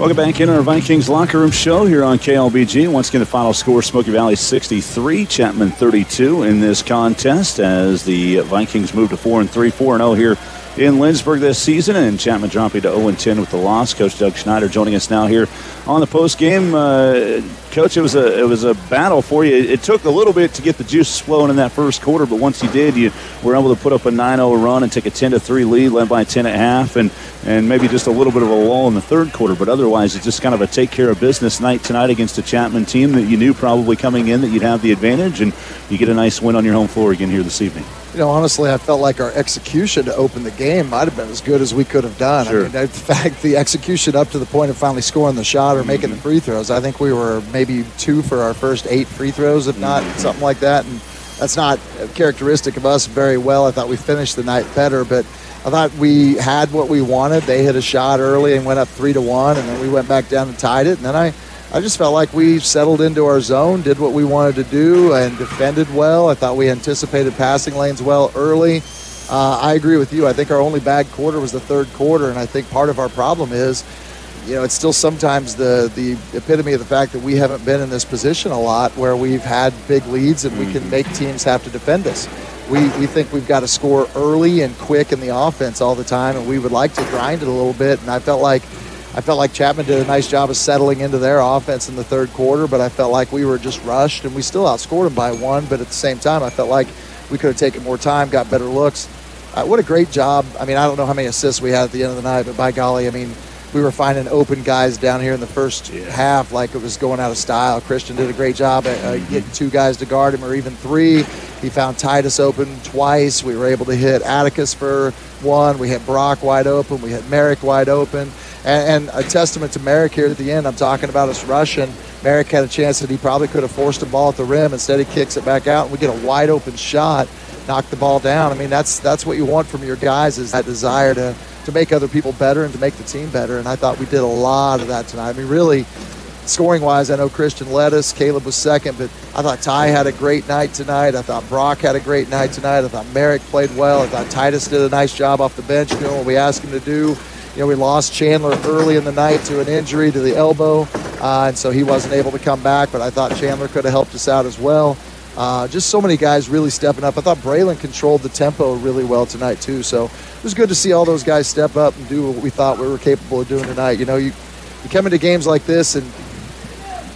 Welcome back in our Vikings Locker Room Show here on KLBG. Once again, the final score, Smoky Valley 63, Chapman 32 in this contest as the Vikings move to 4-3, 4-0 here in Lindsborg this season, and Chapman dropping to 0-10 with the loss. Coach Doug Schneider joining us now here on the post game. Coach, it was a battle for you. It took a little bit to get the juice flowing in that first quarter, but once you did, you were able to put up a 9-0 run and take a 10-3 lead, led by 10 at half, and maybe just a little bit of a lull in the third quarter. But otherwise, it's just kind of a take care of business night tonight against a Chapman team that you knew probably coming in that you'd have the advantage, and you get a nice win on your home floor again here this evening. You know, honestly, I felt like our execution to open the game might have been as good as we could have done. Sure. I mean, in fact, the execution up to the point of finally scoring the shot or making the free throws, I think we were maybe 2 for our first 8 free throws, if not something like that. And that's not characteristic of us very well. I thought we finished the night better, but I thought we had what we wanted. They hit a shot early and went up 3-1, and then we went back down and tied it. And then I just felt like we settled into our zone, did what we wanted to do, and defended well. I thought we anticipated passing lanes well early. I agree with you. I think our only bad quarter was the third quarter, and I think part of our problem is, you know, it's still sometimes the epitome of the fact that we haven't been in this position a lot where we've had big leads and we can make teams have to defend us. We think we've got to score early and quick in the offense all the time, and we would like to grind it a little bit, and I felt like Chapman did a nice job of settling into their offense in the third quarter, but I felt like we were just rushed, and we still outscored them by 1, but at the same time, I felt like we could have taken more time, got better looks. What a great job. I mean, I don't know how many assists we had at the end of the night, but by golly, I mean, we were finding open guys down here in the first half like it was going out of style. Christian did a great job at getting 2 guys to guard him, or even 3. He found Titus open twice. We were able to hit Atticus for 1. We hit Brock wide open. We hit Merrick wide open. And a testament to Merrick here at the end. I'm talking about us rushing. Merrick had a chance that he probably could have forced a ball at the rim. Instead, he kicks it back out, and we get a wide open shot, knock the ball down. I mean, that's what you want from your guys, is that desire to make other people better and to make the team better. And I thought we did a lot of that tonight. I mean, really, scoring-wise, I know Christian led us. Caleb was second, but I thought Ty had a great night tonight. I thought Brock had a great night tonight. I thought Merrick played well. I thought Titus did a nice job off the bench doing what we asked him to do. You know, we lost Chandler early in the night to an injury to the elbow, and so he wasn't able to come back, but I thought Chandler could have helped us out as well. Just so many guys really stepping up. I thought Braylon controlled the tempo really well tonight too. So it was good to see all those guys step up and do what we thought we were capable of doing tonight. You know, you come into games like this and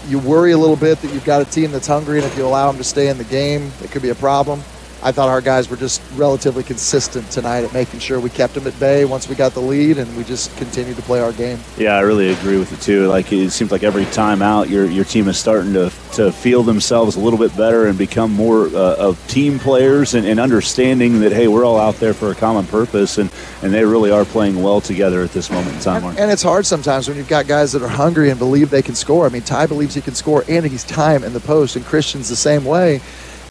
you worry a little bit that you've got a team that's hungry, and if you allow them to stay in the game, it could be a problem. I thought our guys were just relatively consistent tonight at making sure we kept them at bay once we got the lead, and we just continued to play our game. Yeah, I really agree with it too. Like, it seems like every time out, your team is starting to feel themselves a little bit better and become more of team players and understanding that, hey, we're all out there for a common purpose, and they really are playing well together at this moment in time. And it's hard sometimes when you've got guys that are hungry and believe they can score. I mean, Ty believes he can score, and he's time in the post, and Christian's the same way.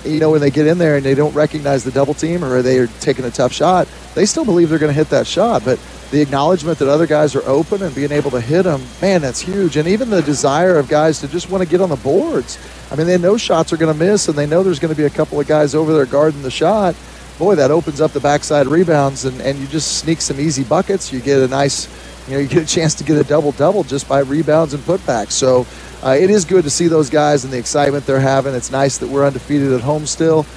You know, when they get in there and they don't recognize the double team or they are taking a tough shot, they still believe they're going to hit that shot. But the acknowledgement that other guys are open and being able to hit them, man, that's huge. And even the desire of guys to just want to get on the boards. I mean, they know shots are going to miss, and they know there's going to be a couple of guys over there guarding the shot. Boy, that opens up the backside rebounds, and you just sneak some easy buckets. You get a nice, you get a chance to get a double-double just by rebounds and putbacks. So it is good to see those guys and the excitement they're having. It's nice that we're undefeated at home still.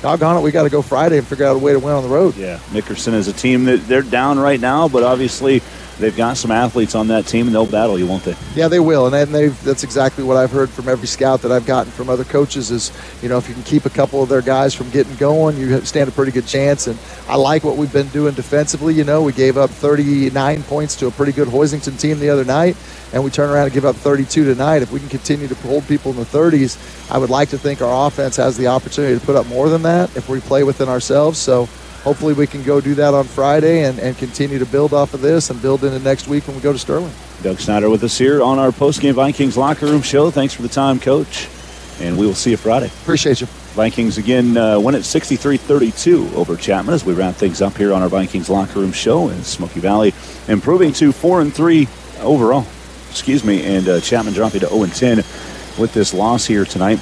Doggone it, we got to go Friday and figure out a way to win on the road. Yeah, Nickerson is a team that they're down right now, but obviously they've got some athletes on that team, and they'll battle you, won't they? Yeah, they will, and that's exactly what I've heard from every scout that I've gotten from other coaches is, if you can keep a couple of their guys from getting going, you stand a pretty good chance. And I like what we've been doing defensively. We gave up 39 points to a pretty good Hoisington team the other night, and we turn around and give up 32 tonight. If we can continue to hold people in the 30s, I would like to think our offense has the opportunity to put up more than that if we play within ourselves. So hopefully we can go do that on Friday and continue to build off of this and build into next week when we go to Sterling. Doug Snyder with us here on our post-game Vikings locker room show. Thanks for the time, Coach, and we will see you Friday. Appreciate you. Vikings again win at 63-32 over Chapman as we wrap things up here on our Vikings locker room show. And Smoky Valley improving to 4-3 overall. And Chapman dropping to 0-10 with this loss here tonight.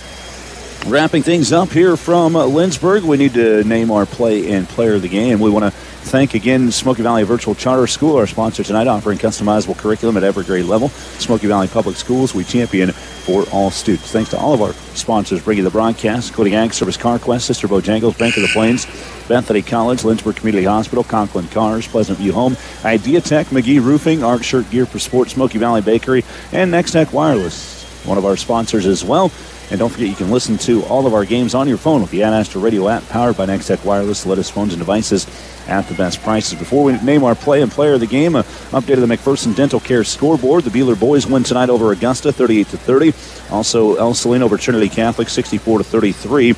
Wrapping things up here from Lindsborg, we need to name our play and player of the game. We want to thank again Smoky Valley Virtual Charter School, our sponsor tonight, offering customizable curriculum at every grade level. Smoky Valley Public Schools, we champion for all students. Thanks to all of our sponsors bringing the broadcast, including Ag Service CarQuest, Sister Bojangles, Bank of the Plains, Bethany College, Lindsborg Community Hospital, Conklin Cars, Pleasant View Home, Idea Tech, McGee Roofing, Art Shirt Gear for Sports, Smoky Valley Bakery, and Next Tech Wireless, one of our sponsors as well. And don't forget, you can listen to all of our games on your phone with the Ad Astra Radio app, powered by Next Tech Wireless, the latest phones and devices at the best prices. Before we name our play and player of the game, update of the McPherson Dental Care scoreboard. The Beeler boys win tonight over Augusta, 38-30. Also, El Salino over Trinity Catholic, 64-33.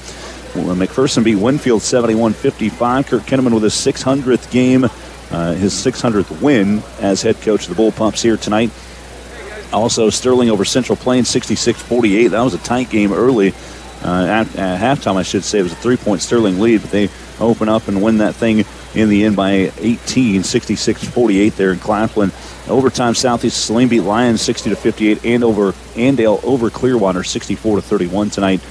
McPherson beat Winfield, 71-55. Kurt Kinnaman with his 600th game, his 600th win as head coach of the Bullpups here tonight. Also, Sterling over Central Plains, 66-48. That was a tight game early. At halftime, I should say. It was a 3-point Sterling lead, but they open up and win that thing in the end by 18, 66-48 there in Claflin. Overtime, Southeast Saline beat Lions 60-58, and Andale over Clearwater 64-31 tonight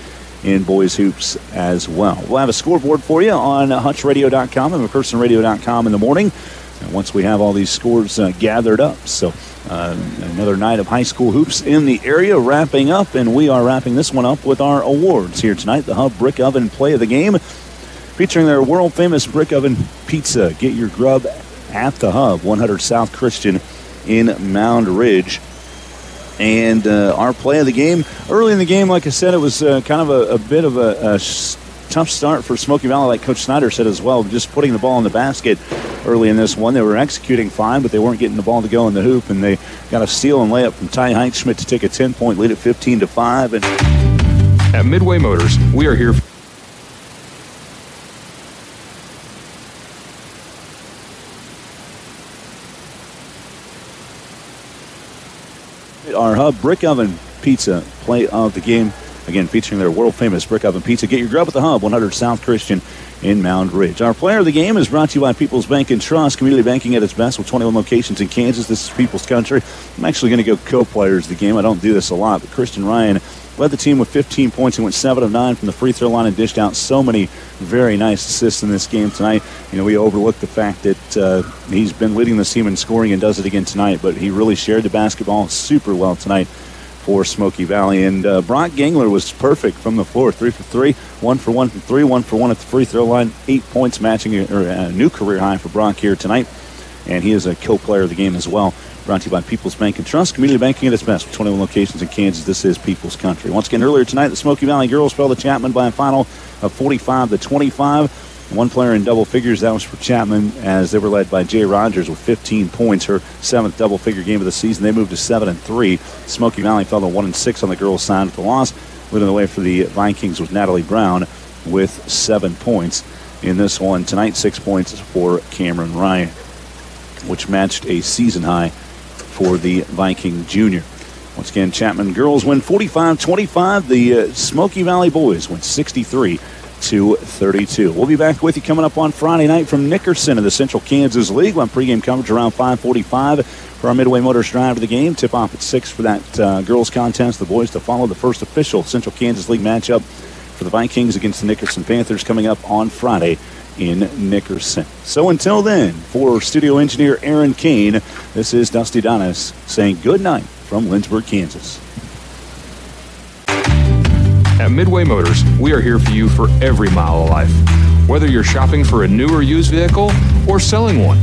in boys hoops as well. We'll have a scoreboard for you on HutchRadio.com and McPhersonRadio.com in the morning. And once we have all these scores gathered up. So another night of high school hoops in the area wrapping up, and we are wrapping this one up with our awards here tonight. The Hub Brick Oven Play of the Game, featuring their world-famous brick oven pizza. Get your grub at the Hub, 100 South Christian in Mound Ridge. And our play of the game, early in the game, like I said, it was kind of a bit of a tough start for Smoky Valley, like Coach Snyder said as well, just putting the ball in the basket early in this one. They were executing fine, but they weren't getting the ball to go in the hoop, and they got a steal and layup from Ty Heinzschmidt to take a 10-point lead at 15-5. And at Midway Motors, we are here. Our Hub Brick Oven Pizza play of the game. Again, featuring their world-famous brick oven pizza. Get your grub at the Hub, 100 South Christian in Mound Ridge. Our player of the game is brought to you by People's Bank and Trust, community banking at its best with 21 locations in Kansas. This is People's Country. I'm actually going to go co-players of the game. I don't do this a lot, but Christian Ryan led the team with 15 points. He went 7 of 9 from the free throw line and dished out so many very nice assists in this game tonight. We overlooked the fact that he's been leading the team in scoring and does it again tonight, but he really shared the basketball super well tonight for Smoky Valley. And Brock Gangler was perfect from the floor, 3 for 3, 1 for 1 from 3, 1 for 1 at the free throw line, 8 points, matching a new career high for Brock here tonight. And he is a co-player of the game as well. Brought to you by People's Bank and Trust, community banking at its best. With 21 locations in Kansas, this is People's Country. Once again, earlier tonight, the Smoky Valley girls fell to Chapman by a final of 45-25. One player in double figures, that was for Chapman, as they were led by Jay Rogers with 15 points, her 7th double-figure game of the season. They moved to 7-3. Smoky Valley fell to 1-6 on the girls' side with the loss. Leading the way for the Vikings was Natalie Brown with 7 points in this one. Tonight, 6 points for Cameron Ryan, which matched a season high for the Viking junior. Once again, Chapman girls win 45-25. The Smoky Valley boys win 63-32. We'll be back with you coming up on Friday night from Nickerson in the Central Kansas League. We'll have pregame coverage around 5:45 for our Midway Motors drive to the game. Tip off at 6 for that girls contest. The boys to follow the first official Central Kansas League matchup for the Vikings against the Nickerson Panthers coming up on Friday in Nickerson. So until then, for studio engineer Aaron Kane, this is Dusty Donis saying good night from Lindsborg, Kansas. At Midway Motors, we are here for you for every mile of life. Whether you're shopping for a new or used vehicle or selling one,